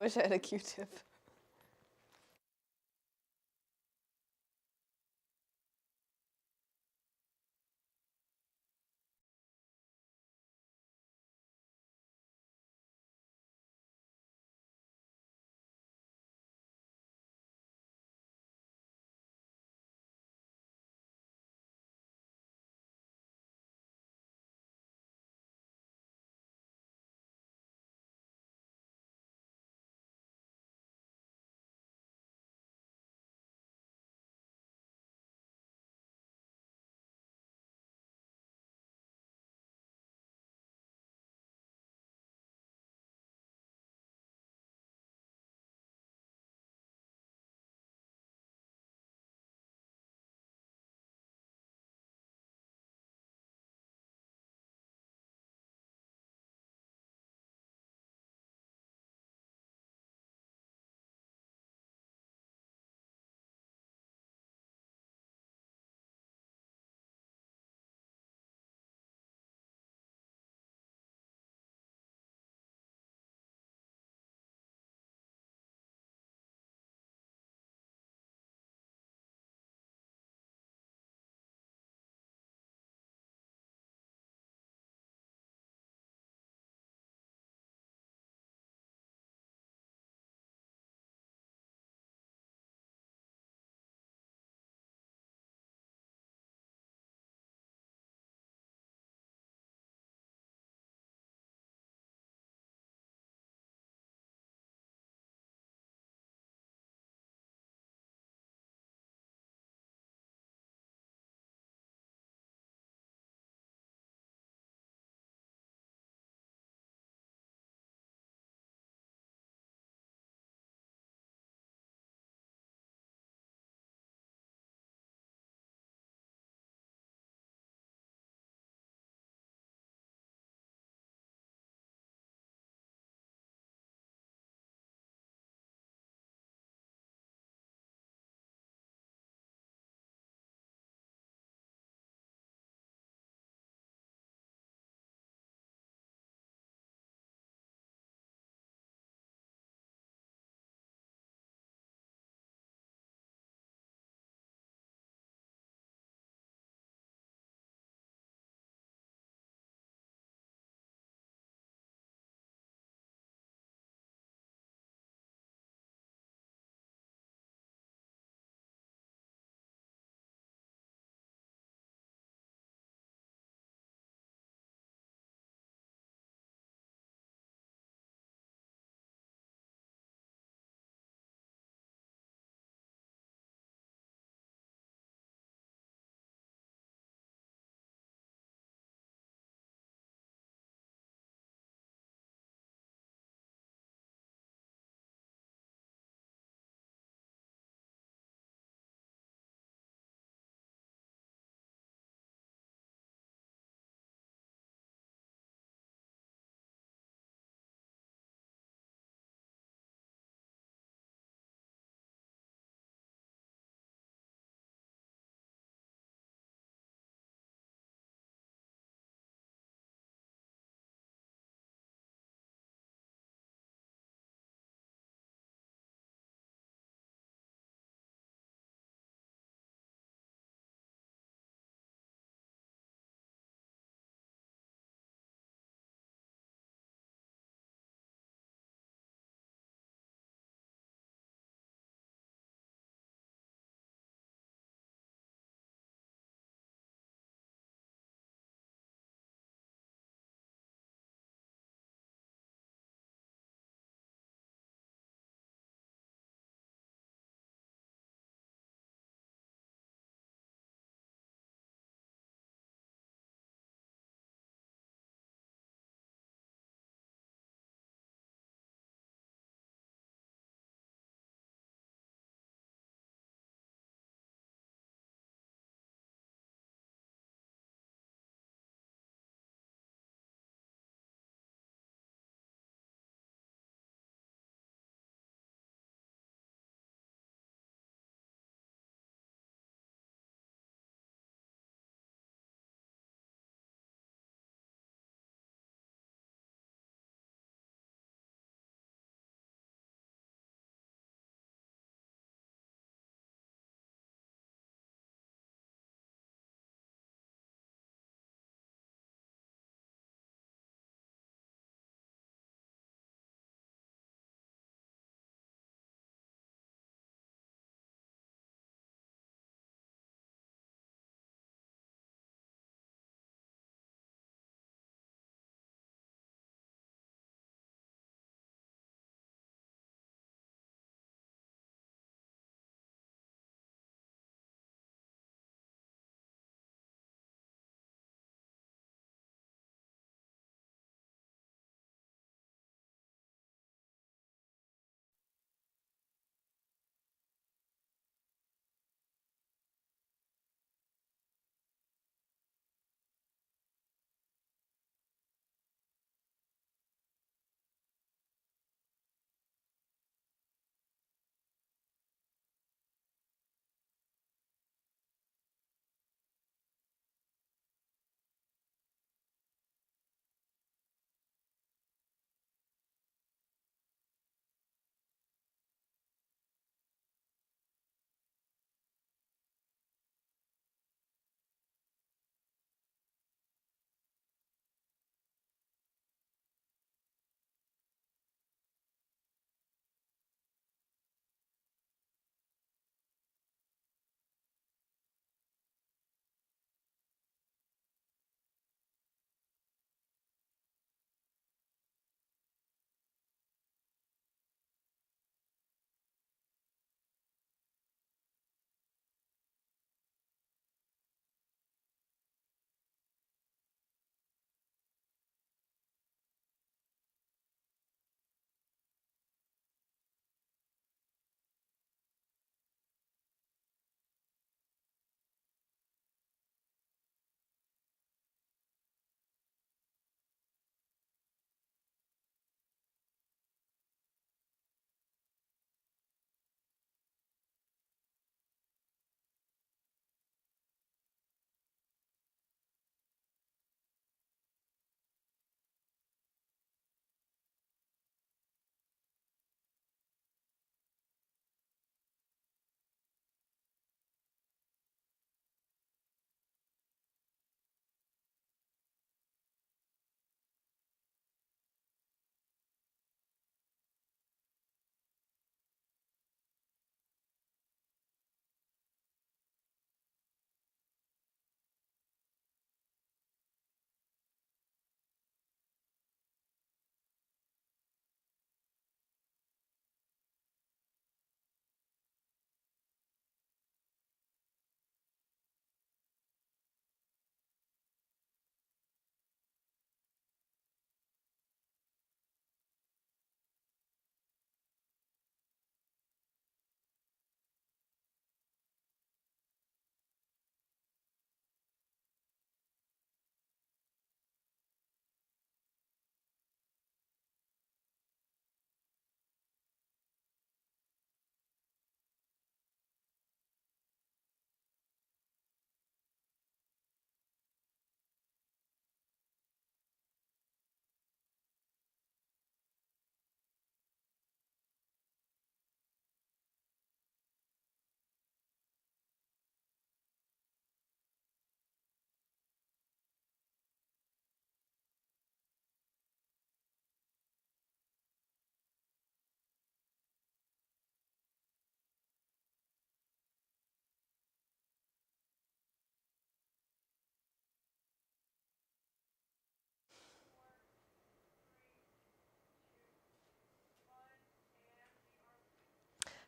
Wish I had a Q-tip.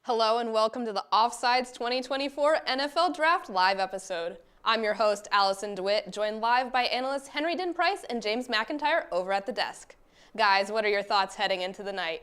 Hello and welcome to the Offsides 2024 NFL Draft Live episode. I'm your host, Allison DeWitt, joined live by analysts Henry Price and James McIntyre over at the desk. Guys, what are your thoughts heading into the night?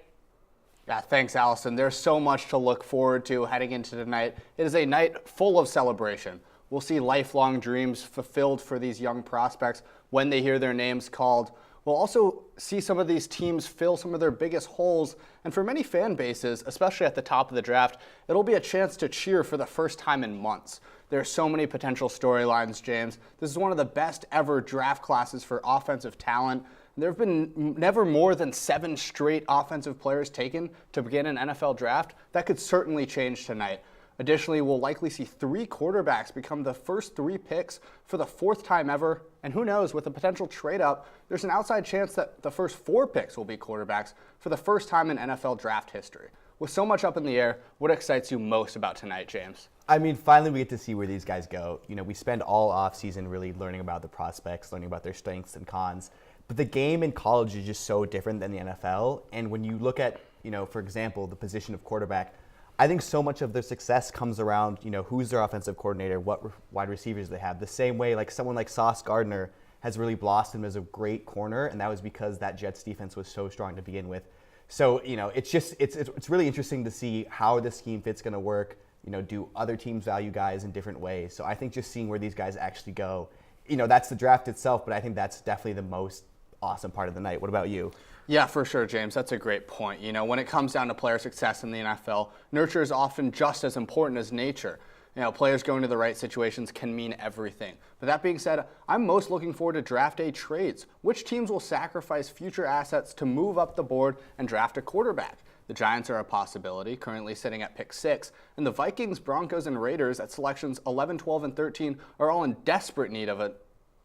Yeah, thanks, Allison. There's so much to look forward to heading into tonight. It is a night full of celebration. We'll see lifelong dreams fulfilled for these young prospects when they hear their names called. We'll also see some of these teams fill some of their biggest holes, and for many fan bases, especially at the top of the draft, it'll be a chance to cheer for the first time in months. There are so many potential storylines, James. This is one of the best ever draft classes for offensive talent. There have been never more than 7 straight offensive players taken to begin an NFL draft. That could certainly change tonight. Additionally, we'll likely see 3 quarterbacks become the first 3 picks for the 4th time ever. And who knows, with a potential trade up, there's an outside chance that the first 4 picks will be quarterbacks for the first time in NFL draft history. With so much up in the air, what excites you most about tonight, James? I mean, finally we get to see where these guys go. You know, we spend all offseason really learning about the prospects, learning about their strengths and cons. But the game in college is just so different than the NFL. And when you look at, for example, the position of quarterback, I think so much of their success comes around, who's their offensive coordinator, what wide receivers they have. The same way, like someone like Sauce Gardner has really blossomed as a great corner, and that was because that Jets defense was so strong to begin with. So, it's really interesting to see how this scheme fit's going to work. Do other teams value guys in different ways? So I think just seeing where these guys actually go, that's the draft itself, but I think that's definitely the most awesome part of the night. What about you? Yeah, for sure, James. That's a great point. When it comes down to player success in the NFL, nurture is often just as important as nature. Players going to the right situations can mean everything. But that being said, I'm most looking forward to draft day trades. Which teams will sacrifice future assets to move up the board and draft a quarterback? The Giants are a possibility, currently sitting at pick 6, and the Vikings, Broncos, and Raiders at selections 11, 12, and 13 are all in desperate need of an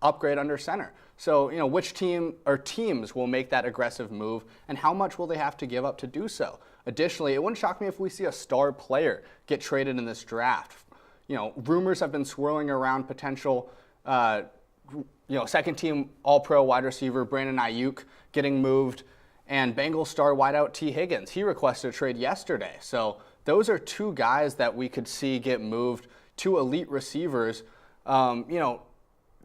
upgrade under center. So, which team or teams will make that aggressive move, and how much will they have to give up to do so? Additionally, it wouldn't shock me if we see a star player get traded in this draft. Rumors have been swirling around potential, second-team All-Pro wide receiver Brandon Ayuk getting moved, and Bengals star wideout T. Higgins. He requested a trade yesterday. So those are 2 guys that we could see get moved, 2 elite receivers.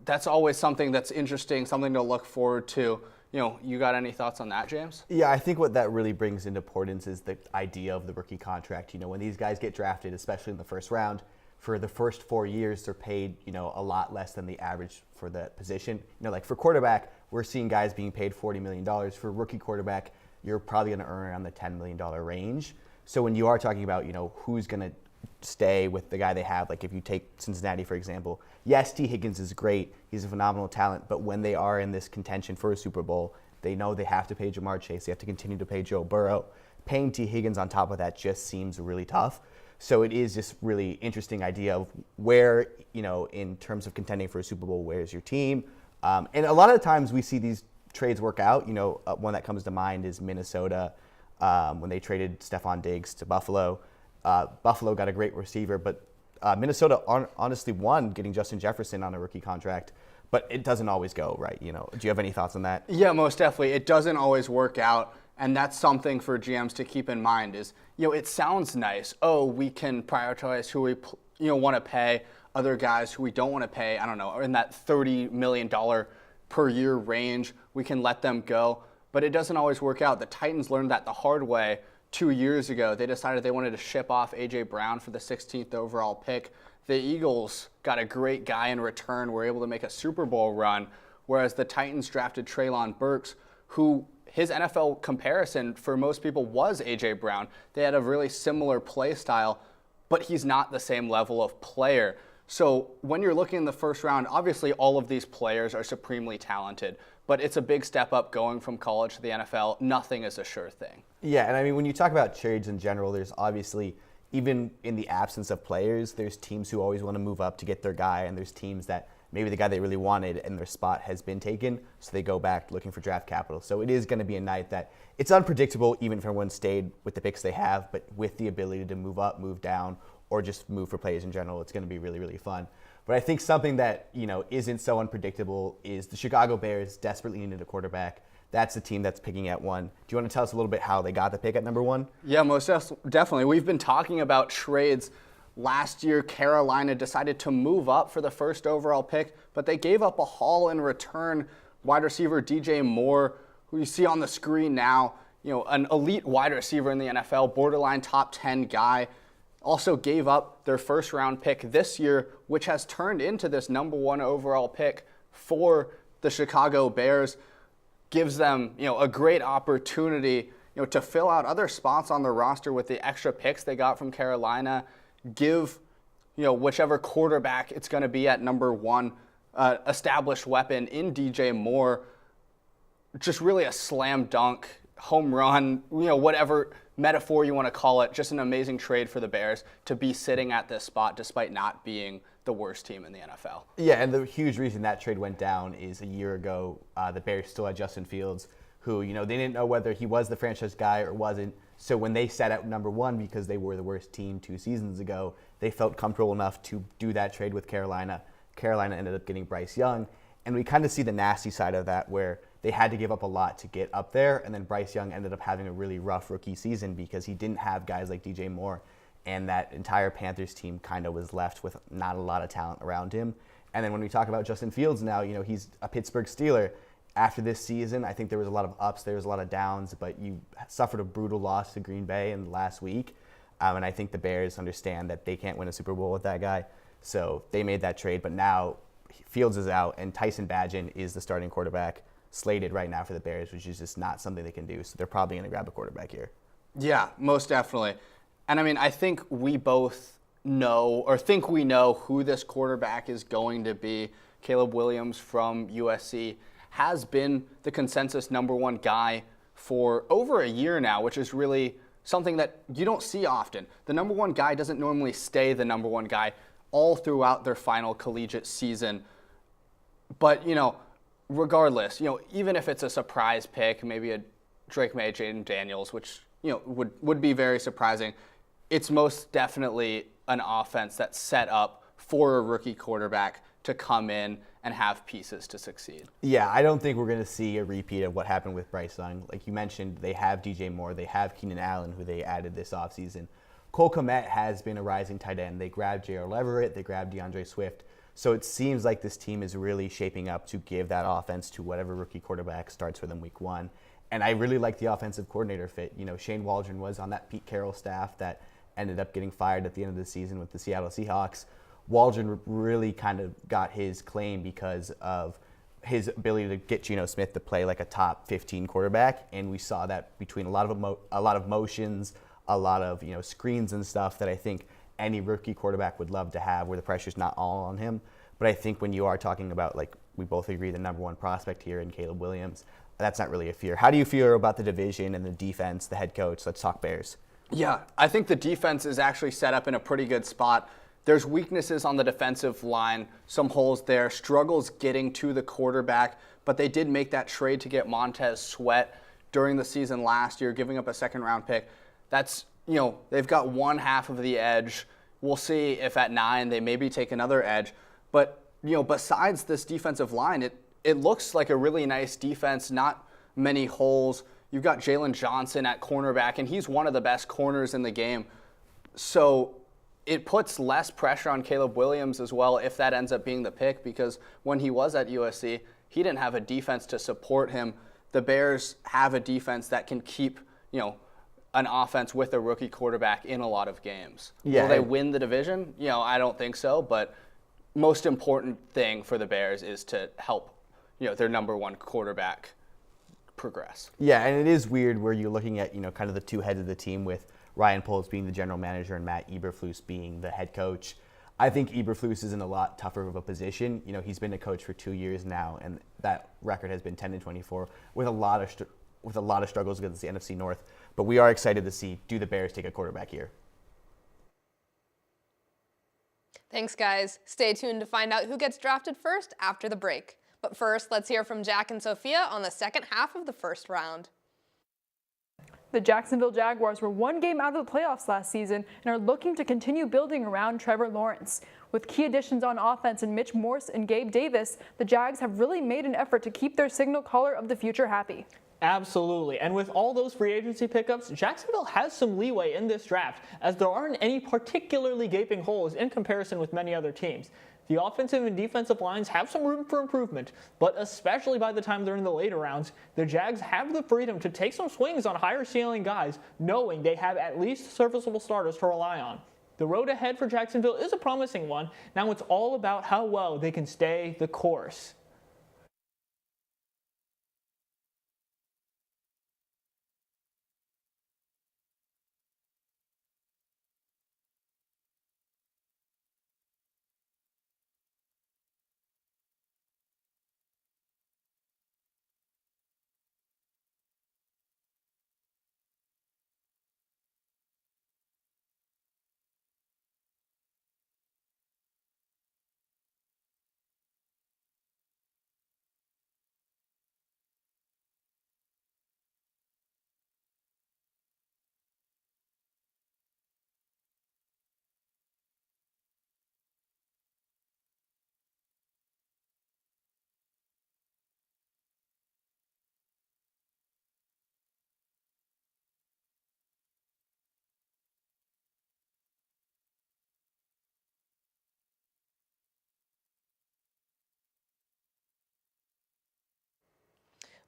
That's always something that's interesting, something to look forward to. You got any thoughts on that, James? Yeah, I think what that really brings into importance is the idea of the rookie contract. When these guys get drafted, especially in the first round, for the first 4 years, they're paid, a lot less than the average for the position. Like for quarterback, we're seeing guys being paid $40 million. For rookie quarterback, you're probably going to earn around the $10 million range. So when you are talking about, who's going to stay with the guy they have, like if you take Cincinnati, for example, yes, T. Higgins is great. He's a phenomenal talent. But when they are in this contention for a Super Bowl, they know they have to pay Jamar Chase. They have to continue to pay Joe Burrow. Paying T. Higgins on top of that just seems really tough. So it is just really interesting idea of where, in terms of contending for a Super Bowl, where's your team? And a lot of the times we see these trades work out. One that comes to mind is Minnesota when they traded Stephon Diggs to Buffalo. Buffalo got a great receiver, but Minnesota honestly won getting Justin Jefferson on a rookie contract. But it doesn't always go right. Do you have any thoughts on that? Yeah, most definitely. It doesn't always work out. And that's something for GMs to keep in mind is, it sounds nice. Oh, we can prioritize who we, want to pay, other guys who we don't want to pay, I don't know, in that $30 million per year range. We can let them go. But it doesn't always work out. The Titans learned that the hard way 2 years ago. They decided they wanted to ship off A.J. Brown for the 16th overall pick. The Eagles got a great guy in return, were able to make a Super Bowl run, whereas the Titans drafted Treylon Burks, who his NFL comparison for most people was A.J. Brown. They had a really similar play style, but he's not the same level of player. So when you're looking in the first round, obviously all of these players are supremely talented, but it's a big step up going from college to the NFL. Nothing is a sure thing. Yeah, and I mean, when you talk about trades in general, there's obviously, even in the absence of players, there's teams who always want to move up to get their guy, and there's teams that maybe the guy they really wanted and their spot has been taken, so they go back looking for draft capital. So it is going to be a night that it's unpredictable, even if everyone stayed with the picks they have, but with the ability to move up, move down, or just move for players in general, it's going to be really, really fun. But I think something that, isn't so unpredictable is the Chicago Bears desperately needed a quarterback. that's the team that's picking at 1. Do you want to tell us a little bit how they got the pick at number 1? Yeah, most definitely. We've been talking about trades. Last year, Carolina decided to move up for the first overall pick, but they gave up a haul in return. Wide receiver DJ Moore, who you see on the screen now, an elite wide receiver in the NFL, borderline top 10 guy, also gave up their first round pick this year, which has turned into this number 1 overall pick for the Chicago Bears. Gives them, a great opportunity, to fill out other spots on the roster with the extra picks they got from Carolina. Give, whichever quarterback it's going to be at number 1, established weapon in DJ Moore. Just really a slam dunk, home run, whatever metaphor you want to call it. Just an amazing trade for the Bears to be sitting at this spot despite not being the worst team in the NFL. Yeah, and the huge reason that trade went down is a year ago, the Bears still had Justin Fields, who, they didn't know whether he was the franchise guy or wasn't. So when they sat at number 1 because they were the worst team 2 seasons ago, they felt comfortable enough to do that trade with Carolina. Carolina ended up getting Bryce Young, and we kind of see the nasty side of that where they had to give up a lot to get up there, and then Bryce Young ended up having a really rough rookie season because he didn't have guys like DJ Moore, and that entire Panthers team kind of was left with not a lot of talent around him. And then when we talk about Justin Fields now, he's a Pittsburgh Steeler. After this season, I think there was a lot of ups, there was a lot of downs, but you suffered a brutal loss to Green Bay in the last week. And I think the Bears understand that they can't win a Super Bowl with that guy. So they made that trade, but now Fields is out, and Tyson Bagent is the starting quarterback slated right now for the Bears, which is just not something they can do. So they're probably going to grab a quarterback here. Yeah, most definitely. And I think we both know, or think we know, who this quarterback is going to be. Caleb Williams from USC has been the consensus number 1 guy for over a year now, which is really something that you don't see often. The number 1 guy doesn't normally stay the number 1 guy all throughout their final collegiate season. But, regardless, even if it's a surprise pick, maybe a Drake May, Jaden Daniels, which, would be very surprising, it's most definitely an offense that's set up for a rookie quarterback to come in and have pieces to succeed. Yeah, I don't think we're going to see a repeat of what happened with Bryce Young. Like you mentioned, they have DJ Moore, they have Keenan Allen, who they added this offseason. Cole Kmet has been a rising tight end. They grabbed Gerald Everett, they grabbed DeAndre Swift. So it seems like this team is really shaping up to give that offense to whatever rookie quarterback starts for them week 1. And I really like the offensive coordinator fit. Shane Waldron was on that Pete Carroll staff that ended up getting fired at the end of the season with the Seattle Seahawks. Waldron really kind of got his claim because of his ability to get Geno Smith to play like a top 15 quarterback, and we saw that between a lot of motions, a lot of screens and stuff that I think any rookie quarterback would love to have, where the pressure's not all on him. But I think when you are talking about, like we both agree, the number 1 prospect here in Caleb Williams, that's not really a fear. How do you feel about the division and the defense, the head coach? Let's talk Bears. Yeah, I think the defense is actually set up in a pretty good spot. There's weaknesses on the defensive line, some holes there, struggles getting to the quarterback, but they did make that trade to get Montez Sweat during the season last year, giving up a second-round pick. That's, they've got one half of the edge. We'll see if at 9 they maybe take another edge. But, besides this defensive line, it looks like a really nice defense, not many holes. You've got Jalen Johnson at cornerback, and he's one of the best corners in the game. So it puts less pressure on Caleb Williams as well if that ends up being the pick, because when he was at USC, he didn't have a defense to support him. The Bears have a defense that can keep, an offense with a rookie quarterback in a lot of games. Yeah. Will they win the division? I don't think so, but most important thing for the Bears is to help, their number 1 quarterback progress. Yeah, and it is weird where you're looking at, kind of the 2 heads of the team with Ryan Poles being the general manager and Matt Eberflus being the head coach. I think Eberflus is in a lot tougher of a position. He's been a coach for 2 years now, and that record has been 10-24 with a lot of struggles against the NFC North. But we are excited to see, do the Bears take a quarterback here? Thanks, guys. Stay tuned to find out who gets drafted first after the break. But first, let's hear from Jack and Sophia on the second half of the first round. The Jacksonville Jaguars were one game out of the playoffs last season and are looking to continue building around Trevor Lawrence. With key additions on offense in Mitch Morse and Gabe Davis, the Jags have really made an effort to keep their signal caller of the future happy. Absolutely, and with all those free agency pickups, Jacksonville has some leeway in this draft, as there aren't any particularly gaping holes in comparison with many other teams. The offensive and defensive lines have some room for improvement, but especially by the time they're in the later rounds, the Jags have the freedom to take some swings on higher ceiling guys, knowing they have at least serviceable starters to rely on. The road ahead for Jacksonville is a promising one. Now it's all about how well they can stay the course.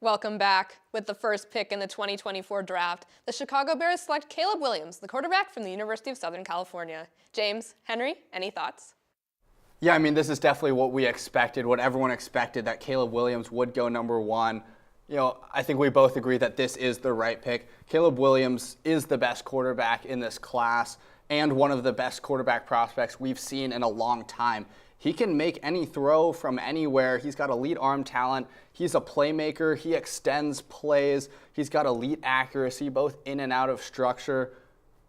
Welcome back. With the first pick in the 2024 draft, the Chicago Bears select Caleb Williams, the quarterback from the University of Southern California. James, Henry, any thoughts? Yeah, I mean, this is definitely what we expected, what everyone expected, that Caleb Williams would go number one. You know, I think we both agree that this is the right pick. Caleb Williams is the best quarterback in this class and one of the best quarterback prospects we've seen in a long time. He can make any throw from anywhere. He's got elite arm talent. He's a playmaker. He extends plays. He's got elite accuracy, both in and out of structure.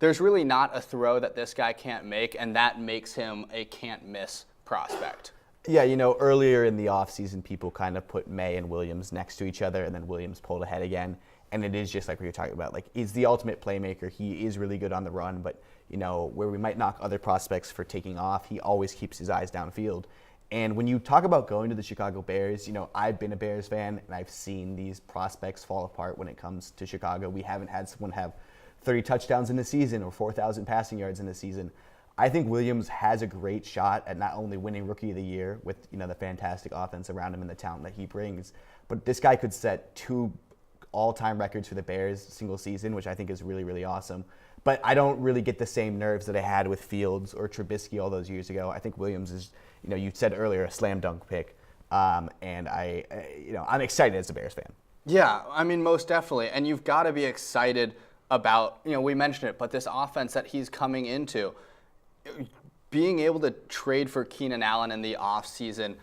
There's really not a throw that this guy can't make, and that makes him a can't-miss prospect. Yeah, you know, earlier in the offseason, people kind of put May and Williams next to each other, and then Williams pulled ahead again. And it is just like we were talking about. Like, he's the ultimate playmaker. He is really good on the run, but, you know, where we might knock other prospects for taking off, he always keeps his eyes downfield. And when you talk about going to the Chicago Bears, you know, I've been a Bears fan, and I've seen these prospects fall apart when it comes to Chicago. We haven't had someone have 30 touchdowns in the season or 4,000 passing yards in the season. I think Williams has a great shot at not only winning Rookie of the Year with, you know, the fantastic offense around him and the talent that he brings, but this guy could set 2 all-time records for the Bears single season, which I think is really, really awesome. But I don't really get the same nerves that I had with Fields or Trubisky all those years ago. I think Williams is, you know, you said earlier, a slam dunk pick. And I'm excited as a Bears fan. Yeah, I mean, most definitely. And you've got to be excited about, you know, we mentioned it, but this offense that he's coming into, being able to trade for Keenan Allen in the offseason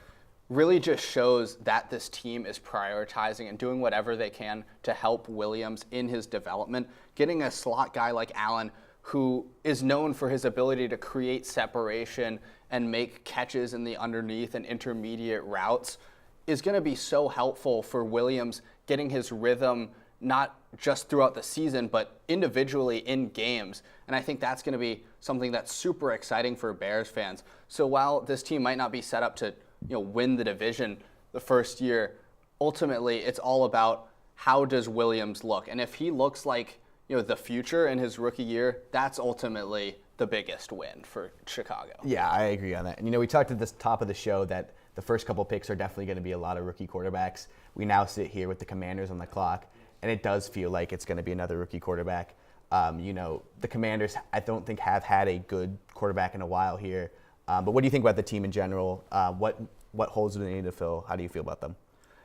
really just shows that this team is prioritizing and doing whatever they can to help Williams in his development. Getting a slot guy like Allen, who is known for his ability to create separation and make catches in the underneath and intermediate routes, is going to be so helpful for Williams getting his rhythm, not just throughout the season, but individually in games. And I think that's going to be something that's super exciting for Bears fans. So while this team might not be set up to, you know, win the division the first year, ultimately it's all about how does Williams look. And if he looks like, you know, the future in his rookie year, that's ultimately the biggest win for Chicago. Yeah, I agree on that. And, you know, we talked at the top of the show that the first couple picks are definitely going to be a lot of rookie quarterbacks. We now sit here with the Commanders on the clock, and it does feel like it's going to be another rookie quarterback. You know, the Commanders, I don't think, have had a good quarterback in a while here. But what do you think about the team in general? What holes do they need to fill? How do you feel about them?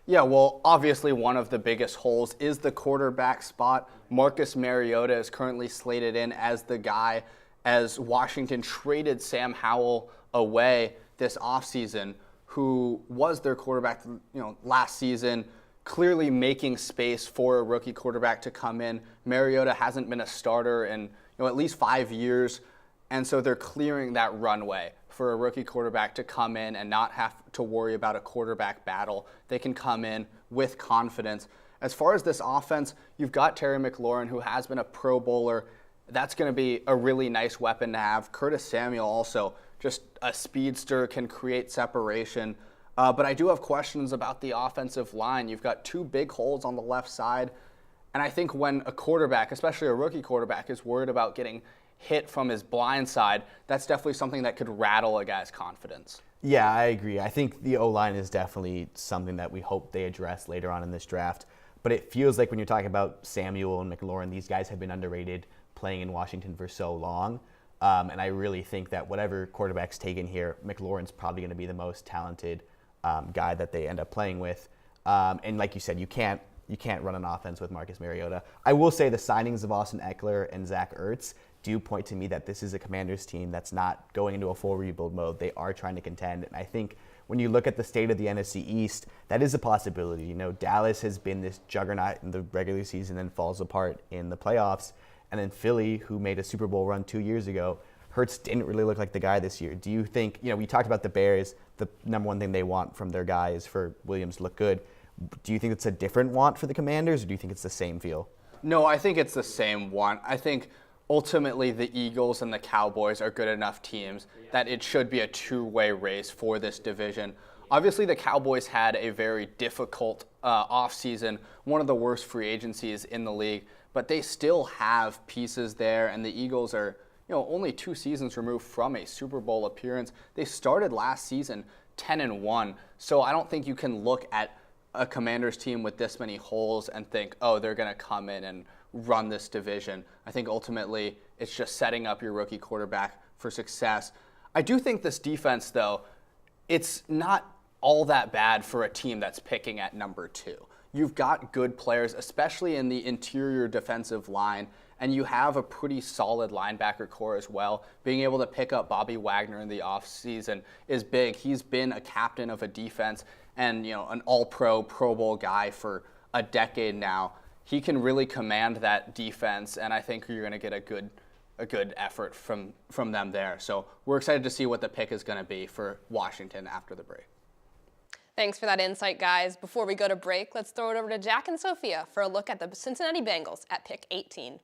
Yeah, well, obviously one of the biggest holes is the quarterback spot. Marcus Mariota is currently slated in as the guy, as Washington traded Sam Howell away this offseason, who was their quarterback, you know, last season, clearly making space for a rookie quarterback to come in. Mariota hasn't been a starter in, you know, at least 5 years, and so they're clearing that runway for a rookie quarterback to come in and not have to worry about a quarterback battle. They can come in with confidence. As far as this offense, you've got Terry McLaurin, who has been a Pro Bowler. That's going to be a really nice weapon to have. Curtis Samuel also, just a speedster, can create separation. But I do have questions about the offensive line. You've got two big holes on the left side. And I think when a quarterback, especially a rookie quarterback, is worried about getting hit from his blind side, that's definitely something that could rattle a guy's confidence. Yeah, I agree. I think the O-line is definitely something that we hope they address later on in this draft. But it feels like when you're talking about Samuel and McLaurin, these guys have been underrated playing in Washington for so long. And I really think that whatever quarterback's taken here, McLaurin's probably going to be the most talented guy that they end up playing with. And like you said, you can't run an offense with Marcus Mariota. I will say the signings of Austin Eckler and Zach Ertz do point to me that this is a Commanders team that's not going into a full rebuild mode. They are trying to contend. And I think when you look at the state of the NFC East, that is a possibility. You know, Dallas has been this juggernaut in the regular season and falls apart in the playoffs. And then Philly, who made a Super Bowl run 2 years ago, Hurts didn't really look like the guy this year. Do you think, we talked about the Bears, the number one thing they want from their guy is for Williams to look good. Do you think it's a different want for the Commanders, or do you think it's the same feel? No, I think it's the same want. I think ultimately the Eagles and the Cowboys are good enough teams that it should be a two-way race for this division. Obviously, the Cowboys had a very difficult offseason, one of the worst free agencies in the league, but they still have pieces there, and the Eagles are only 2 seasons removed from a Super Bowl appearance. They started last season 10-1, so I don't think you can look at a Commanders team with this many holes and think, oh, they're going to come in and run this division. I think ultimately it's just setting up your rookie quarterback for success. I do think this defense, though, it's not all that bad for a team that's picking at number 2. You've got good players, especially in the interior defensive line, and you have a pretty solid linebacker core as well. Being able to pick up Bobby Wagner in the offseason is big. He's been a captain of a defense and an all-pro, Pro Bowl guy for a decade now. He can really command that defense, and I think you're going to get a good effort from them there. So we're excited to see what the pick is going to be for Washington after the break. Thanks for that insight, guys. Before we go to break, let's throw it over to Jack and Sophia for a look at the Cincinnati Bengals at pick 18.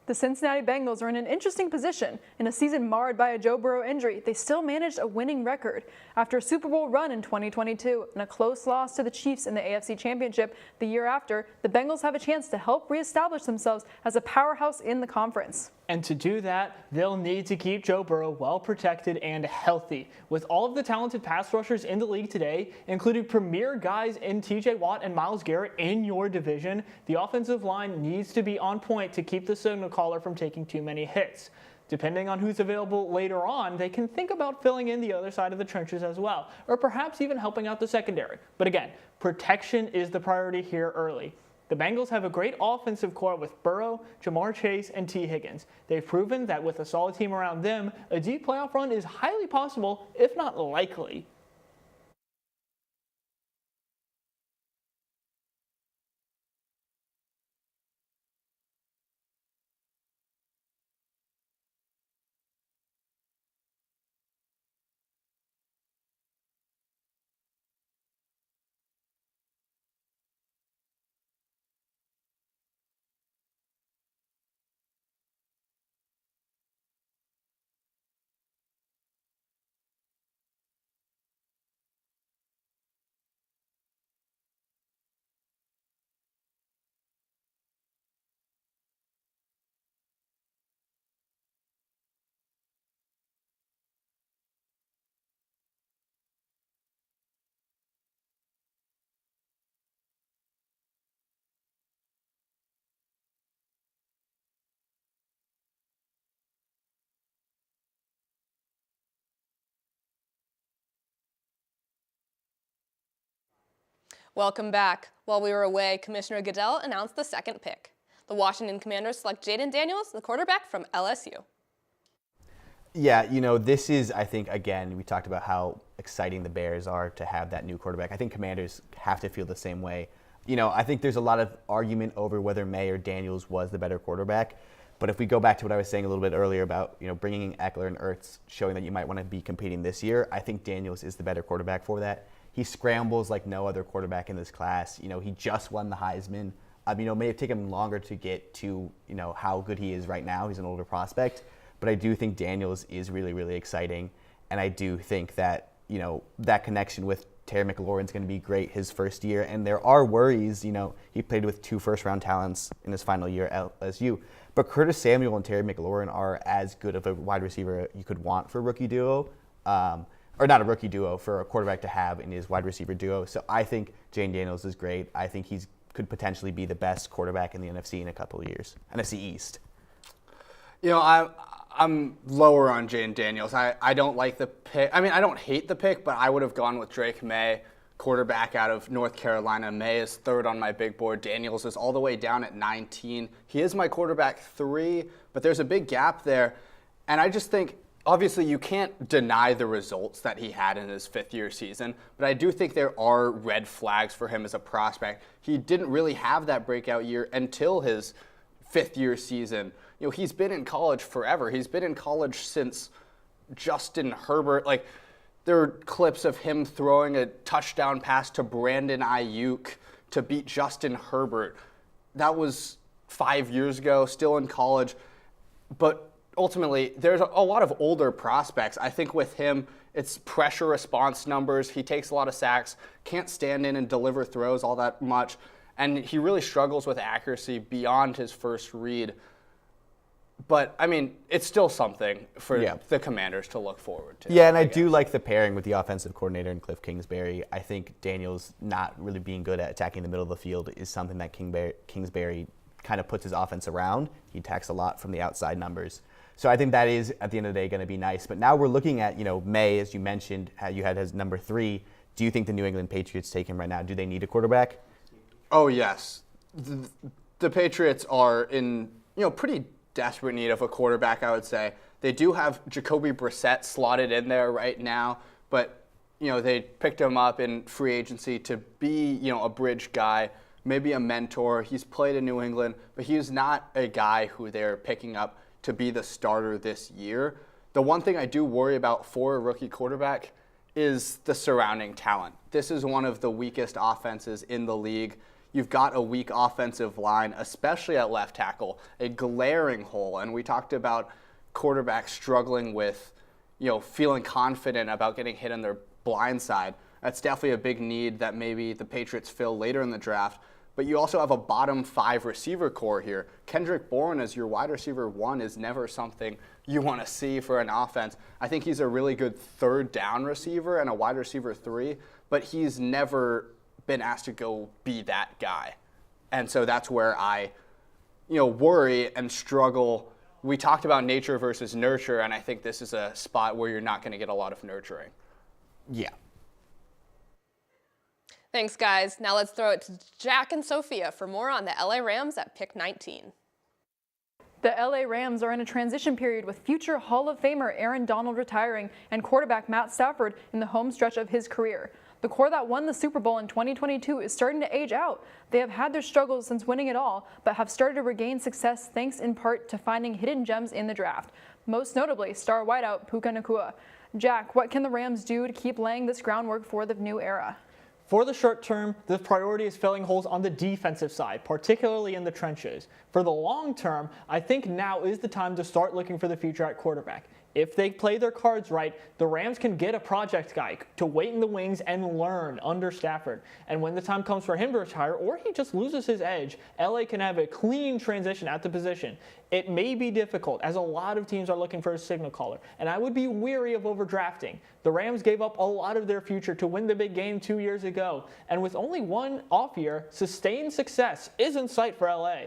The Cincinnati Bengals are in an interesting position. In a season marred by a Joe Burrow injury, they still managed a winning record. After a Super Bowl run in 2022 and a close loss to the Chiefs in the AFC Championship the year after, the Bengals have a chance to help reestablish themselves as a powerhouse in the conference. And to do that, they'll need to keep Joe Burrow well protected and healthy. With all of the talented pass rushers in the league today, including premier guys in TJ Watt and Myles Garrett in your division, the offensive line needs to be on point to keep the signal caller from taking too many hits. Depending on who's available later on, they can think about filling in the other side of the trenches as well, or perhaps even helping out the secondary. But again, protection is the priority here early. The Bengals have a great offensive core with Burrow, Jamar Chase, and T. Higgins. They've proven that with a solid team around them, a deep playoff run is highly possible, if not likely. Welcome back. While we were away, Commissioner Goodell announced the second pick. The Washington Commanders select Jaden Daniels, the quarterback from LSU. Yeah, this is, I think, again, we talked about how exciting the Bears are to have that new quarterback. I think Commanders have to feel the same way. I think there's a lot of argument over whether May or Daniels was the better quarterback. But if we go back to what I was saying a little bit earlier about, bringing in Eckler and Ertz, showing that you might want to be competing this year, I think Daniels is the better quarterback for that. He scrambles like no other quarterback in this class. He just won the Heisman. It may have taken him longer to get to, how good he is right now. He's an older prospect. But I do think Daniels is really, really exciting. And I do think that, that connection with Terry McLaurin is going to be great his first year. And there are worries, he played with 2 first-round talents in his final year at LSU. But Curtis Samuel and Terry McLaurin are as good of a wide receiver you could want for a rookie duo. Or not a rookie duo, for a quarterback to have in his wide receiver duo. So I think Jane Daniels is great. I think he could potentially be the best quarterback in the NFC in a couple of years. NFC East. I'm lower on Jane Daniels. I don't like the pick. I mean, I don't hate the pick, but I would have gone with Drake May, quarterback out of North Carolina. May is 3rd on my big board. Daniels is all the way down at 19. He is my quarterback 3, but there's a big gap there. And I just think, obviously, you can't deny the results that he had in his 5th-year season, but I do think there are red flags for him as a prospect. He didn't really have that breakout year until his 5th-year season. He's been in college forever. He's been in college since Justin Herbert. Like, there are clips of him throwing a touchdown pass to Brandon Ayuk to beat Justin Herbert. That was 5 years ago, still in college. But ultimately, there's a lot of older prospects. I think with him, it's pressure response numbers. He takes a lot of sacks, can't stand in and deliver throws all that much, and he really struggles with accuracy beyond his first read. But, I mean, it's still something for the Commanders to look forward to. Yeah, and I do like the pairing with the offensive coordinator and Cliff Kingsbury. I think Daniels not really being good at attacking the middle of the field is something that Kingsbury kind of puts his offense around. He attacks a lot from the outside numbers. So I think that is, at the end of the day, going to be nice. But now we're looking at, May, as you mentioned, how you had as number 3. Do you think the New England Patriots take him right now? Do they need a quarterback? Oh, yes. The Patriots are in, pretty desperate need of a quarterback, I would say. They do have Jacoby Brissett slotted in there right now, but, they picked him up in free agency to be, a bridge guy, maybe a mentor. He's played in New England, but he's not a guy who they're picking up to be the starter this year. The one thing I do worry about for a rookie quarterback is the surrounding talent. This is one of the weakest offenses in the league. You've got a weak offensive line, especially at left tackle, a glaring hole. And we talked about quarterbacks struggling with, feeling confident about getting hit on their blind side. That's definitely a big need that maybe the Patriots fill later in the draft. But you also have a bottom 5 receiver core here. Kendrick Bourne as your wide receiver 1 is never something you want to see for an offense. I think he's a really good 3rd down receiver and a wide receiver 3, but he's never been asked to go be that guy. And so that's where I, worry and struggle. We talked about nature versus nurture, and I think this is a spot where you're not going to get a lot of nurturing. Yeah. Thanks, guys. Now let's throw it to Jack and Sophia for more on the LA Rams at pick 19. The LA Rams are in a transition period with future Hall of Famer Aaron Donald retiring and quarterback Matt Stafford in the home stretch of his career. The core that won the Super Bowl in 2022 is starting to age out. They have had their struggles since winning it all, but have started to regain success thanks in part to finding hidden gems in the draft, most notably star wideout Puka Nacua. Jack, what can the Rams do to keep laying this groundwork for the new era? For the short term, the priority is filling holes on the defensive side, particularly in the trenches. For the long term, I think now is the time to start looking for the future at quarterback. If they play their cards right, the Rams can get a project guy to wait in the wings and learn under Stafford. And when the time comes for him to retire, or he just loses his edge, LA can have a clean transition at the position. It may be difficult, as a lot of teams are looking for a signal caller, and I would be weary of overdrafting. The Rams gave up a lot of their future to win the big game 2 years ago, and with only one off year, sustained success is in sight for LA.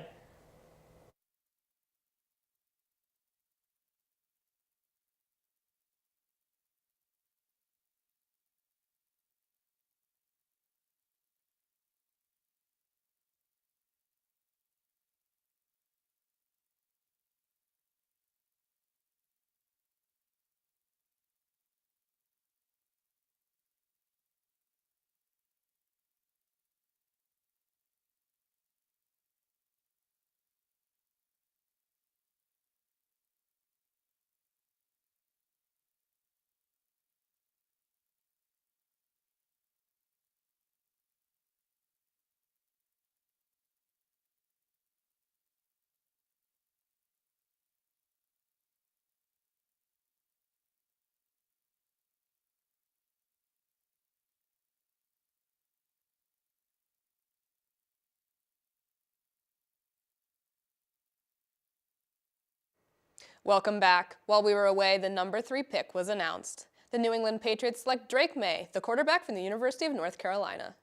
Welcome back. While we were away, the number 3 pick was announced. The New England Patriots select Drake May, the quarterback from the University of North Carolina.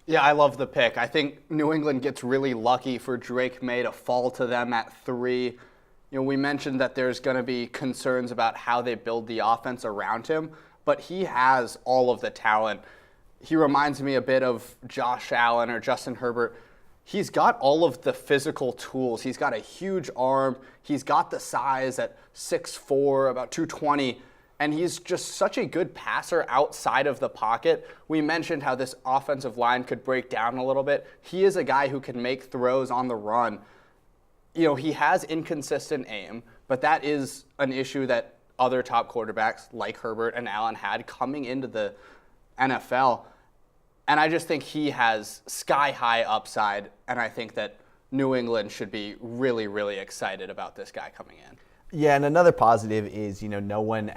Yeah, I love the pick. I think New England gets really lucky for Drake May to fall to them at 3. You know, we mentioned that there's going to be concerns about how they build the offense around him, but he has all of the talent. He reminds me a bit of Josh Allen or Justin Herbert. He's got all of the physical tools. He's got a huge arm. He's got the size at 6'4", about 220. And he's just such a good passer outside of the pocket. We mentioned how this offensive line could break down a little bit. He is a guy who can make throws on the run. You know, he has inconsistent aim, but that is an issue that other top quarterbacks like Herbert and Allen had coming into the NFL. And I just think he has sky-high upside, and I think that New England should be really, really excited about this guy coming in. Yeah, and another positive is, no one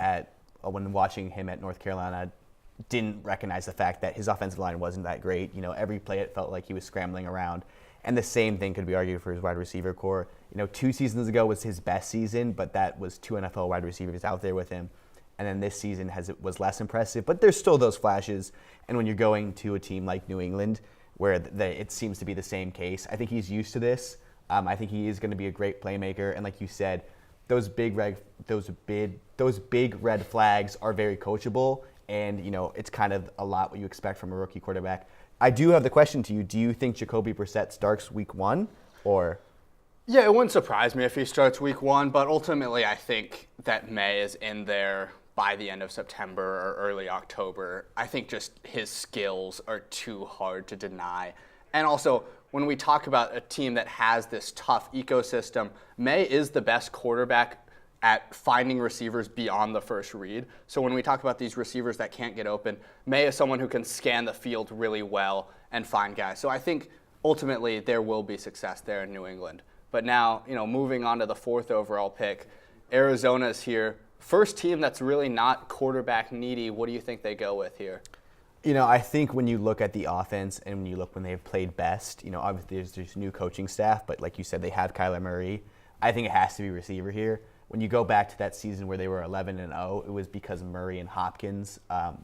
when watching him at North Carolina didn't recognize the fact that his offensive line wasn't that great. Every play it felt like he was scrambling around. And the same thing could be argued for his wide receiver core. 2 seasons ago was his best season, but that was 2 NFL wide receivers out there with him. And then this season was less impressive, but there's still those flashes. And when you're going to a team like New England, where it seems to be the same case, I think he's used to this. I think he is going to be a great playmaker. And like you said, those big red flags are very coachable, and it's kind of a lot what you expect from a rookie quarterback. I do have the question to you: do you think Jacoby Brissett starts Week 1, or? Yeah, it wouldn't surprise me if he starts Week 1, but ultimately I think that May is in there by the end of September or early October. I think just his skills are too hard to deny. And also, when we talk about a team that has this tough ecosystem, May is the best quarterback at finding receivers beyond the first read. So when we talk about these receivers that can't get open, May is someone who can scan the field really well and find guys. So I think ultimately there will be success there in New England. But now, moving on to the 4th overall pick, Arizona's here. First team that's really not quarterback needy. What do you think they go with here? I think when you look at the offense and when you look when they've played best, obviously there's new coaching staff, but like you said, they have Kyler Murray. I think it has to be receiver here. When you go back to that season where they were 11-0, it was because Murray and Hopkins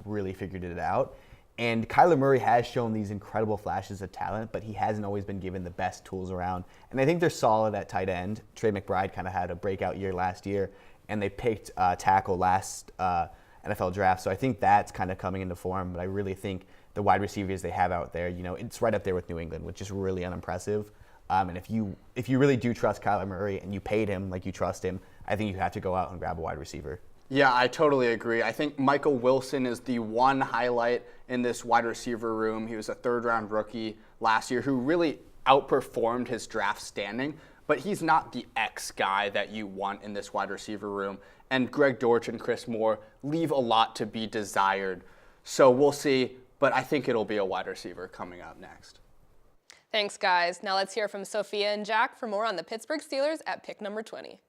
really figured it out. And Kyler Murray has shown these incredible flashes of talent, but he hasn't always been given the best tools around. And I think they're solid at tight end. Trey McBride kind of had a breakout year last year, and they picked tackle last NFL draft. So I think that's kind of coming into form. But I really think the wide receivers they have out there, it's right up there with New England, which is really unimpressive. And if you really do trust Kyler Murray and you paid him like you trust him, I think you have to go out and grab a wide receiver. Yeah, I totally agree. I think Michael Wilson is the one highlight in this wide receiver room. He was a 3rd-round rookie last year who really outperformed his draft standing, but he's not the X guy that you want in this wide receiver room. And Greg Dortch and Chris Moore leave a lot to be desired. So we'll see, but I think it'll be a wide receiver coming up next. Thanks, guys. Now let's hear from Sophia and Jack for more on the Pittsburgh Steelers at pick number 20.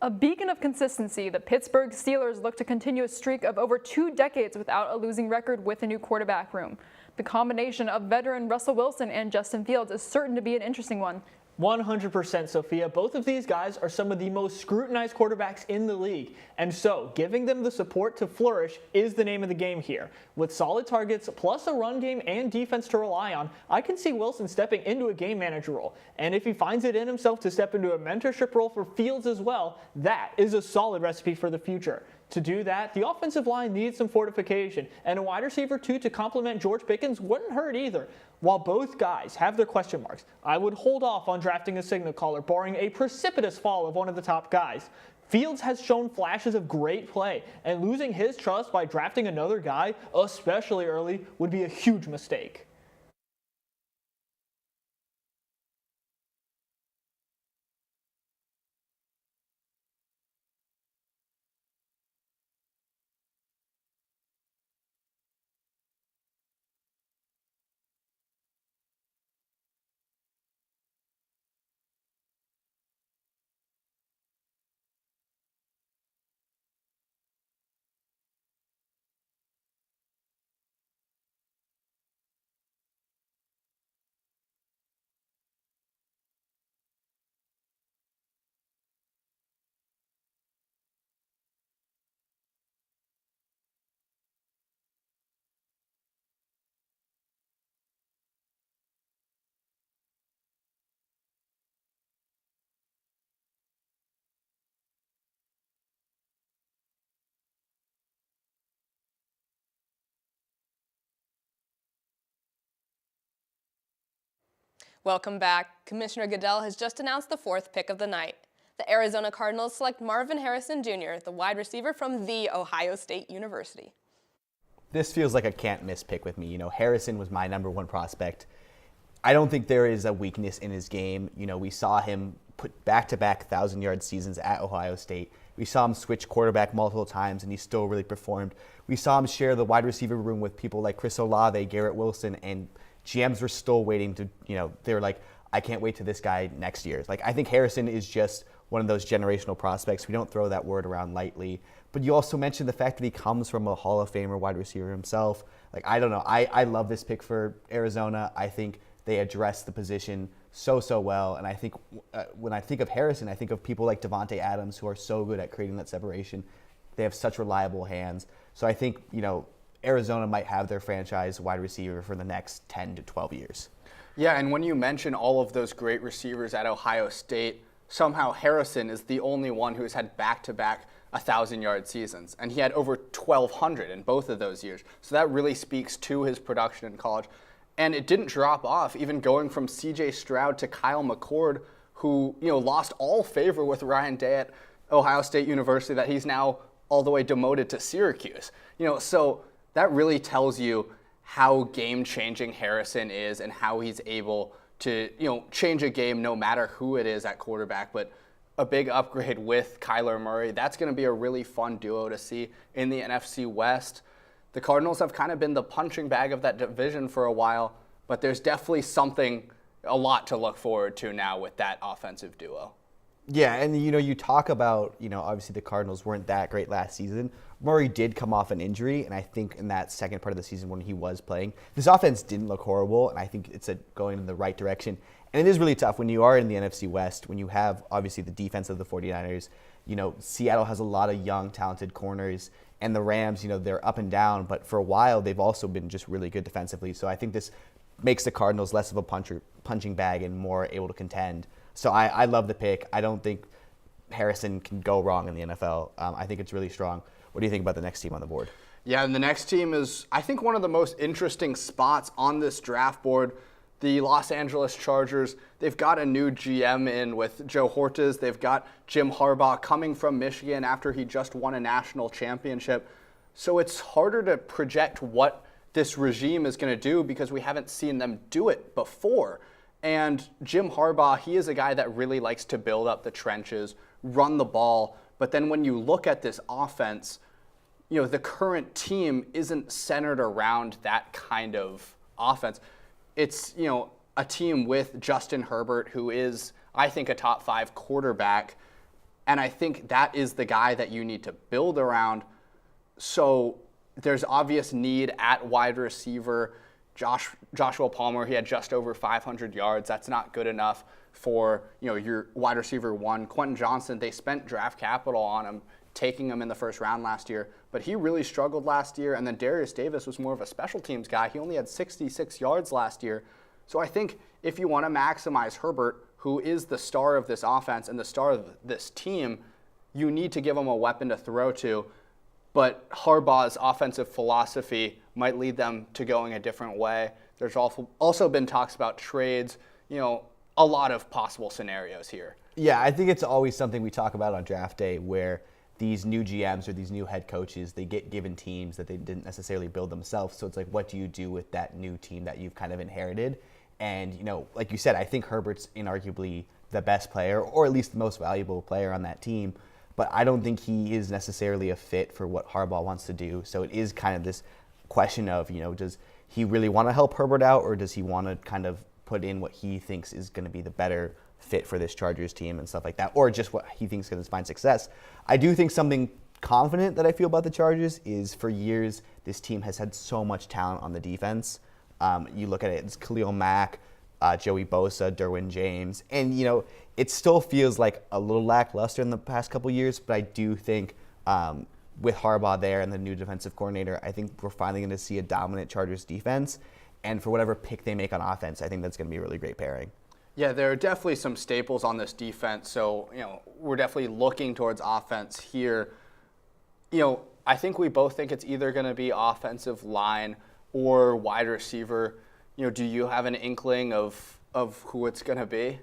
A beacon of consistency, the Pittsburgh Steelers look to continue a streak of over 2 decades without a losing record with a new quarterback room. The combination of veteran Russell Wilson and Justin Fields is certain to be an interesting one. 100%, Sophia. Both of these guys are some of the most scrutinized quarterbacks in the league. And so, giving them the support to flourish is the name of the game here. With solid targets, plus a run game and defense to rely on, I can see Wilson stepping into a game manager role. And if he finds it in himself to step into a mentorship role for Fields as well, that is a solid recipe for the future. To do that, the offensive line needs some fortification, and a wide receiver too to complement George Pickens wouldn't hurt either. While both guys have their question marks, I would hold off on drafting a signal caller barring a precipitous fall of one of the top guys. Fields has shown flashes of great play, and losing his trust by drafting another guy, especially early, would be a huge mistake. Welcome back. Commissioner Goodell has just announced the 4th pick of the night. The Arizona Cardinals select Marvin Harrison Jr., the wide receiver from The Ohio State University. This feels like a can't-miss pick with me. Harrison was my number one prospect. I don't think there is a weakness in his game. We saw him put back-to-back 1,000-yard seasons at Ohio State. We saw him switch quarterback multiple times, and he still really performed. We saw him share the wide receiver room with people like Chris Olave, Garrett Wilson, and GMs were still waiting to, they were like, I can't wait to this guy next year. I think Harrison is just one of those generational prospects. We don't throw that word around lightly. But you also mentioned the fact that he comes from a Hall of Famer wide receiver himself. I don't know. I love this pick for Arizona. I think they address the position so well. And I think when I think of Harrison, I think of people like Devontae Adams who are so good at creating that separation. They have such reliable hands. So I think, Arizona might have their franchise wide receiver for the next 10 to 12 years. Yeah, and when you mention all of those great receivers at Ohio State, somehow Harrison is the only one who has had back-to-back 1,000-yard seasons, and he had over 1,200 in both of those years. So that really speaks to his production in college. And it didn't drop off, even going from C.J. Stroud to Kyle McCord, who lost all favor with Ryan Day at Ohio State University, that he's now all the way demoted to Syracuse. So that really tells you how game-changing Harrison is and how he's able to change a game no matter who it is at quarterback. But a big upgrade with Kyler Murray. That's going to be a really fun duo to see in the NFC West. The Cardinals have kind of been the punching bag of that division for a while, but there's definitely a lot to look forward to now with that offensive duo. Yeah, and you talk about, obviously the Cardinals weren't that great last season. Murray did come off an injury, and I think in that second part of the season when he was playing, this offense didn't look horrible, and I think it's going in the right direction. And it is really tough when you are in the NFC West, when you have, obviously, the defense of the 49ers. Seattle has a lot of young, talented corners, and the Rams, they're up and down, but for a while, they've also been just really good defensively. So I think this makes the Cardinals less of a punching bag and more able to contend. So I love the pick. I don't think Harrison can go wrong in the NFL. I think it's really strong. What do you think about the next team on the board? Yeah, and the next team is, I think, one of the most interesting spots on this draft board. The Los Angeles Chargers, they've got a new GM in with Joe Hortiz. They've got Jim Harbaugh coming from Michigan after he just won a national championship. So it's harder to project what this regime is going to do because we haven't seen them do it before. And Jim Harbaugh, he is a guy that really likes to build up the trenches, run the ball. But then when you look at this offense, the current team isn't centered around that kind of offense. It's, a team with Justin Herbert, who is, I think, a top 5 quarterback. And I think that is the guy that you need to build around. So there's obvious need at wide receiver. Joshua Palmer, he had just over 500 yards. That's not good enough for, your wide receiver 1. Quentin Johnson, they spent draft capital on him, taking him in the first round last year, but he really struggled last year. And then Darius Davis was more of a special teams guy. He only had 66 yards last year. So I think if you want to maximize Herbert, who is the star of this offense and the star of this team, you need to give him a weapon to throw to. But Harbaugh's offensive philosophy might lead them to going a different way. There's also been talks about trades, a lot of possible scenarios here. Yeah, I think it's always something we talk about on draft day where these new GMs or these new head coaches, they get given teams that they didn't necessarily build themselves. So it's like, what do you do with that new team that you've kind of inherited? And, like you said, I think Herbert's inarguably the best player, or at least the most valuable player on that team. But I don't think he is necessarily a fit for what Harbaugh wants to do. So it is kind of this question of, does he really want to help Herbert out, or does he want to kind of put in what he thinks is going to be the better fit for this Chargers team and stuff like that, or just what he thinks is going to find success? I do think something confident that I feel about the Chargers is for years this team has had so much talent on the defense. You look at it, it's Khalil Mack, Joey Bosa, Derwin James, and it still feels like a little lackluster in the past couple years, but I do think with Harbaugh there and the new defensive coordinator, I think we're finally going to see a dominant Chargers defense, and for whatever pick they make on offense, I think that's going to be a really great pairing. Yeah, there are definitely some staples on this defense, so we're definitely looking towards offense here. I think we both think it's either going to be offensive line or wide receiver. Do you have an inkling of of who it's going to be?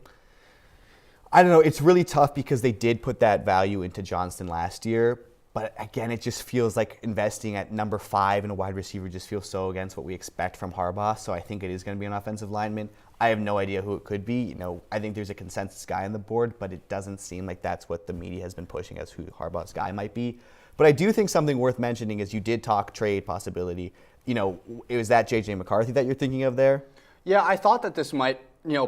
I don't know. It's really tough because they did put that value into Johnston last year. But again, it just feels like investing at number 5 in a wide receiver just feels so against what we expect from Harbaugh. So I think it is going to be an offensive lineman. I have no idea who it could be. I think there's a consensus guy on the board, but it doesn't seem like that's what the media has been pushing as who Harbaugh's guy might be. But I do think something worth mentioning is you did talk trade possibility. Was that J.J. McCarthy that you're thinking of there? Yeah, I thought that this might,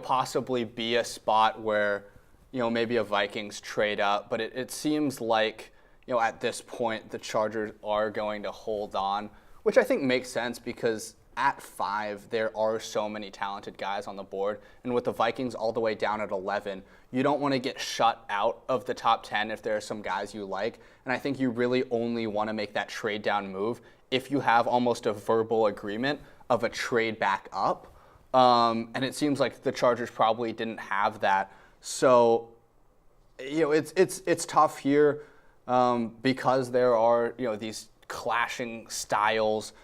possibly be a spot where, maybe a Vikings trade up, but it seems like, at this point, the Chargers are going to hold on, which I think makes sense because at 5, there are so many talented guys on the board. And with the Vikings all the way down at 11, you don't want to get shut out of the top 10 if there are some guys you like. And I think you really only want to make that trade down move if you have almost a verbal agreement of a trade back up. And it seems like the Chargers probably didn't have that. So, it's tough here. Because there are, these clashing styles.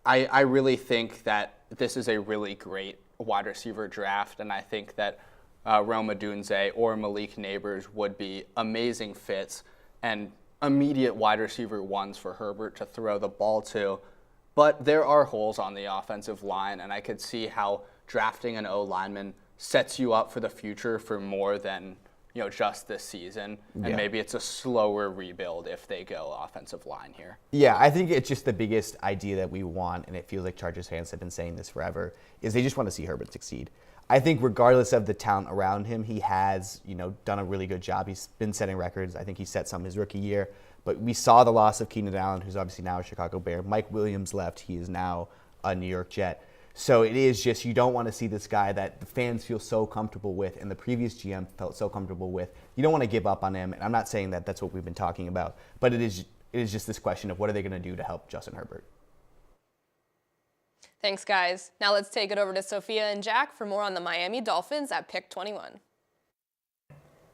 I really think that this is a really great wide receiver draft, and I think that Rome Odunze or Malik Neighbors would be amazing fits and immediate wide receiver ones for Herbert to throw the ball to. But there are holes on the offensive line, and I could see how drafting an O-lineman sets you up for the future for more than just this season, and maybe it's a slower rebuild if they go offensive line here. Yeah, I think it's just the biggest idea that we want, and it feels like Chargers fans have been saying this forever, is they just want to see Herbert succeed. I think regardless of the talent around him, he has, done a really good job. He's been setting records. I think he set some his rookie year, but we saw the loss of Keenan Allen, who's obviously now a Chicago Bear. Mike Williams left. He is now a New York Jet. So it is just, you don't want to see this guy that the fans feel so comfortable with and the previous GM felt so comfortable with. You don't want to give up on him. And I'm not saying that that's what we've been talking about, but it is just this question of what are they going to do to help Justin Herbert. Thanks, guys. Now let's take it over to Sophia and Jack for more on the Miami Dolphins at pick 21.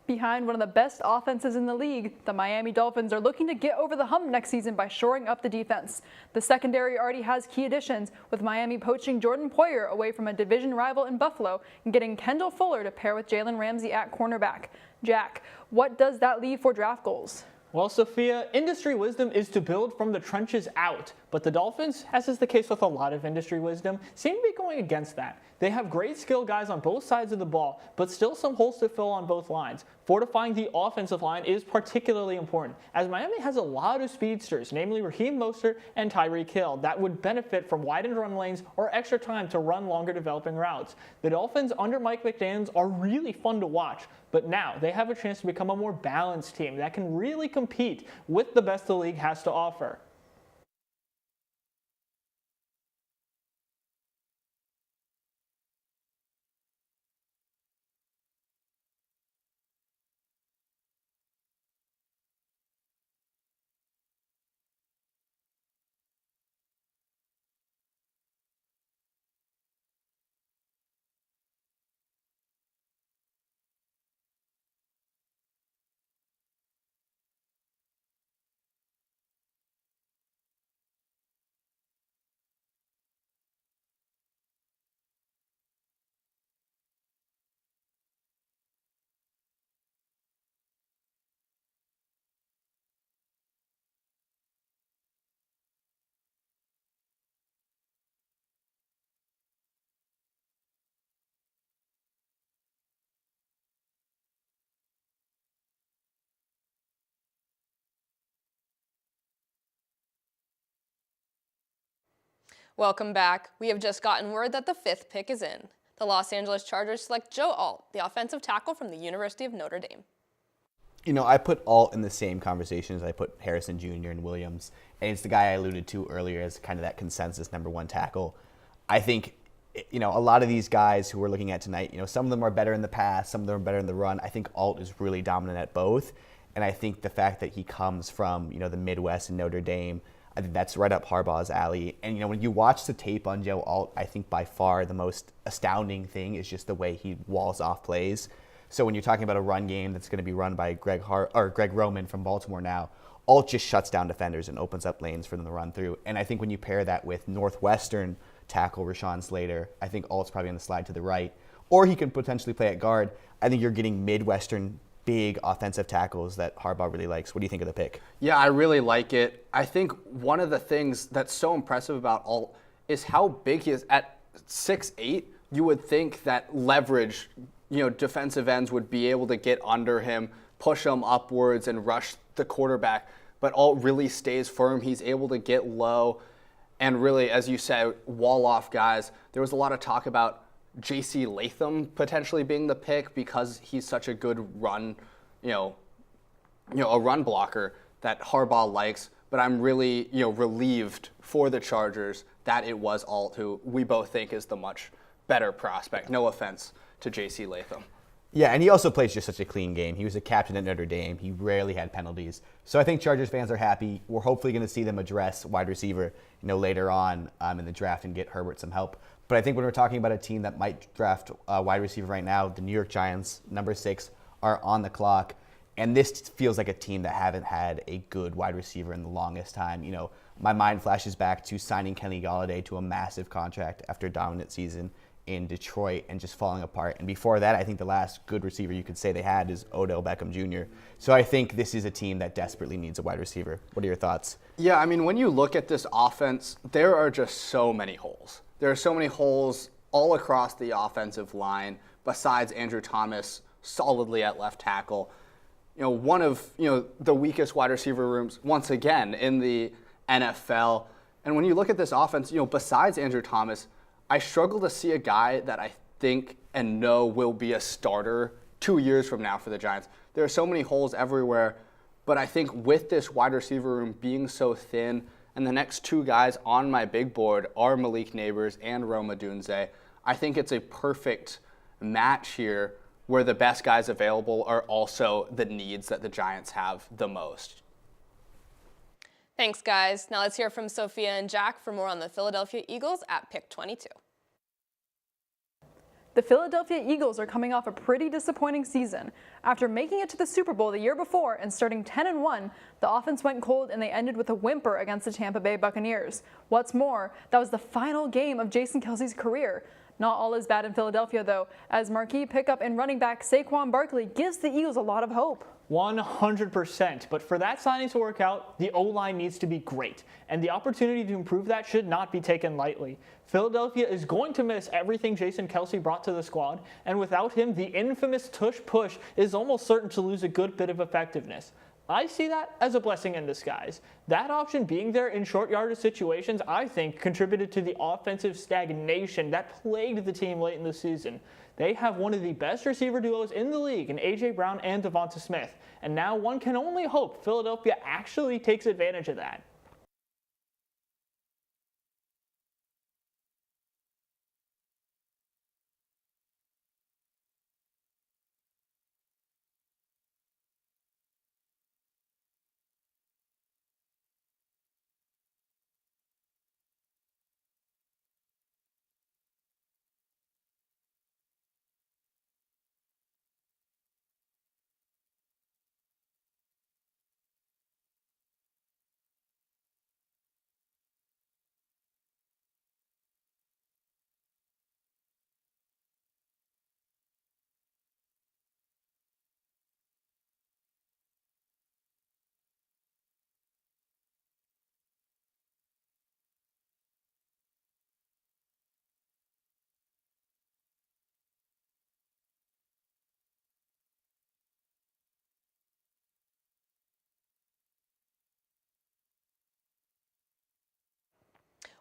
Behind one of the best offenses in the league, the Miami Dolphins are looking to get over the hump next season by shoring up the defense. The secondary already has key additions, with Miami poaching Jordan Poyer away from a division rival in Buffalo and getting Kendall Fuller to pair with Jalen Ramsey at cornerback. Jack, what does that leave for draft goals? Well, Sophia, industry wisdom is to build from the trenches out, but the Dolphins, as is the case with a lot of industry wisdom, seem to be going against that. They have great skill guys on both sides of the ball, but still some holes to fill on both lines. Fortifying the offensive line is particularly important, as Miami has a lot of speedsters, namely Raheem Mostert and Tyreek Hill, that would benefit from widened run lanes or extra time to run longer developing routes. The Dolphins under Mike McDaniels are really fun to watch, but now they have a chance to become a more balanced team that can really compete with the best the league has to offer. Welcome back. We have just gotten word that the 5th pick is in. The Los Angeles Chargers select Joe Alt, the offensive tackle from the University of Notre Dame. I put Alt in the same conversation as I put Harrison Jr. and Williams, and it's the guy I alluded to earlier as kind of that consensus number 1 tackle. I think, a lot of these guys who we're looking at tonight, some of them are better in the pass, some of them are better in the run. I think Alt is really dominant at both, and I think the fact that he comes from, the Midwest and Notre Dame, I think that's right up Harbaugh's alley. And, when you watch the tape on Joe Alt, I think by far the most astounding thing is just the way he walls off plays. So when you're talking about a run game that's going to be run by Greg Roman from Baltimore now, Alt just shuts down defenders and opens up lanes for them to run through. And I think when you pair that with Northwestern tackle Rashawn Slater, I think Alt's probably on the slide to the right. or he can potentially play at guard. I think you're getting Midwestern big offensive tackles that Harbaugh really likes. What do you think of the pick? Yeah, I really like it. I think one of the things that's so impressive about Alt is how big he is. At 6'8", you would think that leverage, defensive ends would be able to get under him, push him upwards, and rush the quarterback. But Alt really stays firm. He's able to get low and really, as you said, wall off guys. There was a lot of talk about J.C. Latham potentially being the pick because he's such a good run, a run blocker that Harbaugh likes. But I'm really, relieved for the Chargers that it was Alt, who we both think is the much better prospect. No offense to J.C. Latham. Yeah, and he also plays just such a clean game. He was a captain at Notre Dame. He rarely had penalties. So I think Chargers fans are happy. We're hopefully going to see them address wide receiver, later on in the draft and get Herbert some help. But I think when we're talking about a team that might draft a wide receiver right now, the New York Giants, number 6, are on the clock. And this feels like a team that haven't had a good wide receiver in the longest time. My mind flashes back to signing Kenny Golladay to a massive contract after a dominant season in Detroit and just falling apart. And before that, I think the last good receiver you could say they had is Odell Beckham Jr. So I think this is a team that desperately needs a wide receiver. What are your thoughts? Yeah, I mean, when you look at this offense, there are just so many holes. There are so many holes all across the offensive line, besides Andrew Thomas solidly at left tackle. One of, the weakest wide receiver rooms, once again, in the NFL. And when you look at this offense, besides Andrew Thomas, I struggle to see a guy that I think and know will be a starter 2 years from now for the Giants. There are so many holes everywhere, but I think with this wide receiver room being so thin, and the next 2 guys on my big board are Malik Neighbors and Rome Odunze, I think it's a perfect match here where the best guys available are also the needs that the Giants have the most. Thanks, guys. Now let's hear from Sophia and Jack for more on the Philadelphia Eagles at pick 22. The Philadelphia Eagles are coming off a pretty disappointing season. After making it to the Super Bowl the year before and starting 10-1, the offense went cold and they ended with a whimper against the Tampa Bay Buccaneers. What's more, that was the final game of Jason Kelce's career. Not all is bad in Philadelphia, though, as marquee pickup and running back Saquon Barkley gives the Eagles a lot of hope. 100%. But for that signing to work out, the O-line needs to be great. And the opportunity to improve that should not be taken lightly. Philadelphia is going to miss everything Jason Kelce brought to the squad. And without him, the infamous tush push is almost certain to lose a good bit of effectiveness. I see that as a blessing in disguise. That option being there in short yardage situations, I think, contributed to the offensive stagnation that plagued the team late in the season. They have one of the best receiver duos in the league in A.J. Brown and Devonta Smith, and now one can only hope Philadelphia actually takes advantage of that.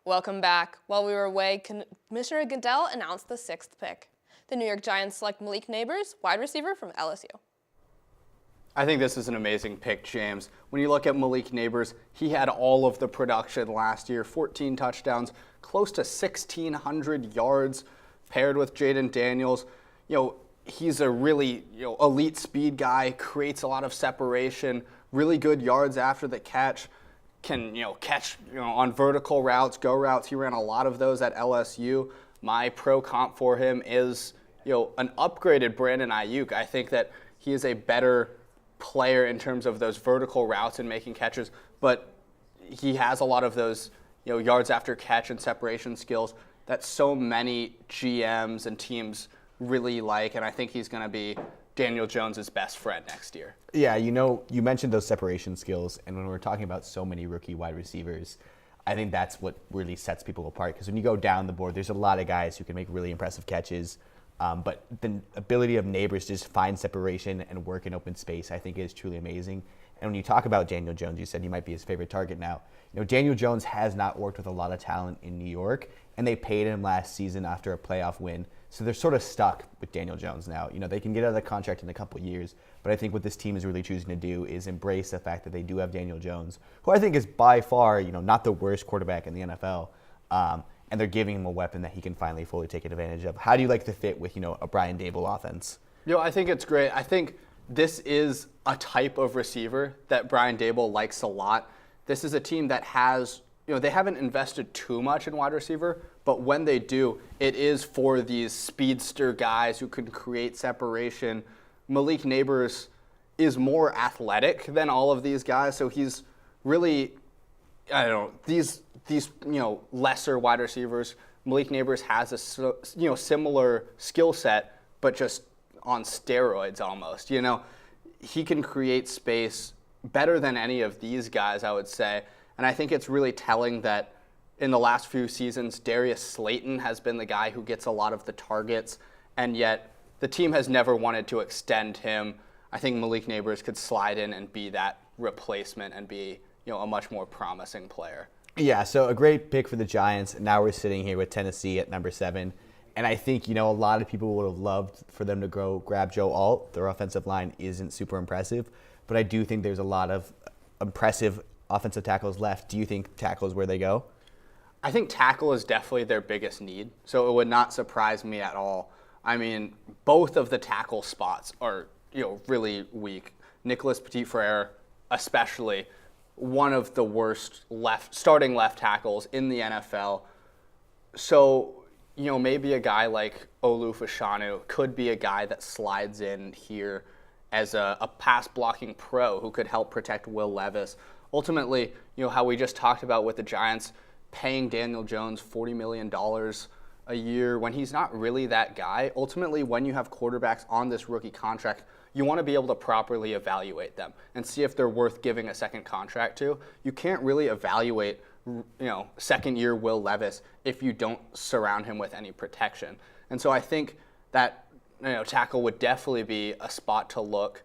Welcome back. While we were away, Commissioner Goodell announced the 6th pick. The New York Giants select Malik Neighbors, wide receiver from LSU. I think this is an amazing pick, James. When you look at Malik Neighbors, he had all of the production last year, 14 touchdowns, close to 1,600 yards, paired with Jaden Daniels. He's a really elite speed guy, creates a lot of separation, really good yards after the catch, can catch on vertical routes, go routes. He ran a lot of those at LSU. My pro comp for him is an upgraded Brandon Ayuk. I think that he is a better player in terms of those vertical routes and making catches, but he has a lot of those yards after catch and separation skills that so many GMs and teams really like, and I think he's going to be Daniel Jones' best friend next year. Yeah, you mentioned those separation skills, and when we're talking about so many rookie wide receivers, I think that's what really sets people apart. Because when you go down the board, there's a lot of guys who can make really impressive catches, but the ability of Neighbors to just find separation and work in open space, I think, is truly amazing. And when you talk about Daniel Jones, you said he might be his favorite target now. Daniel Jones has not worked with a lot of talent in New York, and they paid him last season after a playoff win. So they're sort of stuck with Daniel Jones now. They can get out of the contract in a couple of years, but I think what this team is really choosing to do is embrace the fact that they do have Daniel Jones, who I think is by far, not the worst quarterback in the NFL, and they're giving him a weapon that he can finally fully take advantage of. How do you like the fit with, a Brian Dable offense? I think it's great. I think this is a type of receiver that Brian Dable likes a lot. This is a team that has, they haven't invested too much in wide receiver, but when they do, it is for these speedster guys who can create separation. Malik Neighbors is more athletic than all of these guys, so he's really, these lesser wide receivers. Malik Neighbors has a similar skill set, but just on steroids almost. He can create space better than any of these guys, I would say. And I think it's really telling that in the last few seasons, Darius Slayton has been the guy who gets a lot of the targets, and yet the team has never wanted to extend him. I think Malik Neighbors could slide in and be that replacement and be, a much more promising player. Yeah, so a great pick for the Giants. Now we're sitting here with Tennessee at number 7. And I think, a lot of people would have loved for them to go grab Joe Alt. Their offensive line isn't super impressive, but I do think there's a lot of impressive offensive tackles left. Do you think tackle is where they go? I think tackle is definitely their biggest need, so it would not surprise me at all. I mean, both of the tackle spots are, really weak. Nicholas Petit-Frere, especially, one of the worst starting left tackles in the NFL. So, maybe a guy like Olu Fashanu could be a guy that slides in here as a pass blocking pro who could help protect Will Levis. Ultimately, how we just talked about with the Giants paying Daniel Jones $40 million a year when he's not really that guy. Ultimately, when you have quarterbacks on this rookie contract, you want to be able to properly evaluate them and see if they're worth giving a second contract to. You can't really evaluate, second-year Will Levis if you don't surround him with any protection. And so I think that, tackle would definitely be a spot to look.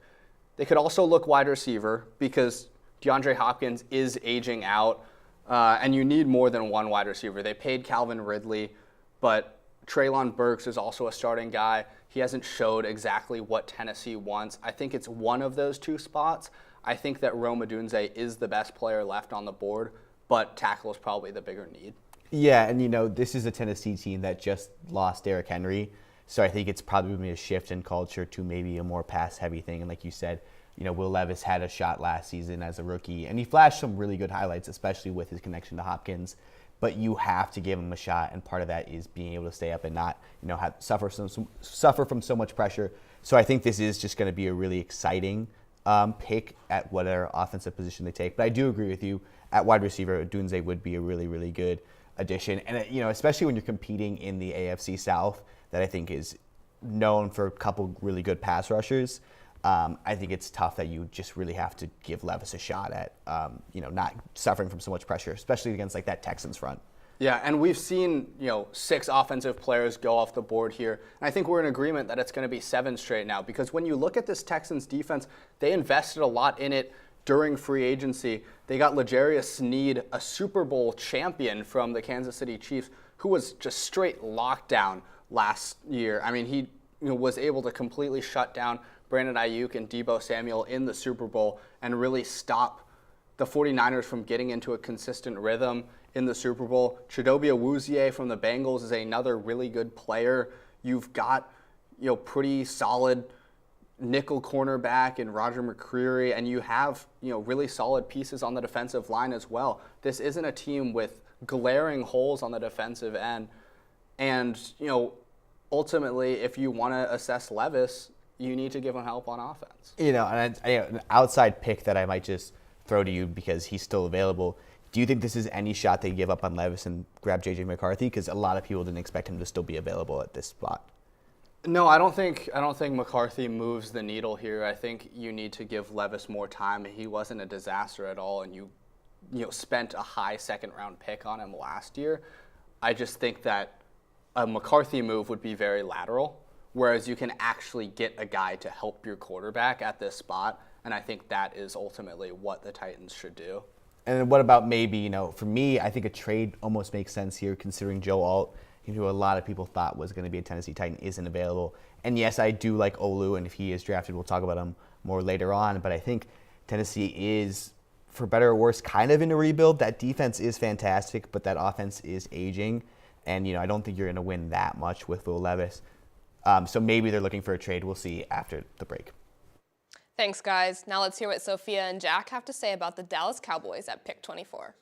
They could also look wide receiver because DeAndre Hopkins is aging out, and you need more than one wide receiver. They paid Calvin Ridley, but Treylon Burks is also a starting guy. He hasn't showed exactly what Tennessee wants. I think it's one of those two spots. I think that Rome Odunze is the best player left on the board, but tackle is probably the bigger need. Yeah, and this is a Tennessee team that just lost Derrick Henry, so I think it's probably going to be a shift in culture to maybe a more pass-heavy thing. And like you said, Will Levis had a shot last season as a rookie, and he flashed some really good highlights, especially with his connection to Hopkins. But you have to give him a shot, and part of that is being able to stay up and not, suffer from so much pressure. So I think this is just going to be a really exciting pick at whatever offensive position they take. But I do agree with you. At wide receiver, Odunze would be a really, really good addition. And, especially when you're competing in the AFC South, that I think is known for a couple really good pass rushers. I think it's tough that you just really have to give Levis a shot at, not suffering from so much pressure, especially against like that Texans front. Yeah, and we've seen, 6 offensive players go off the board here. And I think we're in agreement that it's going to be 7 straight now, because when you look at this Texans defense, they invested a lot in it during free agency. They got L'Jarius Sneed, a Super Bowl champion from the Kansas City Chiefs, who was just straight lockdown last year. I mean, he was able to completely shut down Brandon Ayuk and Deebo Samuel in the Super Bowl and really stop the 49ers from getting into a consistent rhythm in the Super Bowl. Chidobe Awuzie from the Bengals is another really good player. You've got, pretty solid nickel cornerback in Roger McCreary, and you have, really solid pieces on the defensive line as well. This isn't a team with glaring holes on the defensive end. And, ultimately, if you want to assess Levis, you need to give him help on offense. And an outside pick that I might just throw to you because he's still available. Do you think this is any shot they give up on Levis and grab J.J. McCarthy? Because a lot of people didn't expect him to still be available at this spot. No, I don't think McCarthy moves the needle here. I think you need to give Levis more time. He wasn't a disaster at all, and you spent a high second-round pick on him last year. I just think that a McCarthy move would be very lateral, whereas you can actually get a guy to help your quarterback at this spot, and I think that is ultimately what the Titans should do. And what about maybe, for me, I think a trade almost makes sense here considering Joe Alt, who a lot of people thought was going to be a Tennessee Titan, isn't available. And yes, I do like Olu, and if he is drafted, we'll talk about him more later on. But I think Tennessee is, for better or worse, kind of in a rebuild. That defense is fantastic, but that offense is aging. And, I don't think you're going to win that much with Will Levis. So maybe they're looking for a trade. We'll see after the break. Thanks, guys. Now let's hear what Sophia and Jack have to say about the Dallas Cowboys at pick 24.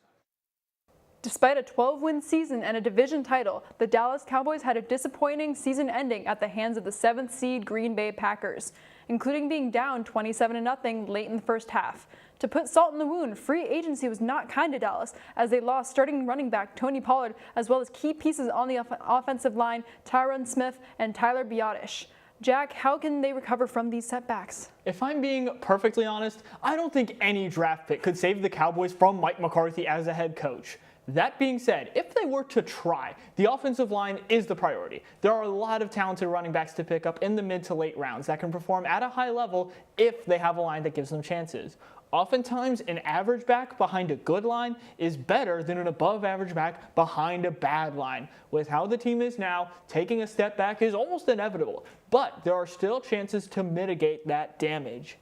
Despite a 12-win season and a division title, the Dallas Cowboys had a disappointing season ending at the hands of the 7th seed Green Bay Packers, including being down 27-0 late in the first half. To put salt in the wound, free agency was not kind to Dallas as they lost starting running back Tony Pollard as well as key pieces on the offensive line, Tyron Smith and Tyler Biadasz. Jack, how can they recover from these setbacks? If I'm being perfectly honest, I don't think any draft pick could save the Cowboys from Mike McCarthy as a head coach. That being said, if they were to try, the offensive line is the priority. There are a lot of talented running backs to pick up in the mid to late rounds that can perform at a high level if they have a line that gives them chances. Oftentimes, an average back behind a good line is better than an above-average back behind a bad line. With how the team is now, taking a step back is almost inevitable, but there are still chances to mitigate that damage.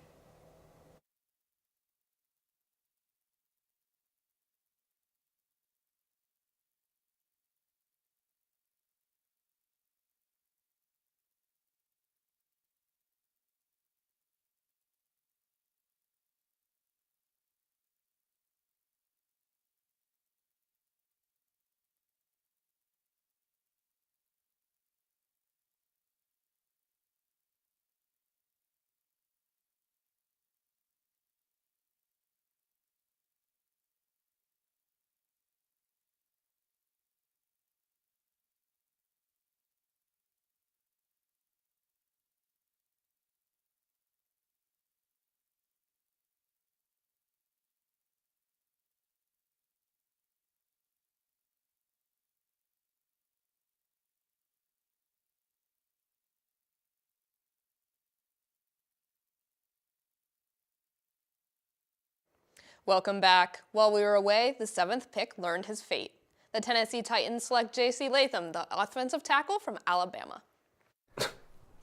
Welcome back. While we were away, the 7th pick learned his fate. The Tennessee Titans select J.C. Latham, the offensive tackle from Alabama.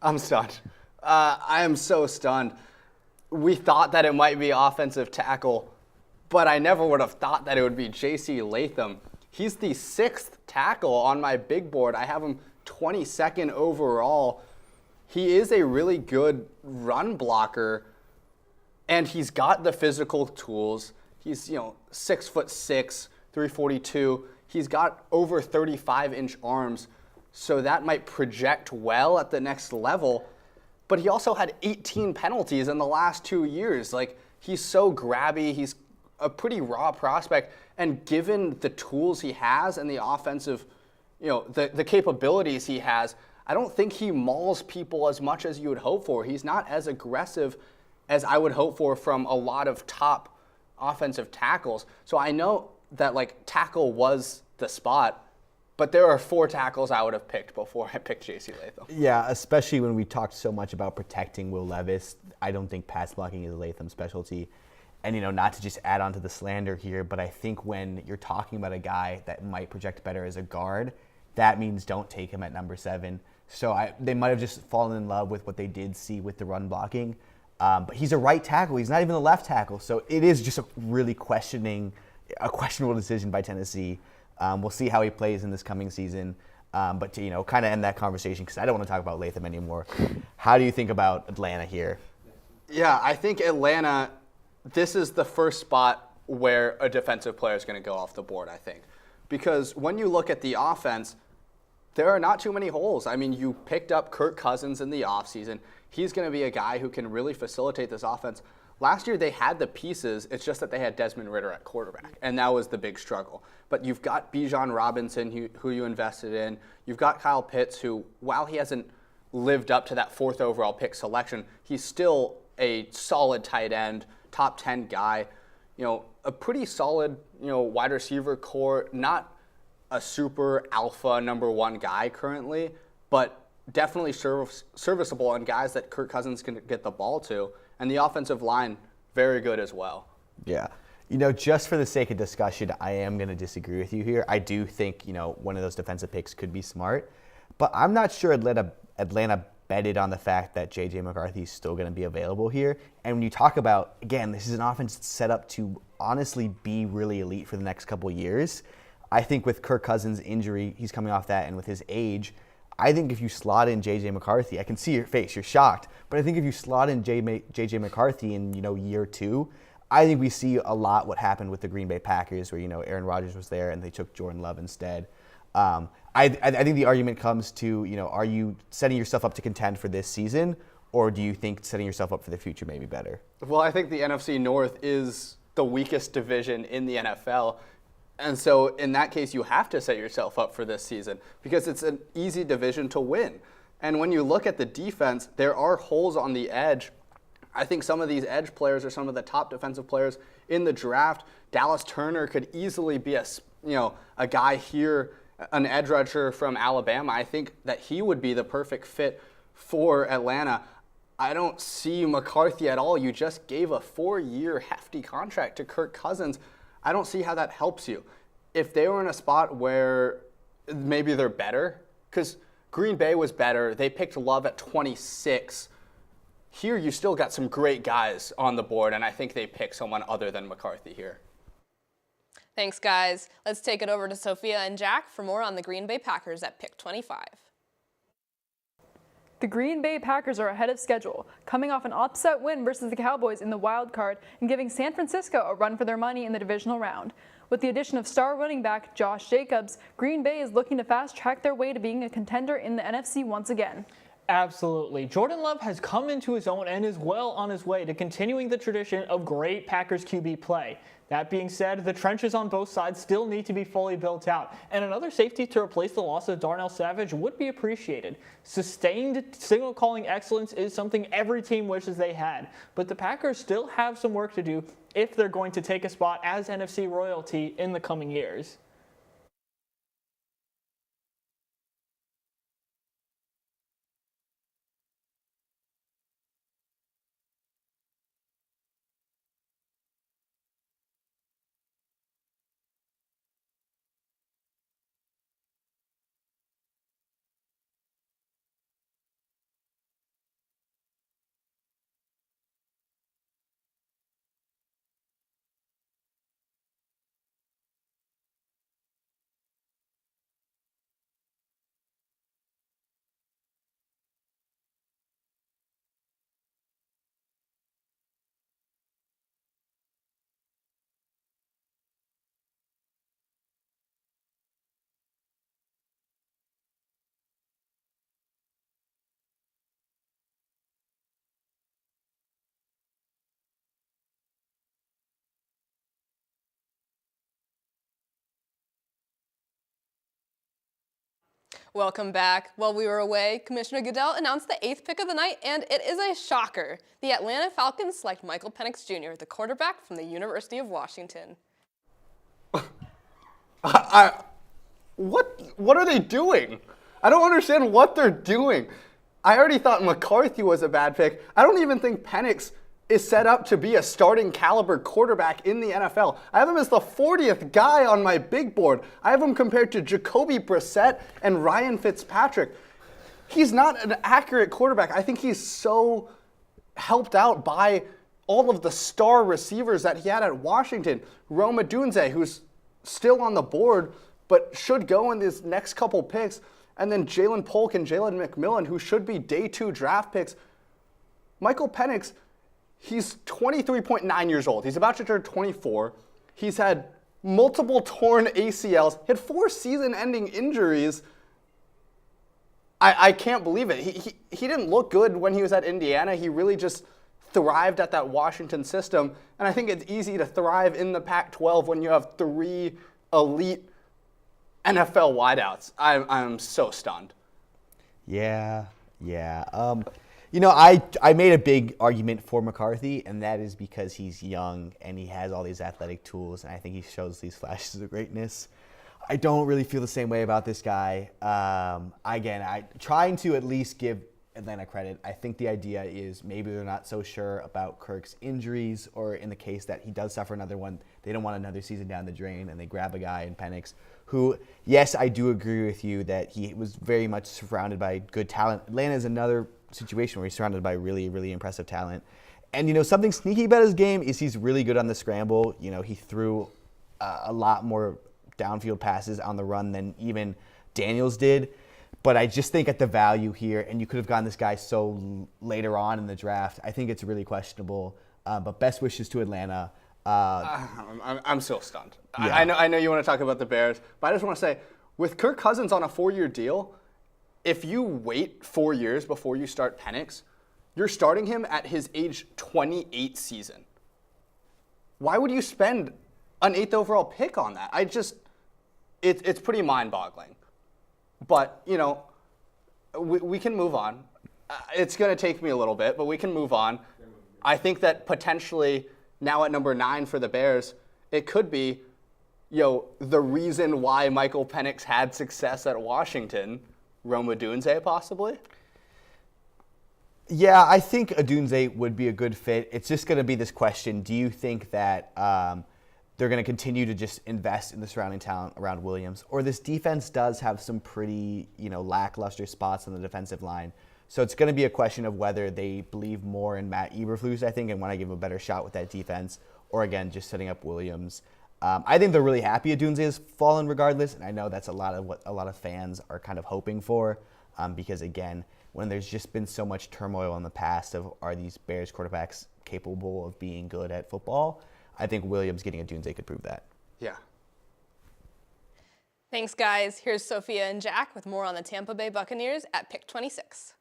I'm stunned. I am so stunned. We thought that it might be offensive tackle, but I never would have thought that it would be J.C. Latham. He's the 6th tackle on my big board. I have him 22nd overall. He is a really good run blocker, and he's got the physical tools. He's, 6'6", 342. He's got over 35-inch arms, so that might project well at the next level. But he also had 18 penalties in the last 2 years. He's so grabby. He's a pretty raw prospect. And given the tools he has and the offensive, the capabilities he has, I don't think he mauls people as much as you would hope for. He's not as aggressive as I would hope for from a lot of top offensive tackles. So I know that tackle was the spot, but there are 4 tackles I would have picked before I picked J.C. Latham. Yeah, especially when we talked so much about protecting Will Levis. I don't think pass blocking is Latham's specialty. And, not to just add on to the slander here, but I think when you're talking about a guy that might project better as a guard, that means don't take him at number 7. So they might have just fallen in love with what they did see with the run blocking. But he's a right tackle. He's not even a left tackle. So it is just a really questionable decision by Tennessee. We'll see how he plays in this coming season. But to, kind of end that conversation, because I don't want to talk about Latham anymore, how do you think about Atlanta here? Yeah, I think Atlanta, this is the first spot where a defensive player is going to go off the board, I think. Because when you look at the offense, there are not too many holes. I mean, you picked up Kirk Cousins in the offseason. He's going to be a guy who can really facilitate this offense. Last year, they had the pieces. It's just that they had Desmond Ridder at quarterback, and that was the big struggle. But you've got Bijan Robinson, who you invested in. You've got Kyle Pitts, who, while he hasn't lived up to that 4th overall pick selection. He's still a solid tight end, top 10 guy, a pretty solid, wide receiver core, not a super alpha number 1 guy currently, but definitely serviceable and guys that Kirk Cousins can get the ball to. And the offensive line, very good as well. Yeah. Just for the sake of discussion, I am going to disagree with you here. I do think, one of those defensive picks could be smart, but I'm not sure Atlanta betted on the fact that J.J. McCarthy is still going to be available here. And when you talk about, again, this is an offense that's set up to honestly be really elite for the next couple of years. I think with Kirk Cousins' injury, he's coming off that, and with his age, I think if you slot in J.J. McCarthy, I can see your face, you're shocked, but I think if you slot in J.J. McCarthy in, year 2, I think we see a lot what happened with the Green Bay Packers where, Aaron Rodgers was there and they took Jordan Love instead. I think the argument comes to, are you setting yourself up to contend for this season, or do you think setting yourself up for the future may be better? Well, I think the NFC North is the weakest division in the NFL. And so in that case, you have to set yourself up for this season because it's an easy division to win. And when you look at the defense, there are holes on the edge. I think some of these edge players are some of the top defensive players in the draft. Dallas Turner could easily be a guy here, an edge rusher from Alabama. I think that he would be the perfect fit for Atlanta. I don't see McCarthy at all. You just gave a 4-year hefty contract to Kirk Cousins. I don't see how that helps you. If they were in a spot where maybe they're better, because Green Bay was better, they picked Love at 26. Here you still got some great guys on the board, and I think they pick someone other than McCarthy here. Thanks, guys. Let's take it over to Sophia and Jack for more on the Green Bay Packers at pick 25. The Green Bay Packers are ahead of schedule, coming off an upset win versus the Cowboys in the wild card and giving San Francisco a run for their money in the divisional round. With the addition of star running back Josh Jacobs, Green Bay is looking to fast-track their way to being a contender in the NFC once again. Absolutely. Jordan Love has come into his own and is well on his way to continuing the tradition of great Packers QB play. That being said, the trenches on both sides still need to be fully built out, and another safety to replace the loss of Darnell Savage would be appreciated. Sustained signal calling excellence is something every team wishes they had, but the Packers still have some work to do if they're going to take a spot as NFC royalty in the coming years. Welcome back. While we were away, Commissioner Goodell announced the 8th pick of the night, and it is a shocker. The Atlanta Falcons select Michael Penix Jr., the quarterback from the University of Washington. What are they doing? I don't understand what they're doing. I already thought McCarthy was a bad pick. I don't even think Penix is set up to be a starting caliber quarterback in the NFL. I have him as the 40th guy on my big board. I have him compared to Jacoby Brissett and Ryan Fitzpatrick. He's not an accurate quarterback. I think he's so helped out by all of the star receivers that he had at Washington. Rome Odunze, who's still on the board, but should go in these next couple picks. And then Jalen Polk and Jalen McMillan, who should be day 2 draft picks. Michael Penix, he's 23.9 years old. He's about to turn 24. He's had multiple torn ACLs, had 4 season-ending injuries. I can't believe it. He didn't look good when he was at Indiana. He really just thrived at that Washington system. And I think it's easy to thrive in the Pac-12 when you have 3 elite NFL wideouts. I'm so stunned. Yeah, Yeah. I made a big argument for McCarthy, and that is because he's young and he has all these athletic tools, and I think he shows these flashes of greatness. I don't really feel the same way about this guy. I trying to at least give Atlanta credit. I think the idea is maybe they're not so sure about Kirk's injuries, or in the case that he does suffer another one, they don't want another season down the drain, and they grab a guy in Penix who, yes, I do agree with you that he was very much surrounded by good talent. Atlanta is another situation where he's surrounded by really, really impressive talent. And, something sneaky about his game is he's really good on the scramble. He threw a lot more downfield passes on the run than even Daniels did. But I just think at the value here, and you could have gotten this guy so later on in the draft, I think it's really questionable. But best wishes to Atlanta. I'm still stunned. Yeah. I know you want to talk about the Bears, but I just want to say, with Kirk Cousins on a 4-year deal, if you wait 4 years before you start Penix, you're starting him at his age 28 season. Why would you spend an 8th overall pick on that? It's pretty mind-boggling. But, we can move on. It's going to take me a little bit, but we can move on. I think that potentially now at number 9 for the Bears, it could be, the reason why Michael Penix had success at Washington, Rome Odunze possibly? Yeah, I think Odunze would be a good fit. It's just going to be this question. Do you think that they're going to continue to just invest in the surrounding talent around Williams? Or this defense does have some pretty, lackluster spots on the defensive line. So it's going to be a question of whether they believe more in Matt Eberflus, I think, and want to give him a better shot with that defense, or again, just setting up Williams. I think they're really happy Odunze has fallen regardless, and I know that's a lot of what a lot of fans are kind of hoping for, because again, when there's just been so much turmoil in the past of are these Bears quarterbacks capable of being good at football, I think Williams getting Odunze could prove that. Yeah. Thanks, guys. Here's Sophia and Jack with more on the Tampa Bay Buccaneers at pick 26.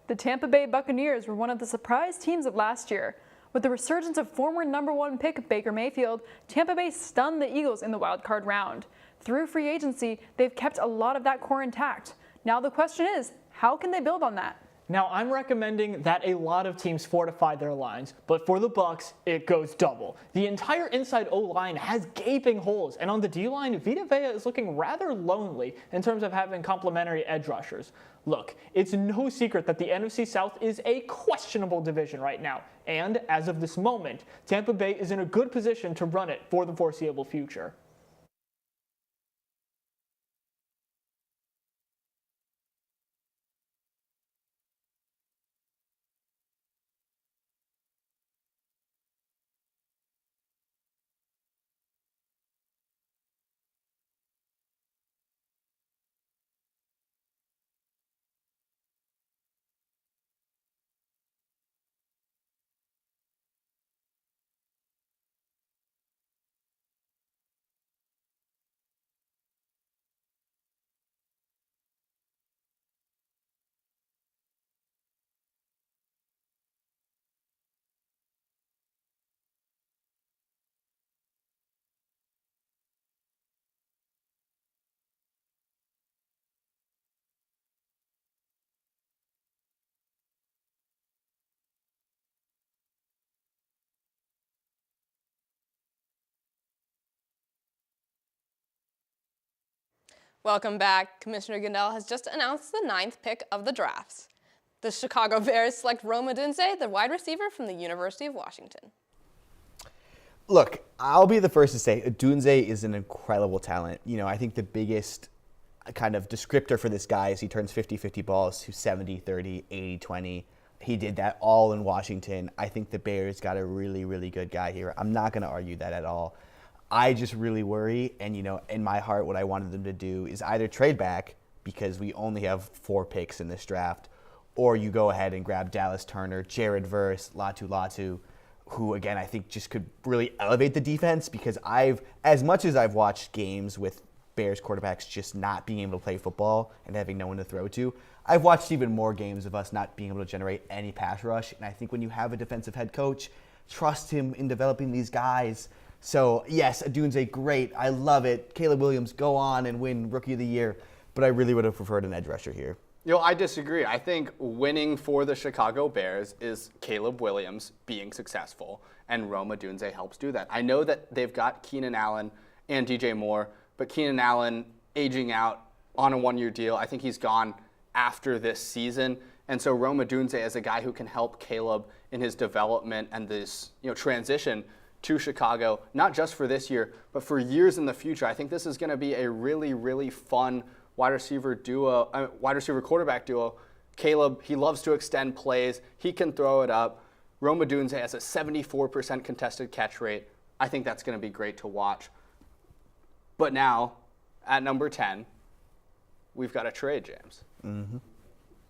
The Tampa Bay Buccaneers were one of the surprise teams of last year. With the resurgence of former number 1 pick Baker Mayfield, Tampa Bay stunned the Eagles in the wildcard round. Through free agency, they've kept a lot of that core intact. Now the question is, how can they build on that? Now, I'm recommending that a lot of teams fortify their lines, but for the Bucs, it goes double. The entire inside O-line has gaping holes, and on the D-line, Vita Vea is looking rather lonely in terms of having complementary edge rushers. Look, it's no secret that the NFC South is a questionable division right now, and as of this moment, Tampa Bay is in a good position to run it for the foreseeable future. Welcome back. Commissioner Goodell has just announced the 9th pick of the drafts. The Chicago Bears select Rome Odunze, the wide receiver from the University of Washington. Look, I'll be the first to say Odunze is an incredible talent. I think the biggest kind of descriptor for this guy is he turns 50-50 balls to 70-30, 80-20. He did that all in Washington. I think the Bears got a really, really good guy here. I'm not going to argue that at all. I just really worry, and in my heart, what I wanted them to do is either trade back, because we only have 4 picks in this draft, or you go ahead and grab Dallas Turner, Jared Verse, Latu, who again I think just could really elevate the defense, because as much as I've watched games with Bears quarterbacks just not being able to play football and having no one to throw to, I've watched even more games of us not being able to generate any pass rush, and I think when you have a defensive head coach, trust him in developing these guys. So, yes, Odunze, great. I love it. Caleb Williams, go on and win Rookie of the Year. But I really would have preferred an edge rusher here. I disagree. I think winning for the Chicago Bears is Caleb Williams being successful, and Rome Odunze helps do that. I know that they've got Keenan Allen and DJ Moore, but Keenan Allen aging out on a one-year deal. I think he's gone after this season, and so Rome Odunze is a guy who can help Caleb in his development and this transition to Chicago, not just for this year, but for years in the future. I think this is going to be a really, really fun wide receiver quarterback duo. Caleb, he loves to extend plays. He can throw it up. Rome Odunze has a 74% contested catch rate. I think that's going to be great to watch. But now, at number 10, we've got a trade, James. Mm-hmm.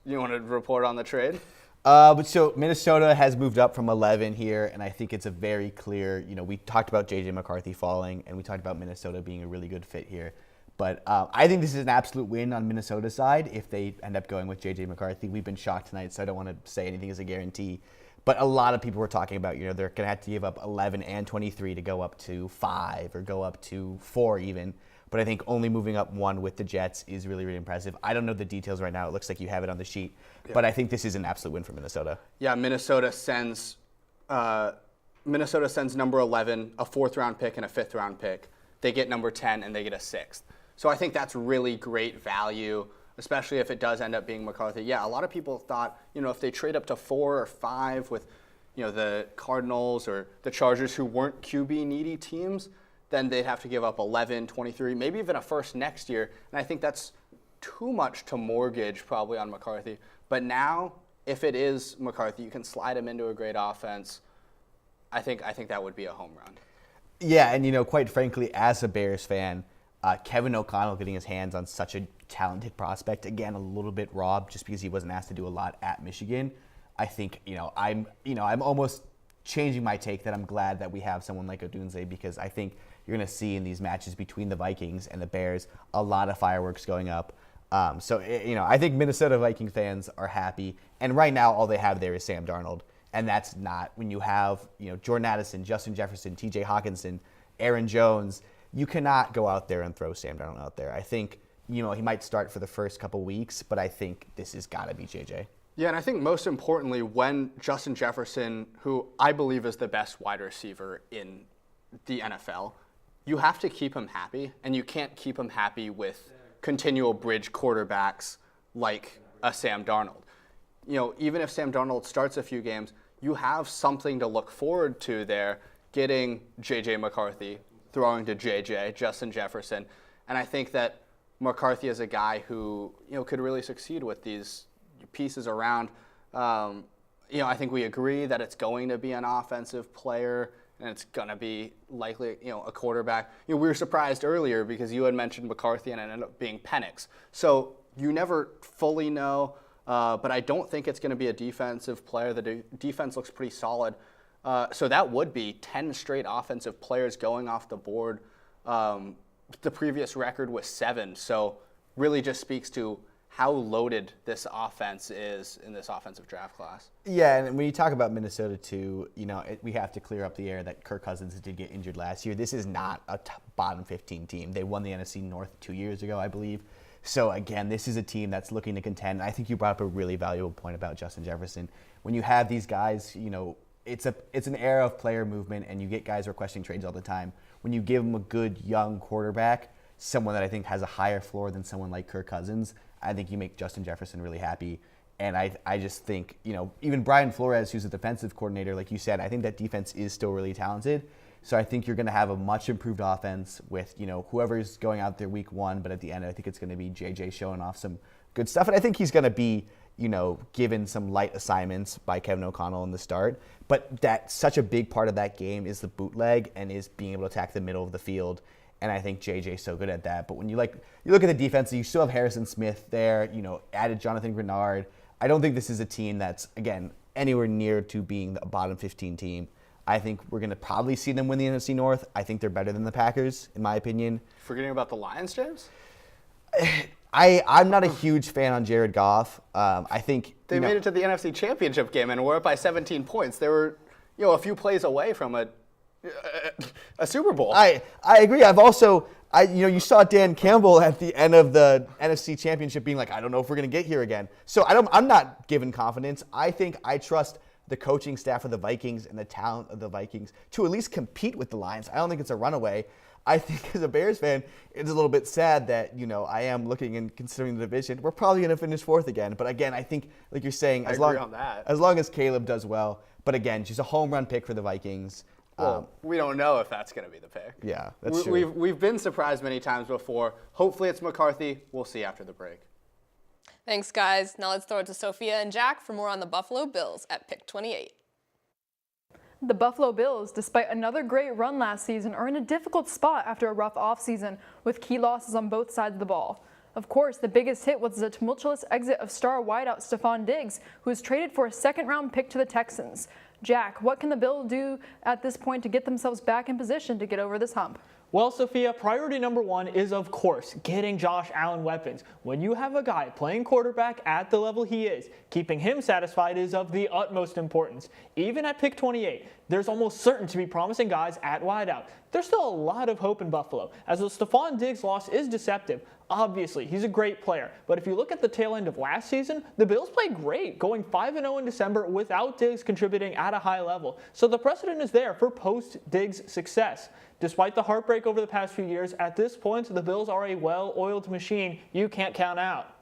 You want to report on the trade? So Minnesota has moved up from 11 here, and I think it's a very clear, we talked about J.J. McCarthy falling, and we talked about Minnesota being a really good fit here. But I think this is an absolute win on Minnesota's side if they end up going with J.J. McCarthy. We've been shocked tonight, so I don't want to say anything as a guarantee. But a lot of people were talking about, they're going to have to give up 11 and 23 to go up to 5 or go up to 4 even. But I think only moving up 1 with the Jets is really, really impressive. I don't know the details right now. It looks like you have it on the sheet. Yeah. But I think this is an absolute win for Minnesota. Yeah, Minnesota sends number 11, a 4th-round pick and a 5th-round pick. They get number 10 and they get a 6th. So I think that's really great value, especially if it does end up being McCarthy. Yeah, a lot of people thought, if they trade up to 4 or 5 with, the Cardinals or the Chargers who weren't QB-needy teams, then they'd have to give up 11, 23, maybe even a first next year. And I think that's too much to mortgage probably on McCarthy. But now, if it is McCarthy, you can slide him into a great offense. I think that would be a home run. Yeah, and quite frankly, as a Bears fan, Kevin O'Connell getting his hands on such a talented prospect, again, a little bit robbed just because he wasn't asked to do a lot at Michigan. I think, I'm almost changing my take that I'm glad that we have someone like Odunze, because I think you're going to see in these matches between the Vikings and the Bears a lot of fireworks going up. I think Minnesota Viking fans are happy. And right now, all they have there is Sam Darnold. And that's not when you have, Jordan Addison, Justin Jefferson, TJ Hawkinson, Aaron Jones. You cannot go out there and throw Sam Darnold out there. I think, he might start for the first couple weeks, but I think this has got to be JJ. Yeah, and I think most importantly, when Justin Jefferson, who I believe is the best wide receiver in the NFL, you have to keep him happy, and you can't keep him happy with continual bridge quarterbacks like a Sam Darnold. Even if Sam Darnold starts a few games, you have something to look forward to there, getting J.J. McCarthy, throwing to J.J., Justin Jefferson. And I think that McCarthy is a guy who, could really succeed with these pieces around. I think we agree that it's going to be an offensive player, and it's going to be likely, a quarterback. We were surprised earlier because you had mentioned McCarthy and it ended up being Penix. So you never fully know, but I don't think it's going to be a defensive player. The defense looks pretty solid. So that would be 10 straight offensive players going off the board. The previous record was 7. So really just speaks to how loaded this offense is in this offensive draft class. Yeah, and when you talk about Minnesota too, we have to clear up the air that Kirk Cousins did get injured last year. This is not a bottom 15 team. They won the NFC North 2 years ago, I believe. So again, this is a team that's looking to contend. I think you brought up a really valuable point about Justin Jefferson. When you have these guys, it's an era of player movement, and you get guys requesting trades all the time. When you give them a good young quarterback, someone that I think has a higher floor than someone like Kirk Cousins, I think you make Justin Jefferson really happy. And I just think, even Brian Flores, who's a defensive coordinator, like you said, I think that defense is still really talented. So I think you're going to have a much improved offense with, whoever's going out there week 1. But at the end, I think it's going to be JJ showing off some good stuff. And I think he's going to be, given some light assignments by Kevin O'Connell in the start. But that such a big part of that game is the bootleg and is being able to attack the middle of the field. And I think JJ's so good at that. But when you look at the defense, you still have Harrison Smith there, added Jonathan Grenard. I don't think this is a team that's, again, anywhere near to being a bottom 15 team. I think we're going to probably see them win the NFC North. I think they're better than the Packers, in my opinion. Forgetting about the Lions, James? I'm not a huge fan on Jared Goff. I think they made it to the NFC Championship game and were up by 17 points. They were, a few plays away from a Super Bowl. I agree. You saw Dan Campbell at the end of the NFC Championship being like, I don't know if we're going to get here again. So I'm not given confidence. I trust the coaching staff of the Vikings and the talent of the Vikings to at least compete with the Lions. I don't think it's a runaway. I think as a Bears fan, it's a little bit sad that, I am looking and considering the division. We're probably going to finish fourth again. But again, I think, like you're saying, as long as Caleb does well. But again, she's a home run pick for the Vikings. Well, we don't know if that's going to be the pick. Yeah, that's true. We've been surprised many times before. Hopefully it's McCarthy. We'll see after the break. Thanks, guys. Now let's throw it to Sophia and Jack for more on the Buffalo Bills at pick 28. The Buffalo Bills, despite another great run last season, are in a difficult spot after a rough offseason with key losses on both sides of the ball. Of course, the biggest hit was the tumultuous exit of star wideout Stephon Diggs, who was traded for a second-round pick to the Texans. Jack, what can the Bills do at this point to get themselves back in position to get over this hump? Well, Sophia, priority number one is, of course, getting Josh Allen weapons. When you have a guy playing quarterback at the level he is, keeping him satisfied is of the utmost importance. Even at pick 28, there's almost certain to be promising guys at wideout. There's still a lot of hope in Buffalo, as the Stephon Diggs loss is deceptive. Obviously, he's a great player, but if you look at the tail end of last season, the Bills played great, going 5-0 in December without Diggs contributing at a high level. So the precedent is there for post-Diggs success. Despite the heartbreak over the past few years, at this point, the Bills are a well-oiled machine you can't count out.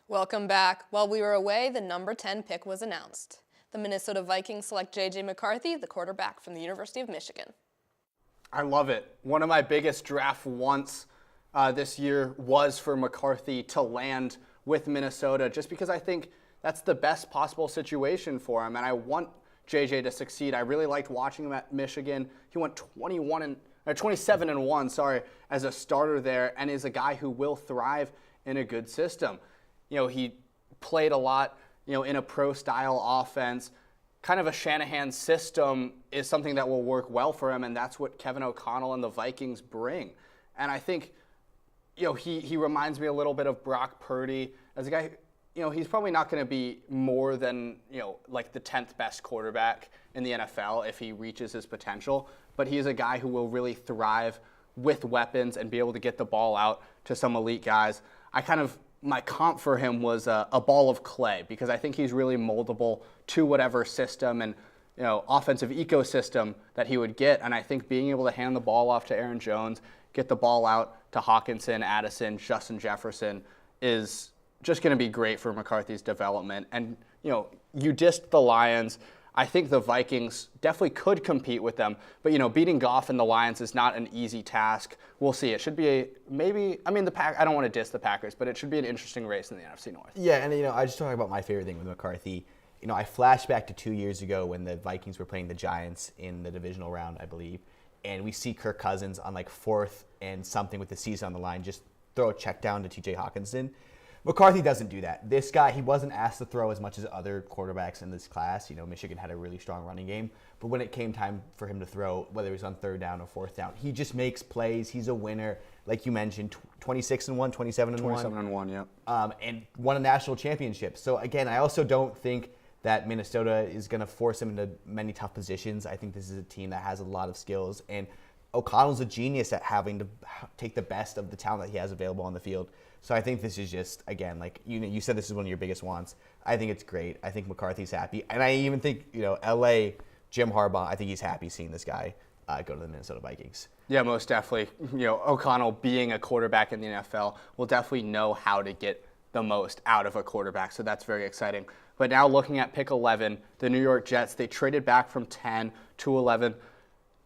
Welcome back. While we were away, the number 10 pick was announced. The Minnesota Vikings select J.J. McCarthy, the quarterback from the University of Michigan. I love it. One of my biggest draft wants this year was for McCarthy to land with Minnesota, just because I think that's the best possible situation for him, and I want JJ to succeed. I really liked watching him at Michigan. He went 27-1, as a starter there, and is a guy who will thrive in a good system. He played a lot, in a pro-style offense. Kind of a Shanahan system is something that will work well for him, and that's what Kevin O'Connell and the Vikings bring. And I think, he reminds me a little bit of Brock Purdy as a guy. He's probably not going to be more than, like the 10th best quarterback in the NFL if he reaches his potential. But he's a guy who will really thrive with weapons and be able to get the ball out to some elite guys. My comp for him was a ball of clay, because I think he's really moldable to whatever system and offensive ecosystem that he would get. And I think being able to hand the ball off to Aaron Jones, get the ball out to Hawkinson, Addison, Justin Jefferson is just going to be great for McCarthy's development. And you dissed the Lions. I think the Vikings definitely could compete with them, but beating Goff and the Lions is not an easy task. We'll see. It should be I don't want to diss the Packers, but it should be an interesting race in the NFC North. Yeah, and I just talk about my favorite thing with McCarthy. I flash back to 2 years ago when the Vikings were playing the Giants in the divisional round, I believe, and we see Kirk Cousins on 4th and something with the season on the line just throw a check down to TJ Hawkinson. McCarthy doesn't do that. This guy, he wasn't asked to throw as much as other quarterbacks in this class. Michigan had a really strong running game. But when it came time for him to throw, whether it was on 3rd down or 4th down, he just makes plays. He's a winner. Like you mentioned, 26-1, 27-1. 27-1, yeah. And won a national championship. So, again, I also don't think that Minnesota is going to force him into many tough positions. I think this is a team that has a lot of skills. And O'Connell's a genius at having to take the best of the talent that he has available on the field. So I think this is just, again, like you said, this is one of your biggest wants. I think it's great. I think McCarthy's happy. And I even think, L.A., Jim Harbaugh, I think he's happy seeing this guy go to the Minnesota Vikings. Yeah, most definitely. O'Connell being a quarterback in the NFL will definitely know how to get the most out of a quarterback. So that's very exciting. But now looking at pick 11, the New York Jets, they traded back from 10 to 11.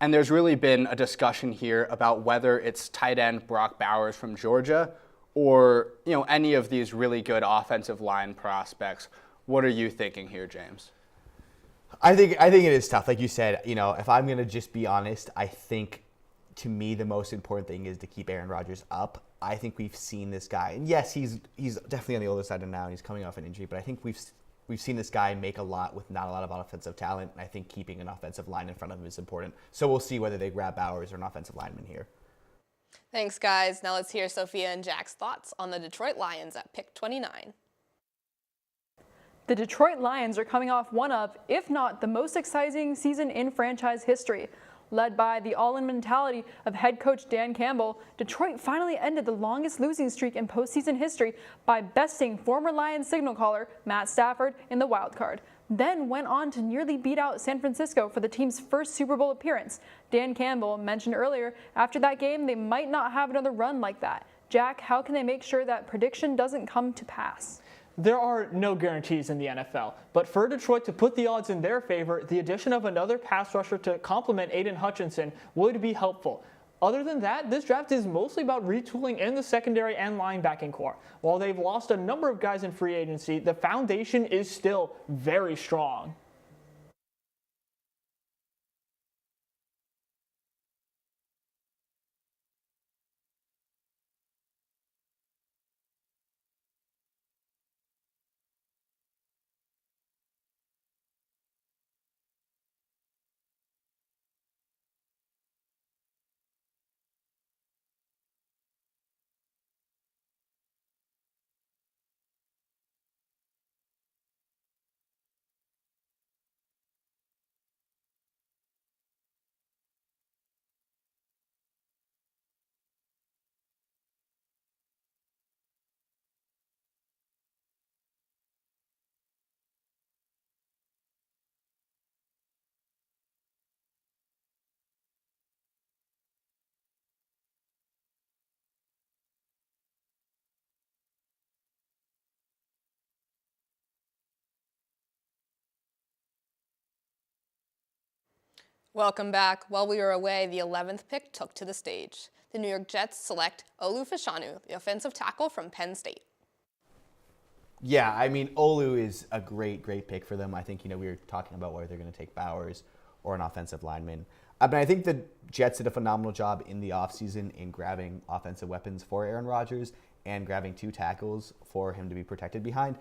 And there's really been a discussion here about whether it's tight end Brock Bowers from Georgia or, any of these really good offensive line prospects. What are you thinking here, James? I think it is tough. Like you said, if I'm going to just be honest, I think to me the most important thing is to keep Aaron Rodgers up. I think we've seen this guy, and yes, he's definitely on the older side now, and he's coming off an injury, but I think we've seen this guy make a lot with not a lot of offensive talent, and I think keeping an offensive line in front of him is important. So we'll see whether they grab Bowers or an offensive lineman here. Thanks, guys. Now let's hear Sophia and Jack's thoughts on the Detroit Lions at pick 29. The Detroit Lions are coming off one of, if not the most exciting season in franchise history. Led by the all-in mentality of head coach Dan Campbell, Detroit finally ended the longest losing streak in postseason history by besting former Lions signal caller Matt Stafford in the wild card. Then went on to nearly beat out San Francisco for the team's first Super Bowl appearance. Dan Campbell mentioned earlier, after that game, they might not have another run like that. Jack, how can they make sure that prediction doesn't come to pass? There are no guarantees in the NFL, but for Detroit to put the odds in their favor, the addition of another pass rusher to complement Aiden Hutchinson would be helpful. Other than that, this draft is mostly about retooling in the secondary and linebacking core. While they've lost a number of guys in free agency, the foundation is still very strong. Welcome back. While we were away, the 11th pick took to the stage. The New York Jets select Olu Fashanu, the offensive tackle from Penn State. Yeah, I mean, Olu is a great pick for them. I think, we were talking about whether they're going to take Bowers or an offensive lineman. But I think the Jets did a phenomenal job in the offseason in grabbing offensive weapons for Aaron Rodgers and grabbing 2 tackles for him to be protected behind.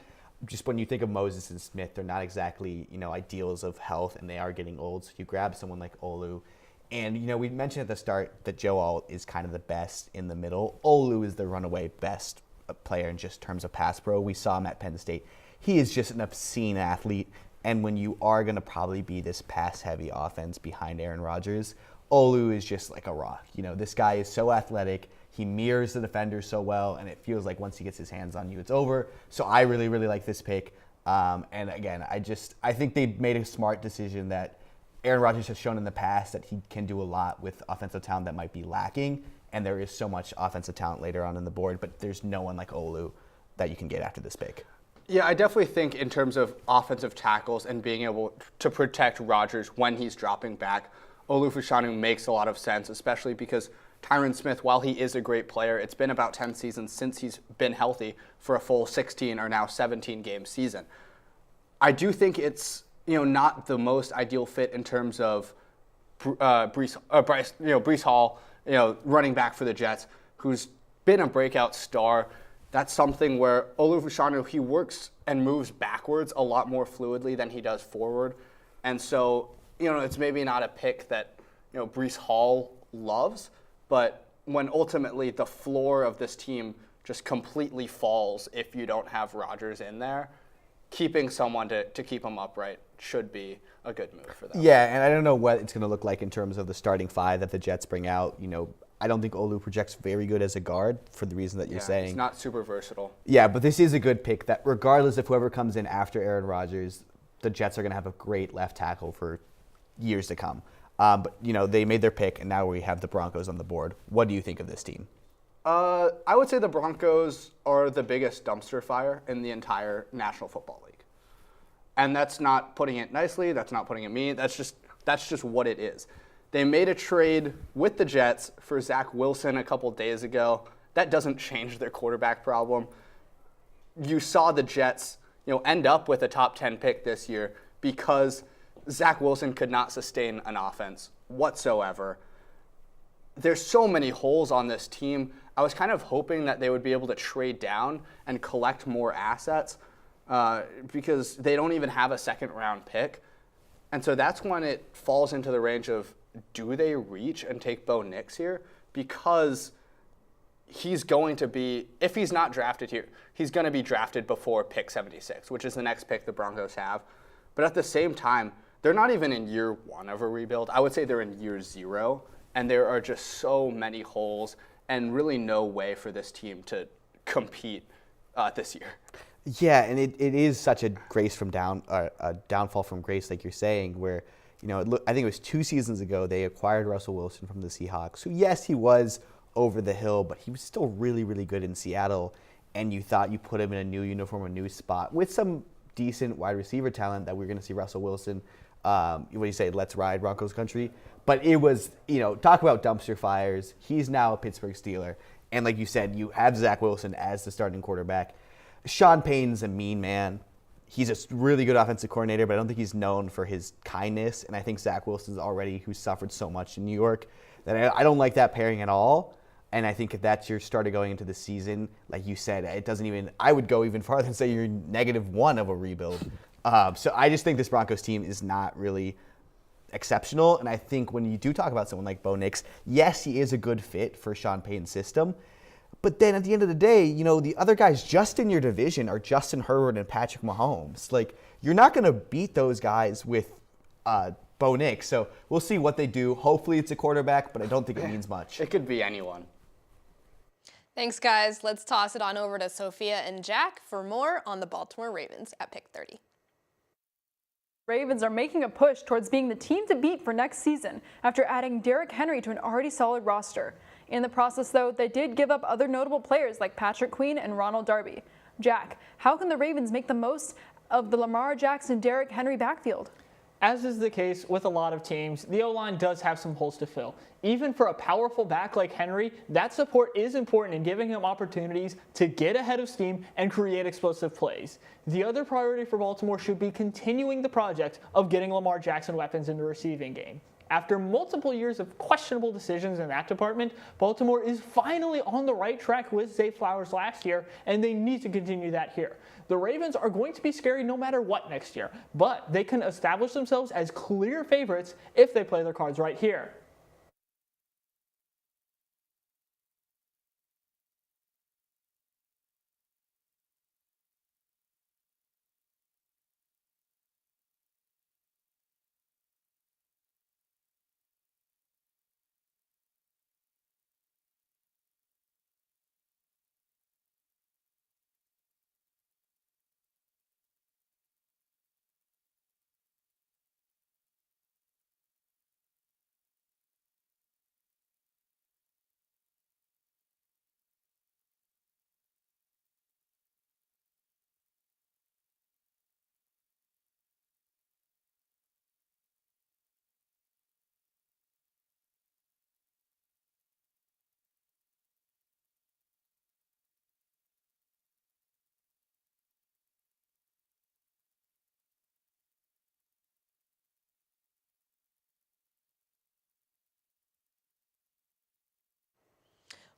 Just when you think of Moses and Smith, they're not exactly, ideals of health, and they are getting old. So you grab someone like Olu. And, we mentioned at the start that Joe Alt is kind of the best in the middle. Olu is the runaway best player in just terms of pass pro. We saw him at Penn State. He is just an obscene athlete. And when you are going to probably be this pass-heavy offense behind Aaron Rodgers, Olu is just like a rock. This guy is so athletic. He mirrors the defender so well, and it feels like once he gets his hands on you, it's over. So I really like this pick. And again, I think they made a smart decision that Aaron Rodgers has shown in the past that he can do a lot with offensive talent that might be lacking. And there is so much offensive talent later on in the board, but there's no one like Olu that you can get after this pick. Yeah, I definitely think in terms of offensive tackles and being able to protect Rodgers when he's dropping back, Olu Fashanu makes a lot of sense, especially because Tyron Smith, while he is a great player, it's been about 10 seasons since he's been healthy for a full 16 or now 17 game season. I do think it's not the most ideal fit in terms of Breece Hall, running back for the Jets, who's been a breakout star. that's something where Olufushanu, he works and moves backwards a lot more fluidly than he does forward. And so, it's maybe not a pick that, Breece Hall loves, but when ultimately the floor of this team just completely falls if you don't have Rodgers in there, keeping someone to keep him upright should be a good move for them. Yeah, and I don't know what it's going to look like in terms of the starting five that the Jets bring out. I don't think Olu projects very good as a guard for the reason that you're saying. He's not super versatile. Yeah, but this is a good pick that regardless of whoever comes in after Aaron Rodgers, the Jets are going to have a great left tackle for years to come. But, they made their pick, and now we have the Broncos on the board. What do you think of this team? I would say the Broncos are the biggest dumpster fire in the entire National Football League. And that's not putting it nicely. That's not putting it mean. That's just what it is. They made a trade with the Jets for Zach Wilson a couple days ago. That doesn't change their quarterback problem. You saw the Jets, end up with a top 10 pick this year because Zach Wilson could not sustain an offense whatsoever. There's so many holes on this team. I was kind of hoping that they would be able to trade down and collect more assets because they don't even have a second-round pick. And so that's when it falls into the range of, do they reach and take Bo Nix here? Because he's going to be, if he's not drafted here, he's going to be drafted before pick 76, which is the next pick the Broncos have. But at the same time, they're not even in year one of a rebuild. I would say they're in year 0, and there are just so many holes and really no way for this team to compete this year. Yeah, and it is such a downfall from grace, like you're saying, where I think it was 2 seasons ago they acquired Russell Wilson from the Seahawks, who, yes, he was over the hill, but he was still really, really good in Seattle, and you thought you put him in a new uniform, a new spot, with some decent wide receiver talent that we're going to see Russell Wilson, what do you say, let's ride Broncos country. But it was, talk about dumpster fires. He's now a Pittsburgh Steeler. And like you said, you have Zach Wilson as the starting quarterback. Sean Payton's a mean man. He's a really good offensive coordinator, but I don't think he's known for his kindness. And I think Zach Wilson's already, who suffered so much in New York, that I don't like that pairing at all. And I think if that's your starter going into the season, like you said, it doesn't even, I would go even farther and say you're -1 of a rebuild. So I just think this Broncos team is not really exceptional. And I think when you do talk about someone like Bo Nix, yes, he is a good fit for Sean Payton's system. But then at the end of the day, the other guys just in your division are Justin Herbert and Patrick Mahomes. Like, you're not going to beat those guys with Bo Nix. So we'll see what they do. Hopefully it's a quarterback, but I don't think it means much. It could be anyone. Thanks, guys. Let's toss it on over to Sophia and Jack for more on the Baltimore Ravens at pick 30. Ravens are making a push towards being the team to beat for next season after adding Derrick Henry to an already solid roster. In the process, though, they did give up other notable players like Patrick Queen and Ronald Darby. Jack, how can the Ravens make the most of the Lamar Jackson, Derrick Henry backfield? As is the case with a lot of teams, the O-line does have some holes to fill. Even for a powerful back like Henry, that support is important in giving him opportunities to get ahead of steam and create explosive plays. The other priority for Baltimore should be continuing the project of getting Lamar Jackson weapons in the receiving game. After multiple years of questionable decisions in that department, Baltimore is finally on the right track with Zay Flowers last year, and they need to continue that here. The Ravens are going to be scary no matter what next year, but they can establish themselves as clear favorites if they play their cards right here.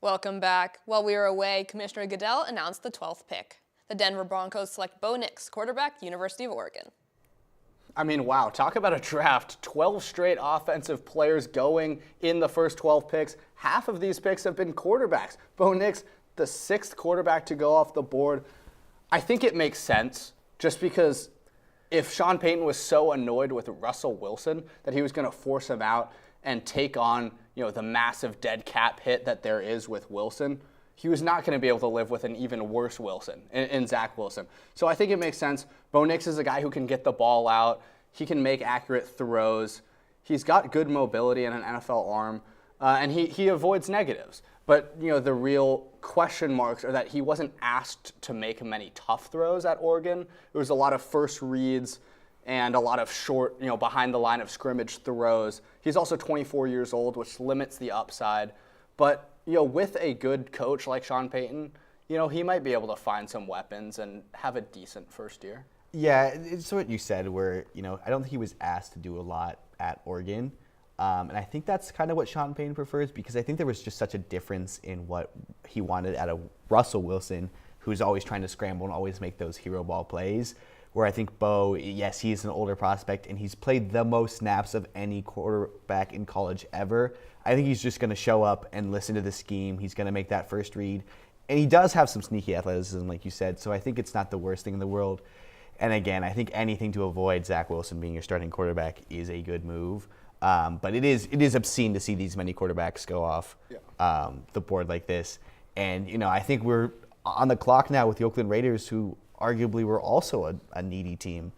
Welcome back. While we were away, Commissioner Goodell announced the 12th pick. The Denver Broncos select Bo Nix, quarterback, University of Oregon. I mean, wow, talk about a draft. 12 straight offensive players going in the first 12 picks. Half of these picks have been quarterbacks. Bo Nix, the 6th quarterback to go off the board. I think it makes sense just because if Sean Payton was so annoyed with Russell Wilson that he was going to force him out and take on, the massive dead cap hit that there is with Wilson, he was not going to be able to live with an even worse Wilson in Zach Wilson. So I think it makes sense. Bo Nix is a guy who can get the ball out. He can make accurate throws. He's got good mobility and an NFL arm, and he avoids negatives. But, the real question marks are that he wasn't asked to make many tough throws at Oregon. There was a lot of first reads and a lot of short, behind the line of scrimmage throws. He's also 24 years old, which limits the upside. But, with a good coach like Sean Payton, he might be able to find some weapons and have a decent first year. Yeah, it's what you said where, I don't think he was asked to do a lot at Oregon. And I think that's kind of what Sean Payton prefers because I think there was just such a difference in what he wanted out of Russell Wilson, who's always trying to scramble and always make those hero ball plays. Where I think Bo, yes, he's an older prospect and he's played the most snaps of any quarterback in college ever. I think he's just going to show up and listen to the scheme. He's going to make that first read. And he does have some sneaky athleticism, like you said, so I think it's not the worst thing in the world. And again, I think anything to avoid Zach Wilson being your starting quarterback is a good move. But it is obscene to see these many quarterbacks go off the board like this. And, I think we're on the clock now with the Oakland Raiders, who arguably were also a needy team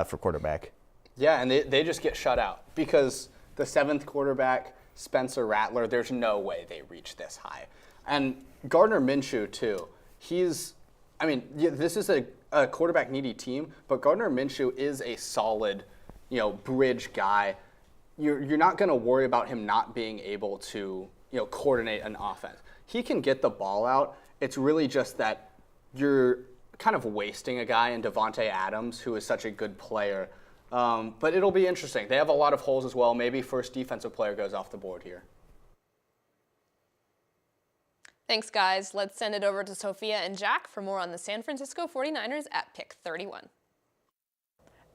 for quarterback. Yeah, and they just get shut out because the 7th quarterback, Spencer Rattler, there's no way they reach this high. And Gardner Minshew, too. This is a quarterback needy team, but Gardner Minshew is a solid, bridge guy. You're not going to worry about him not being able to, coordinate an offense. He can get the ball out. It's really just that you're kind of wasting a guy in Devontae Adams, who is such a good player. But it'll be interesting. They have a lot of holes as well. Maybe first defensive player goes off the board here. Thanks, guys. Let's send it over to Sophia and Jack for more on the San Francisco 49ers at pick 31.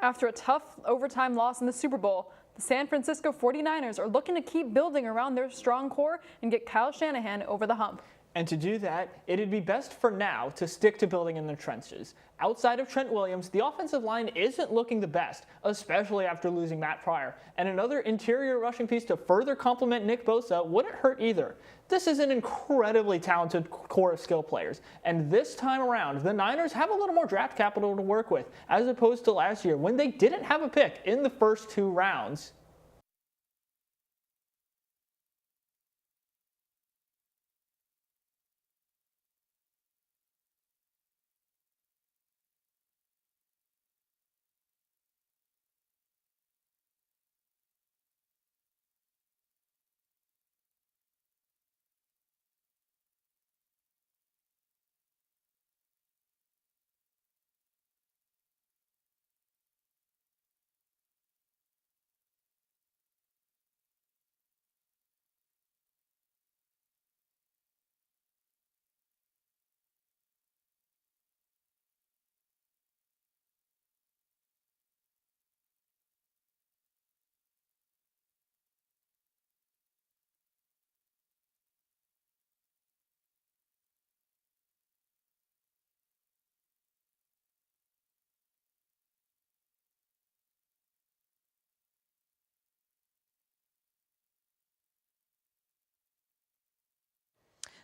After a tough overtime loss in the Super Bowl, the San Francisco 49ers are looking to keep building around their strong core and get Kyle Shanahan over the hump. And to do that, it'd be best for now to stick to building in the trenches. Outside of Trent Williams, the offensive line isn't looking the best, especially after losing Matt Pryor. And another interior rushing piece to further complement Nick Bosa wouldn't hurt either. This is an incredibly talented core of skill players. And this time around, the Niners have a little more draft capital to work with, as opposed to last year when they didn't have a pick in the first 2 rounds.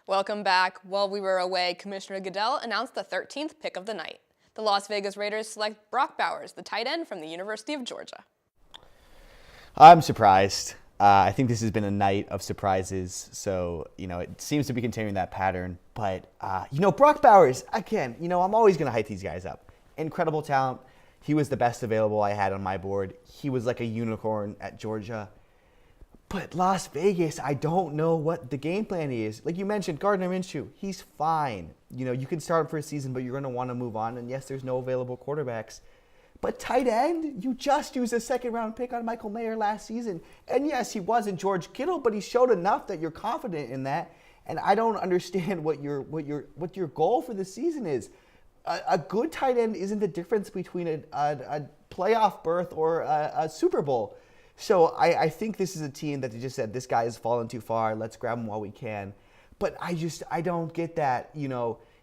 Welcome back. While we were away, Commissioner Goodell announced the 13th pick of the night. The Las Vegas Raiders select Brock Bowers, the tight end from the University of Georgia. I'm surprised. I think this has been a night of surprises, so, it seems to be continuing that pattern. But, Brock Bowers, again, I'm always going to hype these guys up. Incredible talent. He was the best available I had on my board. He was like a unicorn at Georgia. But Las Vegas, I don't know what the game plan is. Like you mentioned, Gardner Minshew, he's fine. You can start him for a season, but you're going to want to move on. And yes, there's no available quarterbacks. But tight end, you just used a 2nd-round pick on Michael Mayer last season. And yes, he wasn't George Kittle, but he showed enough that you're confident in that. And I don't understand what your goal for the season is. A good tight end isn't the difference between a playoff berth or a Super Bowl. So I think this is a team that they just said, this guy has fallen too far. Let's grab him while we can. But I don't get that.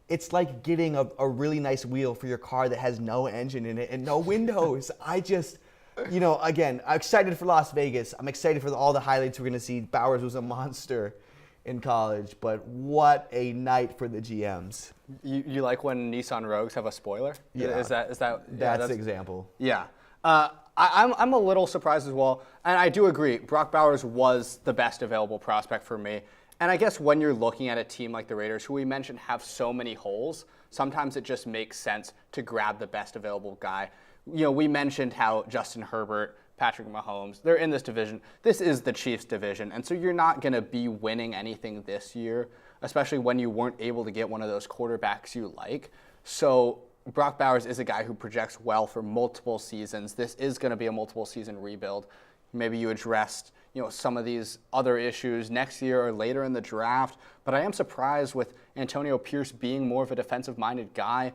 It's like getting a really nice wheel for your car that has no engine in it and no windows. Again, I'm excited for Las Vegas. I'm excited for all the highlights we're going to see. Bowers was a monster in college, but what a night for the GMs. You like when Nissan Rogues have a spoiler? Yeah. Is that? That's the example. Yeah. I'm a little surprised as well, and I do agree. Brock Bowers was the best available prospect for me. And I guess when you're looking at a team like the Raiders, who we mentioned have so many holes, sometimes it just makes sense to grab the best available guy. We mentioned how Justin Herbert, Patrick Mahomes, they're in this division. This is the Chiefs division, and so you're not going to be winning anything this year, especially when you weren't able to get one of those quarterbacks you like. So Brock Bowers is a guy who projects well for multiple seasons. This is going to be a multiple season rebuild. Maybe you addressed some of these other issues next year or later in the draft. But I am surprised with Antonio Pierce being more of a defensive-minded guy,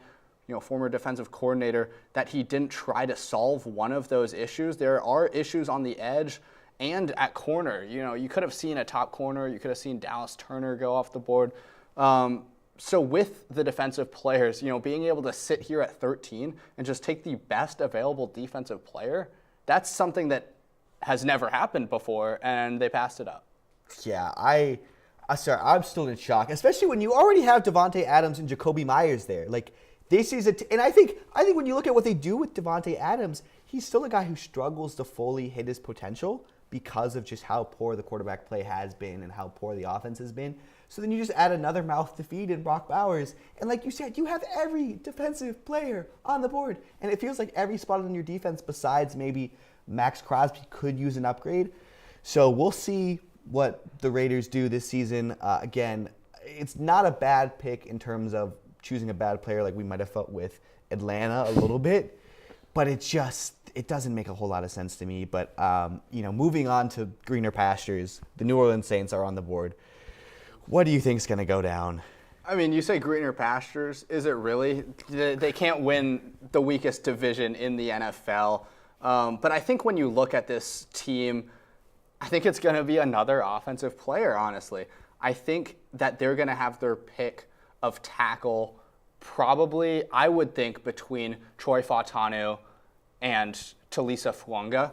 former defensive coordinator, that he didn't try to solve one of those issues. There are issues on the edge and at corner. You could have seen a top corner. You could have seen Dallas Turner go off the board. So with the defensive players, being able to sit here at 13 and just take the best available defensive player, that's something that has never happened before, and they passed it up. Yeah, I'm still in shock, especially when you already have Devontae Adams and Jacoby Myers there. Like, this is and I think when you look at what they do with Devontae Adams, he's still a guy who struggles to fully hit his potential because of just how poor the quarterback play has been and how poor the offense has been. So then you just add another mouth to feed in Brock Bowers, and like you said, you have every defensive player on the board, and it feels like every spot on your defense besides maybe Max Crosby could use an upgrade. So we'll see what the Raiders do this season. Again, it's not a bad pick in terms of choosing a bad player like we might have felt with Atlanta a little bit, but it doesn't make a whole lot of sense to me. But moving on to greener pastures, the New Orleans Saints are on the board. What do you think is going to go down? I mean, you say greener pastures. Is it really? They can't win the weakest division in the NFL. But I think when you look at this team, I think it's going to be another offensive player, honestly. I think that they're going to have their pick of tackle probably, I would think, between Troy Fautanu and Talisa Fuanga,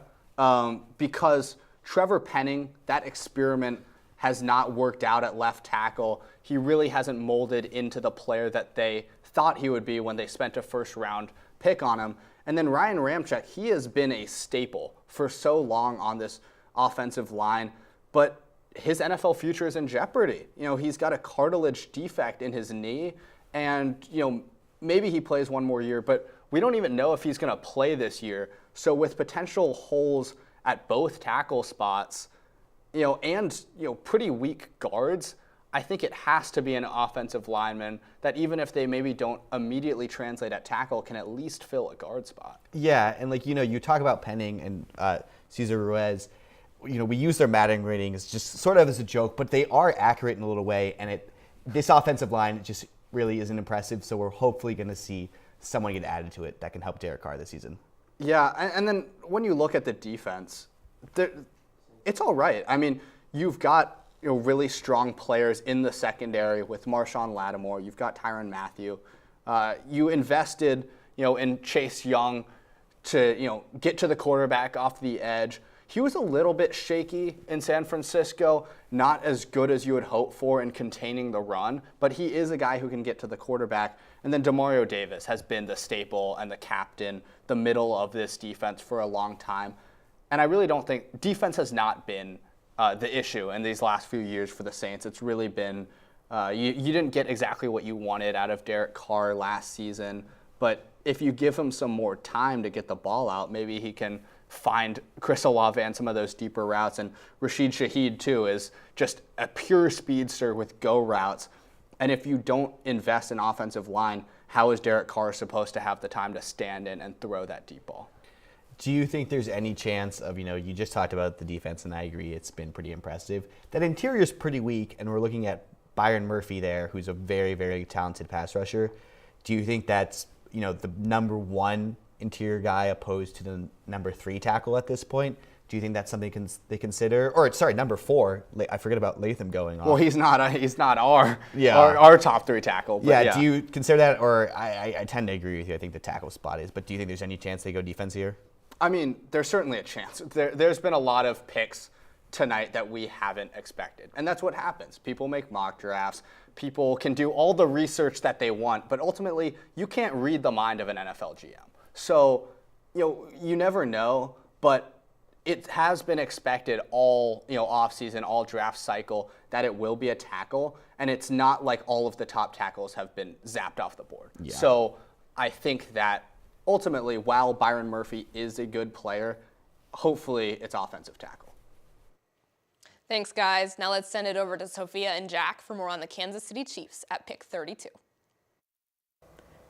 because Trevor Penning, that experiment has not worked out at left tackle. He really hasn't molded into the player that they thought he would be when they spent a first-round pick on him. And then Ryan Ramczyk, he has been a staple for so long on this offensive line, but his NFL future is in jeopardy. He's got a cartilage defect in his knee, and maybe he plays one more year, but we don't even know if he's going to play this year. So with potential holes at both tackle spots, and pretty weak guards, I think it has to be an offensive lineman that, even if they maybe don't immediately translate at tackle, can at least fill a guard spot. Yeah, and you talk about Penning and Cesar Ruiz. We use their Madden ratings just sort of as a joke, but they are accurate in a little way, and this offensive line just really isn't impressive, so we're hopefully going to see someone get added to it that can help Derek Carr this season. Yeah, and then when you look at the defense, it's all right. I mean, you've got really strong players in the secondary with Marshawn Lattimore. You've got Tyrann Mathieu. You invested, in Chase Young to, get to the quarterback off the edge. He was a little bit shaky in San Francisco, not as good as you would hope for in containing the run, but he is a guy who can get to the quarterback. And then Demario Davis has been the staple and the captain, the middle of this defense for a long time. And I really don't think defense has not been the issue in these last few years for the Saints. It's really been you didn't get exactly what you wanted out of Derek Carr last season, but if you give him some more time to get the ball out, maybe he can find Chris Olave and some of those deeper routes. And Rashid Shaheed, too, is just a pure speedster with go routes. And if you don't invest in offensive line, how is Derek Carr supposed to have the time to stand in and throw that deep ball? Do you think there's any chance of, you just talked about the defense, and I agree it's been pretty impressive, that interior's pretty weak, and we're looking at Byron Murphy there, who's a very, very talented pass rusher. Do you think that's, the number 1 interior guy opposed to the number 3 tackle at this point? Do you think that's something they consider? Or sorry, number 4. I forget about Latham going off. Well, he's not our top 3 tackle. But Do you consider that? Or I tend to agree with you. I think the tackle spot is. But do you think there's any chance they go defense here? I mean, there's certainly a chance. There's been a lot of picks tonight that we haven't expected. And that's what happens. People make mock drafts. People can do all the research that they want. But ultimately, you can't read the mind of an NFL GM. So, you never know. But it has been expected all, offseason, all draft cycle, that it will be a tackle. And it's not like all of the top tackles have been zapped off the board. Yeah. So I think that ultimately, while Byron Murphy is a good player, hopefully it's offensive tackle. Thanks, guys. Now let's send it over to Sophia and Jack for more on the Kansas City Chiefs at pick 32.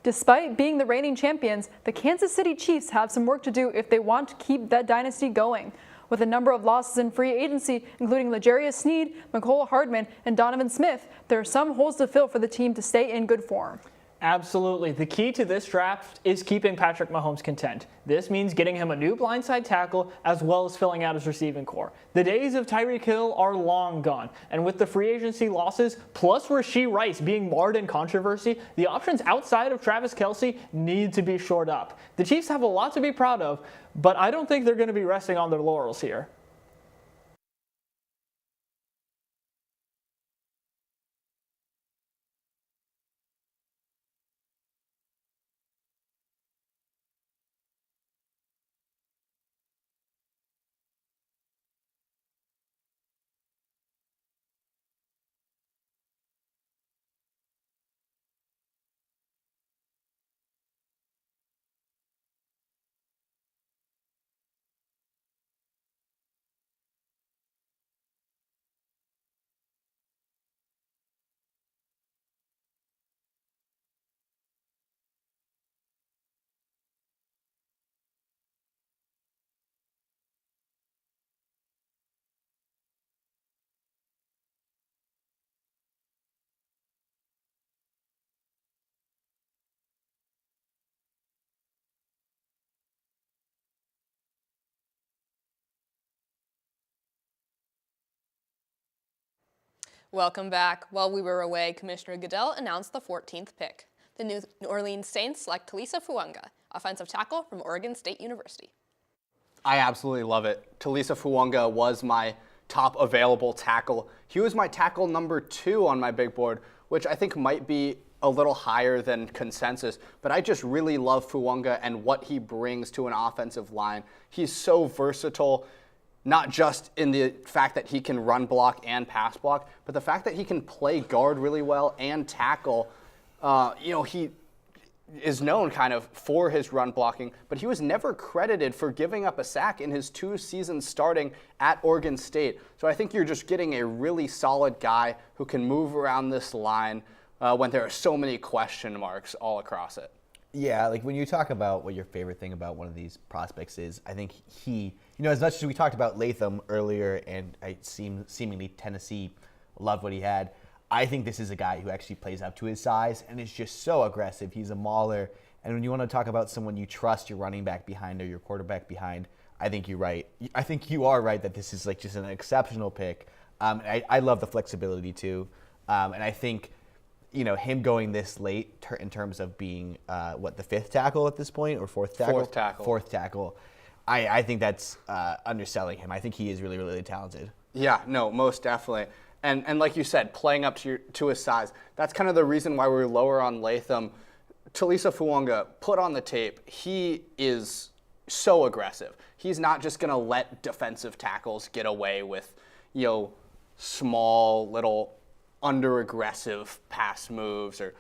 Despite being the reigning champions, the Kansas City Chiefs have some work to do if they want to keep that dynasty going. With a number of losses in free agency, including L'Jarius Sneed, Mecole Hardman, and Donovan Smith, there are some holes to fill for the team to stay in good form. Absolutely. The key to this draft is keeping Patrick Mahomes content. This means getting him a new blindside tackle as well as filling out his receiving core. The days of Tyreek Hill are long gone, and with the free agency losses, plus Rashee Rice being marred in controversy, the options outside of Travis Kelce need to be shored up. The Chiefs have a lot to be proud of, but I don't think they're going to be resting on their laurels here. Welcome back. While we were away, Commissioner Goodell announced the 14th pick. The New Orleans Saints select Talisa Fuanga, offensive tackle from Oregon State University. I absolutely love it. Talisa Fuanga was my top available tackle. He was my tackle number 2 on my big board, which I think might be a little higher than consensus, but I just really love Fuanga and what he brings to an offensive line. He's so versatile. Not just in the fact that he can run block and pass block, but the fact that he can play guard really well and tackle. He is known kind of for his run blocking, but he was never credited for giving up a sack in his 2 seasons starting at Oregon State. So I think you're just getting a really solid guy who can move around this line when there are so many question marks all across it. Yeah, like when you talk about what your favorite thing about one of these prospects is, I think he, as much as we talked about Latham earlier and seemingly Tennessee loved what he had, I think this is a guy who actually plays up to his size and is just so aggressive. He's a mauler. And when you want to talk about someone you trust your running back behind or your quarterback behind, I think you're right. I think you are right that this is like just an exceptional pick. I love the flexibility too. And I think, him going this late in terms of being, the 5th tackle at this point or 4th tackle? 4th tackle. 4th tackle. I think that's underselling him. I think he is really, really talented. Yeah, no, most definitely. And like you said, playing up to his size, that's kind of the reason why we're lower on Latham. Talisa Fuanga, put on the tape, he is so aggressive. He's not just going to let defensive tackles get away with, small little under-aggressive pass moves or,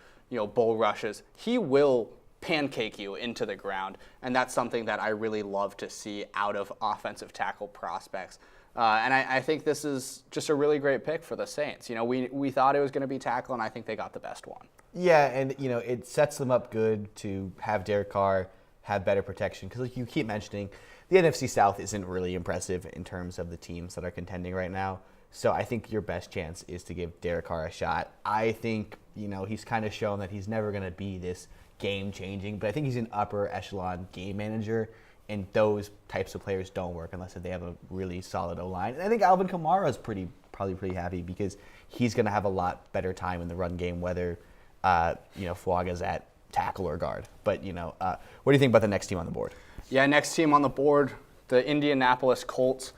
bull rushes. He will pancake you into the ground, and that's something that I really love to see out of offensive tackle prospects. And I think this is just a really great pick for the Saints. We thought it was going to be tackle, and I think they got the best one. Yeah, and, it sets them up good to have Derek Carr have better protection. Because like you keep mentioning, the NFC South isn't really impressive in terms of the teams that are contending right now. So I think your best chance is to give Derek Carr a shot. I think, he's kind of shown that he's never going to be this game-changing, but I think he's an upper echelon game manager, and those types of players don't work unless they have a really solid O-line. And I think Alvin Kamara is probably pretty happy because he's going to have a lot better time in the run game, whether Fuaga's at tackle or guard. But, what do you think about the next team on the board? Yeah, next team on the board, the Indianapolis Colts.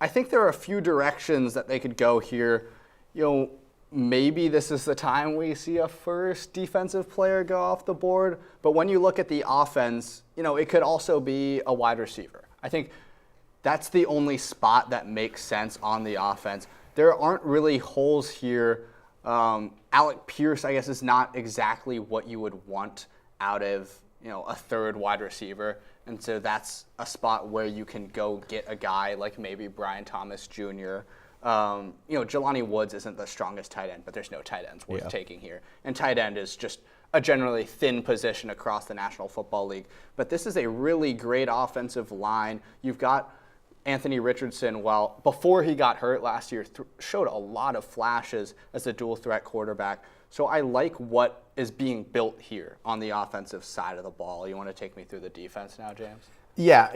I think there are a few directions that they could go here. Maybe this is the time we see a first defensive player go off the board. But when you look at the offense, it could also be a wide receiver. I think that's the only spot that makes sense on the offense. There aren't really holes here. Alec Pierce, I guess, is not exactly what you would want out of a third wide receiver. And so that's a spot where you can go get a guy like maybe Brian Thomas Jr. Jelani Woods isn't the strongest tight end, but there's no tight ends worth taking here. And tight end is just a generally thin position across the National Football League. But this is a really great offensive line. You've got Anthony Richardson, before he got hurt last year, showed a lot of flashes as a dual threat quarterback. So I like what is being built here on the offensive side of the ball. You want to take me through the defense now, James? Yeah,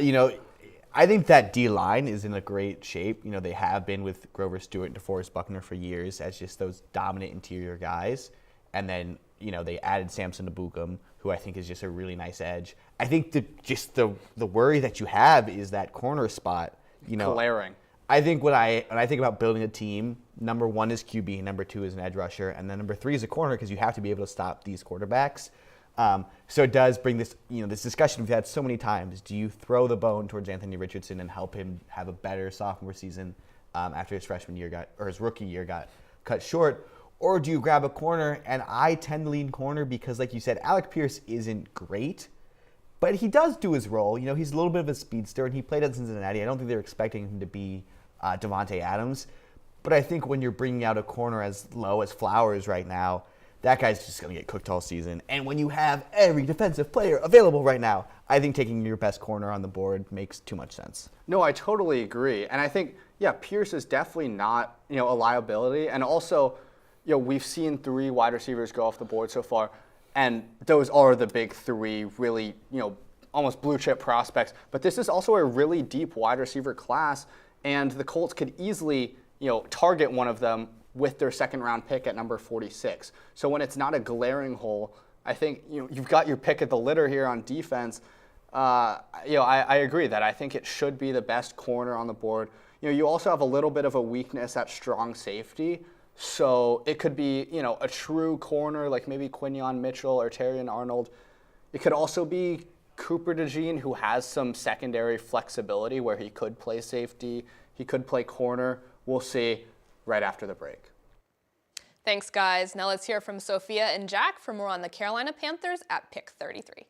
I think that D-line is in a great shape. They have been with Grover Stewart and DeForest Buckner for years as just those dominant interior guys. And then, they added Samson Ebukam, who I think is just a really nice edge. I think the worry that you have is that corner spot. Glaring. I think when I think about building a team, number one is QB, number two is an edge rusher, and then number three is a corner because you have to be able to stop these quarterbacks. So it does bring this, this discussion we've had so many times. Do you throw the bone towards Anthony Richardson and help him have a better sophomore season after his his rookie year got cut short? Or do you grab a corner? And I tend to lean corner because, like you said, Alec Pierce isn't great, but he does do his role. He's a little bit of a speedster, and he played at Cincinnati. I don't think they're expecting him to be Devontae Adams. But I think when you're bringing out a corner as low as Flowers right now, that guy's just going to get cooked all season. And when you have every defensive player available right now, I think taking your best corner on the board makes too much sense. No, I totally agree. And I think, Pierce is definitely not, a liability. And also, we've seen 3 wide receivers go off the board so far. And those are the big 3 really, almost blue chip prospects. But this is also a really deep wide receiver class. And the Colts could easily, target one of them with their second round pick at number 46. So when it's not a glaring hole, I think you've got your pick of the litter here on defense. I agree that I think it should be the best corner on the board. You also have a little bit of a weakness at strong safety. So it could be, a true corner like maybe Quinyon Mitchell or Terrian Arnold. It could also be Cooper DeJean, who has some secondary flexibility where he could play safety, he could play corner. We'll see right after the break. Thanks, guys. Now let's hear from Sophia and Jack for more on the Carolina Panthers at pick 33.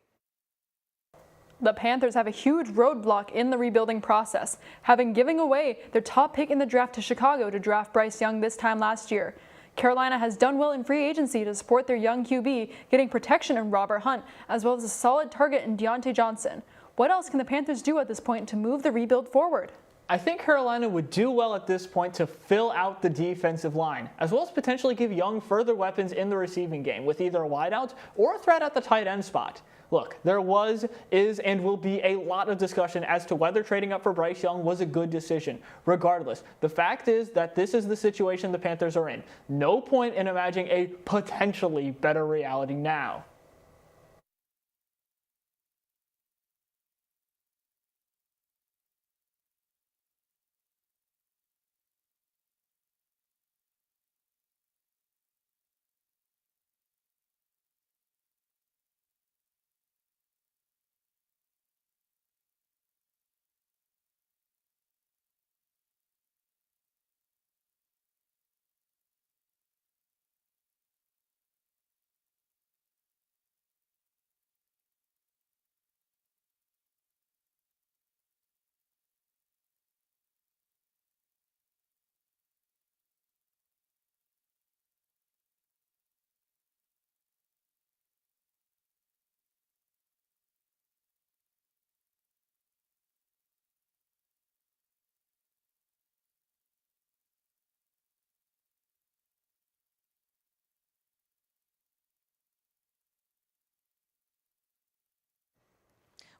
The Panthers have a huge roadblock in the rebuilding process, having given away their top pick in the draft to Chicago to draft Bryce Young this time last year. Carolina has done well in free agency to support their young QB, getting protection in Robert Hunt, as well as a solid target in Deontay Johnson. What else can the Panthers do at this point to move the rebuild forward? I think Carolina would do well at this point to fill out the defensive line, as well as potentially give Young further weapons in the receiving game with either a wideout or a threat at the tight end spot. Look, there was, is, and will be a lot of discussion as to whether trading up for Bryce Young was a good decision. Regardless, the fact is that this is the situation the Panthers are in. No point in imagining a potentially better reality now.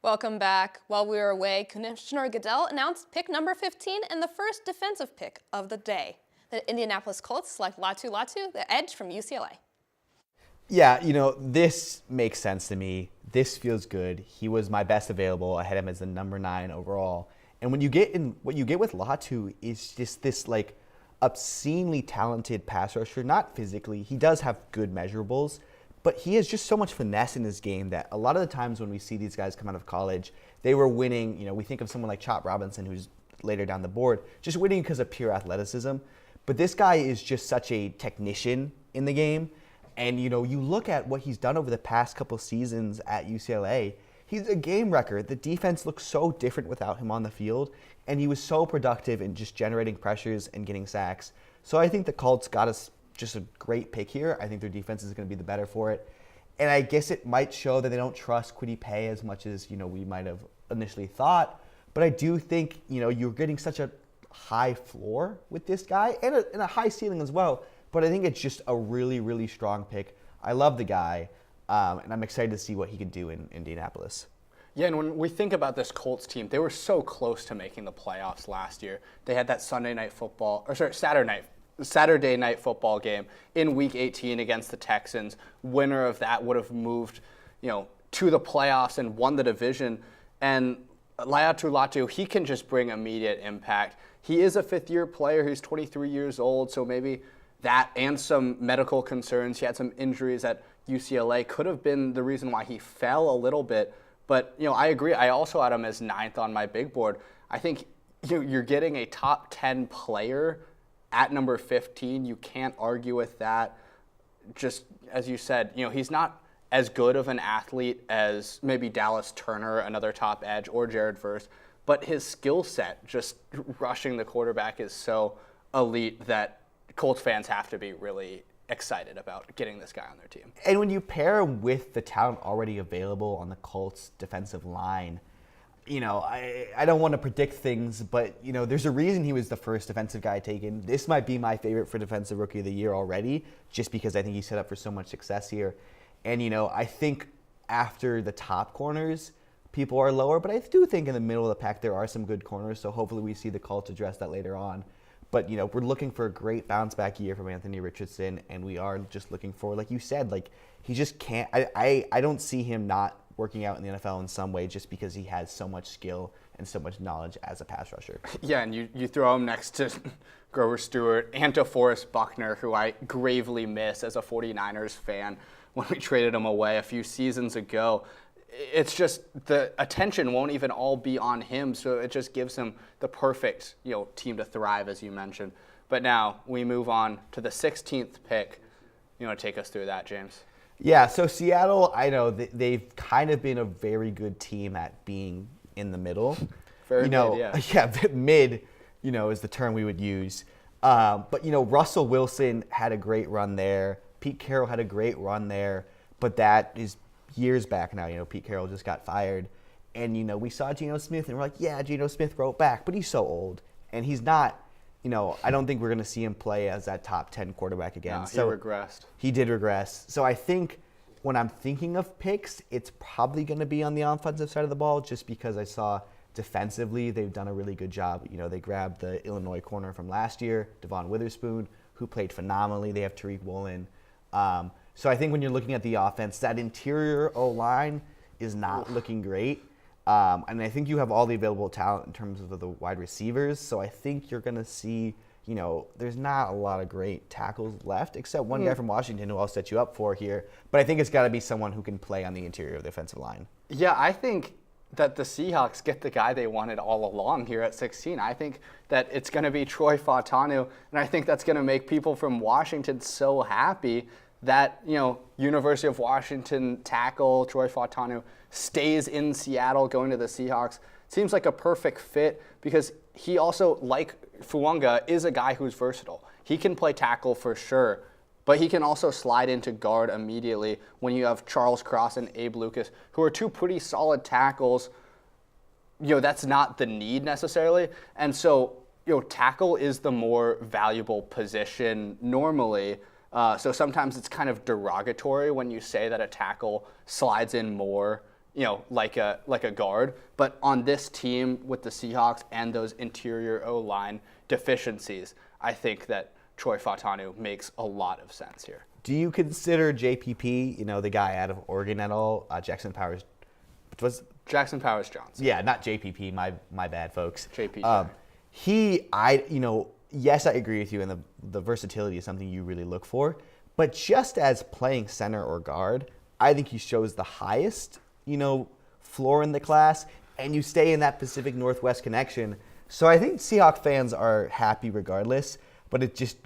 Welcome back. While we were away, Commissioner Goodell announced pick number 15 and the first defensive pick of the day. The Indianapolis Colts select Latu Latu, the edge from UCLA. Yeah, this makes sense to me. This feels good. He was my best available. I had him as the number 9 overall. And what you get with Latu is just this obscenely talented pass rusher. Not physically, he does have good measurables, but he has just so much finesse in his game that a lot of the times when we see these guys come out of college, they were winning. We think of someone like Chop Robinson, who's later down the board, just winning because of pure athleticism. But this guy is just such a technician in the game. And, you look at what he's done over the past couple seasons at UCLA, he's a game wrecker. The defense looks so different without him on the field, and he was so productive in just generating pressures and getting sacks. So I think the Colts got us just a great pick here. I think their defense is going to be the better for it. And I guess it might show that they don't trust Kwity Paye as much as, we might have initially thought. But I do think, you're getting such a high floor with this guy and a high ceiling as well. But I think it's just a really, really strong pick. I love the guy, and I'm excited to see what he can do in Indianapolis. Yeah, and when we think about this Colts team, they were so close to making the playoffs last year. They had that Saturday night football game in Week 18 against the Texans. Winner of that would have moved, to the playoffs and won the division. And Latu Latu, he can just bring immediate impact. He is a fifth-year player. He's 23 years old, so maybe that and some medical concerns. He had some injuries at UCLA. Could have been the reason why he fell a little bit. But, I agree. I also had him as 9th on my big board. I think you're getting a top 10 player at number 15. You can't argue with that. Just as you said, he's not as good of an athlete as maybe Dallas Turner, another top edge, or Jared Verse. But his skill set, just rushing the quarterback, is so elite that Colts fans have to be really excited about getting this guy on their team. And when you pair him with the talent already available on the Colts defensive line, I don't want to predict things, but, there's a reason he was the first defensive guy taken. This might be my favorite for Defensive Rookie of the Year already, just because I think he's set up for so much success here. And, I think after the top corners, people are lower, but I do think in the middle of the pack there are some good corners, so hopefully we see the Colts address that later on. But, we're looking for a great bounce-back year from Anthony Richardson, and we are just looking for, like you said, he just can't – I don't see him not working out in the NFL in some way just because he has so much skill and so much knowledge as a pass rusher. Yeah, and you throw him next to Grover Stewart and to Forrest Buckner, who I gravely miss as a 49ers fan when we traded him away a few seasons ago. It's just the attention won't even all be on him, so it just gives him the perfect team to thrive, as you mentioned. But now we move on to the 16th pick. You want to take us through that, James? Yeah, so Seattle, I know they've kind of been a very good team at being in the middle. Very mid, yeah. Yeah, mid, is the term we would use. But, Russell Wilson had a great run there. Pete Carroll had a great run there, but that is years back now. Pete Carroll just got fired. And, we saw Geno Smith, and we're like, yeah, Geno Smith wrote back, but he's so old. And he's not, I don't think we're going to see him play as that top 10 quarterback again. No, so he regressed. He did regress. So I think when I'm thinking of picks, it's probably going to be on the offensive side of the ball, just because I saw defensively they've done a really good job. They grabbed the Illinois corner from last year, Devon Witherspoon, who played phenomenally. They have Tariq Woolen. So I think when you're looking at the offense, that interior O-line is not looking great. And I think you have all the available talent in terms of the wide receivers. So I think you're going to see, there's not a lot of great tackles left, except one guy from Washington who I'll set you up for here. But I think it's got to be someone who can play on the interior of the offensive line. Yeah, I think that the Seahawks get the guy they wanted all along here at 16. I think that it's going to be Troy Fautanu, and I think that's going to make people from Washington so happy that, University of Washington tackle Troy Fautanu stays in Seattle going to the Seahawks. Seems like a perfect fit because he also, like Fuanga, is a guy who's versatile. He can play tackle for sure, but he can also slide into guard immediately when you have Charles Cross and Abe Lucas, who are two pretty solid tackles. That's not the need necessarily. And so, tackle is the more valuable position normally. So sometimes it's kind of derogatory when you say that a tackle slides in more like a guard. But on this team with the Seahawks and those interior O-line deficiencies, I think that Troy Fautanu makes a lot of sense here. Do you consider JPP, the guy out of Oregon at all? Jackson Powers, Jackson Powers Johnson. Yeah, not JPP. My bad, folks. JP. Yes, I agree with you, and the versatility is something you really look for. But just as playing center or guard, I think he shows the highest, floor in the class, and you stay in that Pacific Northwest connection. So I think Seahawks fans are happy regardless. But it just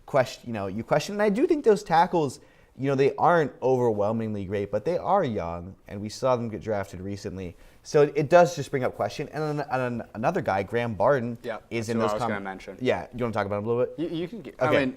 you question. And I do think those tackles, they aren't overwhelmingly great, but they are young, and we saw them get drafted recently. So it does just bring up question. And then another guy, Graham Barton, is in those. I was going to mention. Yeah, you want to talk about him a little bit? You can. Okay.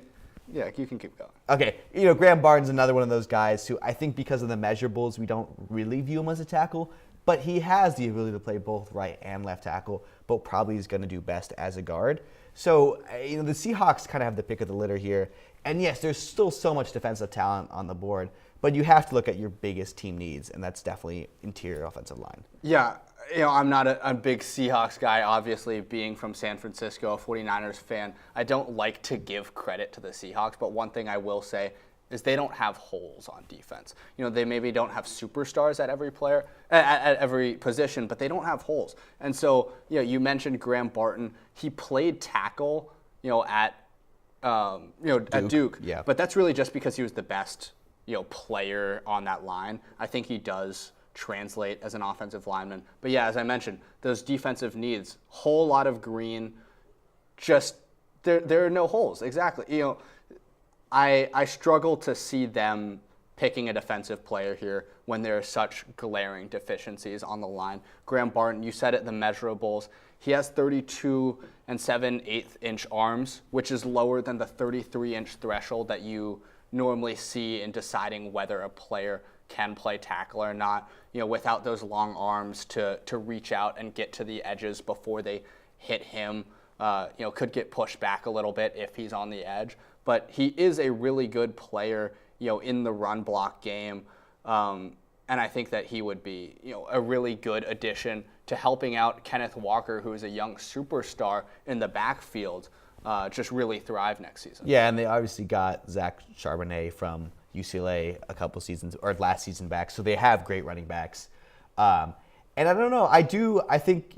You can keep going. Okay, Graham Barton's another one of those guys who I think because of the measurables, we don't really view him as a tackle, but he has the ability to play both right and left tackle, but probably is going to do best as a guard. So, the Seahawks kind of have the pick of the litter here. And yes, there's still so much defensive talent on the board, but you have to look at your biggest team needs, and that's definitely interior offensive line. Yeah, I'm not a big Seahawks guy, obviously, being from San Francisco, a 49ers fan. I don't like to give credit to the Seahawks, but one thing I will say is they don't have holes on defense. They maybe don't have superstars at every player, at every position, but they don't have holes. And so, you mentioned Graham Barton. He played tackle, at Duke. Yeah. But that's really just because he was the best, player on that line. I think he does translate as an offensive lineman. But yeah, as I mentioned, those defensive needs, whole lot of green, just there are no holes. Exactly. I struggle to see them picking a defensive player here when there are such glaring deficiencies on the line. Graham Barton, you said it, the measurables. He has 32 and 7/8 inch arms, which is lower than the 33-inch threshold that you normally see in deciding whether a player can play tackle or not. Without those long arms to reach out and get to the edges before they hit him, could get pushed back a little bit if he's on the edge. But he is a really good player, in the run block game. And I think that he would be, a really good addition to helping out Kenneth Walker, who is a young superstar in the backfield, just really thrive next season. Yeah, and they obviously got Zach Charbonnet from UCLA a couple seasons, or last season back, so they have great running backs. And I don't know, I think,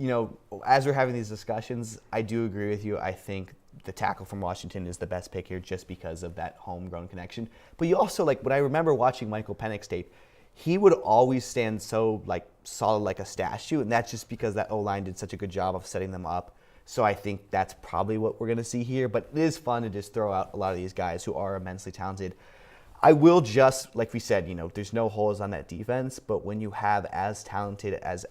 as we're having these discussions, I do agree with you. I think the tackle from Washington is the best pick here just because of that homegrown connection. But you also, when I remember watching Michael Penix tape, he would always stand so solid like a statue, and that's just because that O-line did such a good job of setting them up. So I think that's probably what we're going to see here. But it is fun to just throw out a lot of these guys who are immensely talented. I will just, like we said, there's no holes on that defense, but when you have as talented as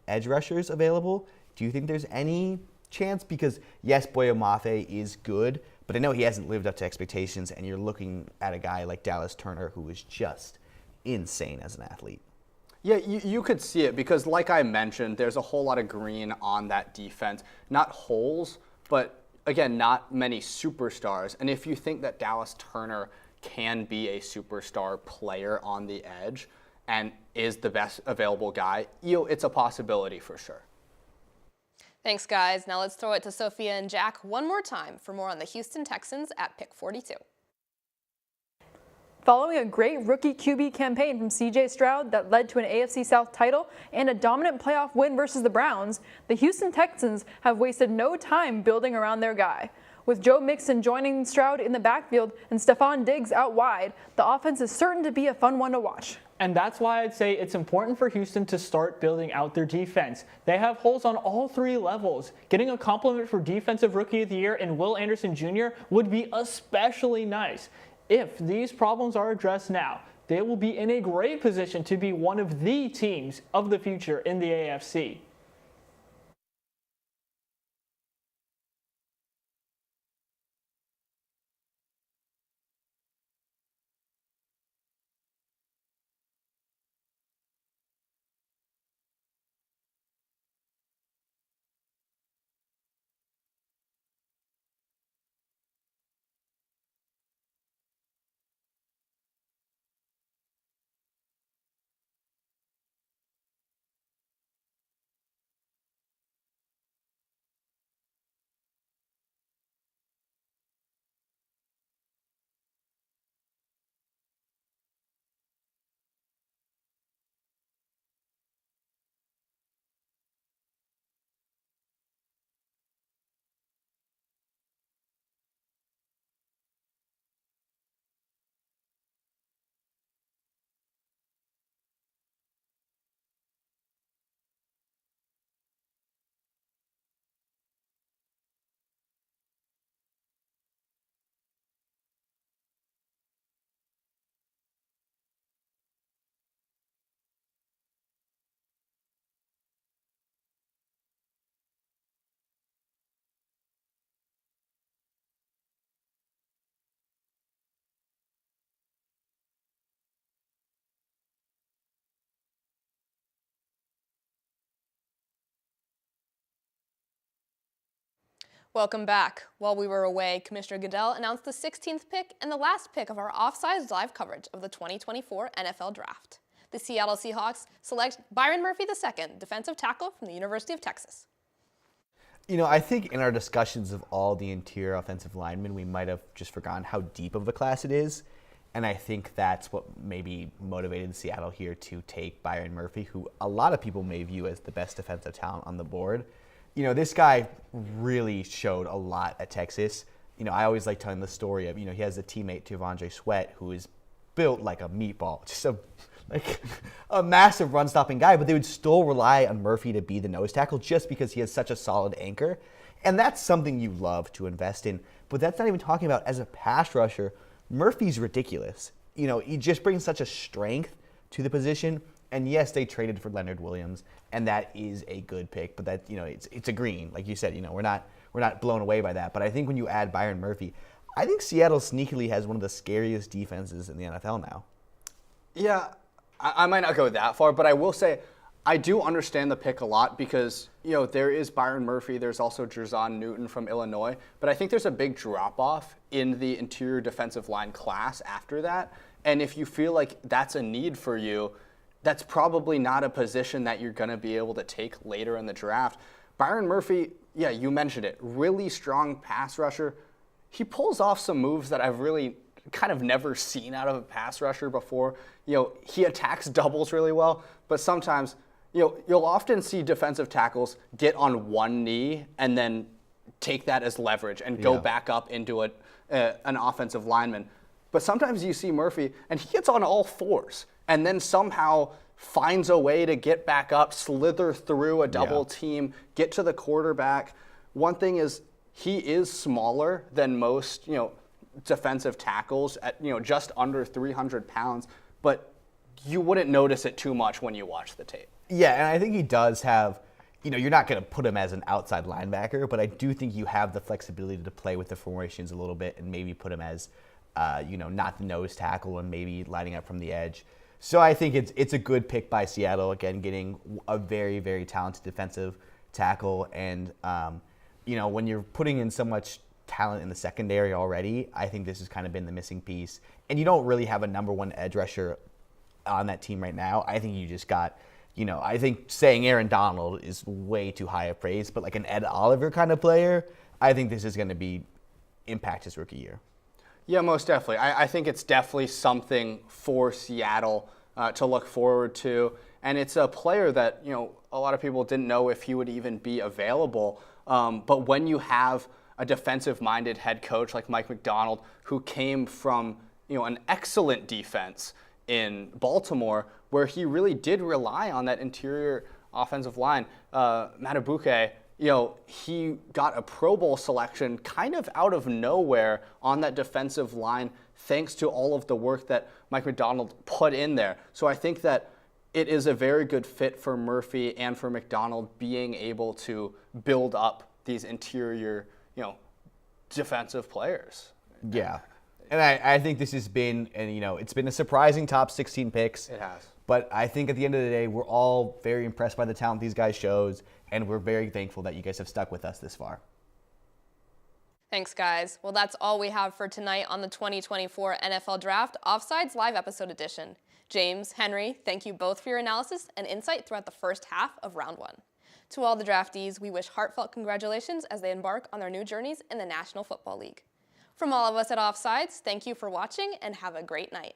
edge rushers available, do you think there's any chance? Because yes, Boye Mafe is good, but I know he hasn't lived up to expectations, and you're looking at a guy like Dallas Turner who is just insane as an athlete. Yeah, you could see it because, like I mentioned, there's a whole lot of green on that defense. Not holes, but again, not many superstars. And if you think that Dallas Turner can be a superstar player on the edge and is the best available guy, it's a possibility for sure. Thanks, guys. Now let's throw it to Sophia and Jack one more time for more on the Houston Texans at pick 42. Following a great rookie QB campaign from C.J. Stroud that led to an AFC South title and a dominant playoff win versus the Browns, the Houston Texans have wasted no time building around their guy. With Joe Mixon joining Stroud in the backfield and Stephon Diggs out wide, the offense is certain to be a fun one to watch. And that's why I'd say it's important for Houston to start building out their defense. They have holes on all three levels. Getting a compliment for Defensive Rookie of the Year in Will Anderson Jr. would be especially nice. If these problems are addressed now, they will be in a great position to be one of the teams of the future in the AFC. Welcome back. While we were away, Commissioner Goodell announced the 16th pick and the last pick of our Offsides live coverage of the 2024 NFL Draft. The Seattle Seahawks select Byron Murphy II, defensive tackle from the University of Texas. You know, I think in our discussions of all the interior offensive linemen, we might have just forgotten how deep of a class it is. And I think that's what maybe motivated Seattle here to take Byron Murphy, who a lot of people may view as the best defensive talent on the board. You know, this guy really showed a lot at Texas. You know, I always like telling the story of, he has a teammate, T'Vondre Sweat, who is built like a meatball, just a massive run-stopping guy, but they would still rely on Murphy to be the nose tackle just because he has such a solid anchor. And that's something you love to invest in. But that's not even talking about as a pass rusher. Murphy's ridiculous. He just brings such a strength to the position. And yes, they traded for Leonard Williams, and that is a good pick. But that, it's a green, like you said. We're not blown away by that. But I think when you add Byron Murphy, I think Seattle sneakily has one of the scariest defenses in the NFL now. Yeah, I might not go that far, but I will say I do understand the pick a lot because, there is Byron Murphy. There's also Jerzon Newton from Illinois. But I think there's a big drop-off in the interior defensive line class after that. And if you feel like that's a need for you, that's probably not a position that you're going to be able to take later in the draft. Byron Murphy, yeah, you mentioned it, really strong pass rusher. He pulls off some moves that I've really kind of never seen out of a pass rusher before. He attacks doubles really well, but sometimes, you'll often see defensive tackles get on one knee and then take that as leverage and go back up into an offensive lineman. But sometimes you see Murphy, and he gets on all fours and then somehow finds a way to get back up, slither through a double team, get to the quarterback. One thing is he is smaller than most, defensive tackles at, just under 300 pounds, but you wouldn't notice it too much when you watch the tape. Yeah, and I think he does have, you're not going to put him as an outside linebacker, but I do think you have the flexibility to play with the formations a little bit and maybe put him as, not the nose tackle and maybe lining up from the edge. So I think it's a good pick by Seattle, again, getting a very, very talented defensive tackle. And, when you're putting in so much talent in the secondary already, I think this has kind of been the missing piece. And you don't really have a number one edge rusher on that team right now. I think you just got, I think saying Aaron Donald is way too high a praise, but like an Ed Oliver kind of player, I think this is going to impact his rookie year. Yeah, most definitely. I think it's definitely something for Seattle to look forward to. And it's a player that, a lot of people didn't know if he would even be available. But when you have a defensive-minded head coach like Mike Macdonald, who came from, an excellent defense in Baltimore, where he really did rely on that interior offensive line, Matabuke, he got a Pro Bowl selection kind of out of nowhere on that defensive line, thanks to all of the work that Mike Macdonald put in there. So I think that it is a very good fit for Murphy and for Macdonald being able to build up these interior, defensive players. Yeah. And I think this has been, it's been a surprising top 16 picks. It has. But I think at the end of the day, we're all very impressed by the talent these guys shows, and we're very thankful that you guys have stuck with us this far. Thanks, guys. Well, that's all we have for tonight on the 2024 NFL Draft Offsides Live Episode Edition. James, Henry, thank you both for your analysis and insight throughout the first half of Round 1. To all the draftees, we wish heartfelt congratulations as they embark on their new journeys in the National Football League. From all of us at Offsides, thank you for watching and have a great night.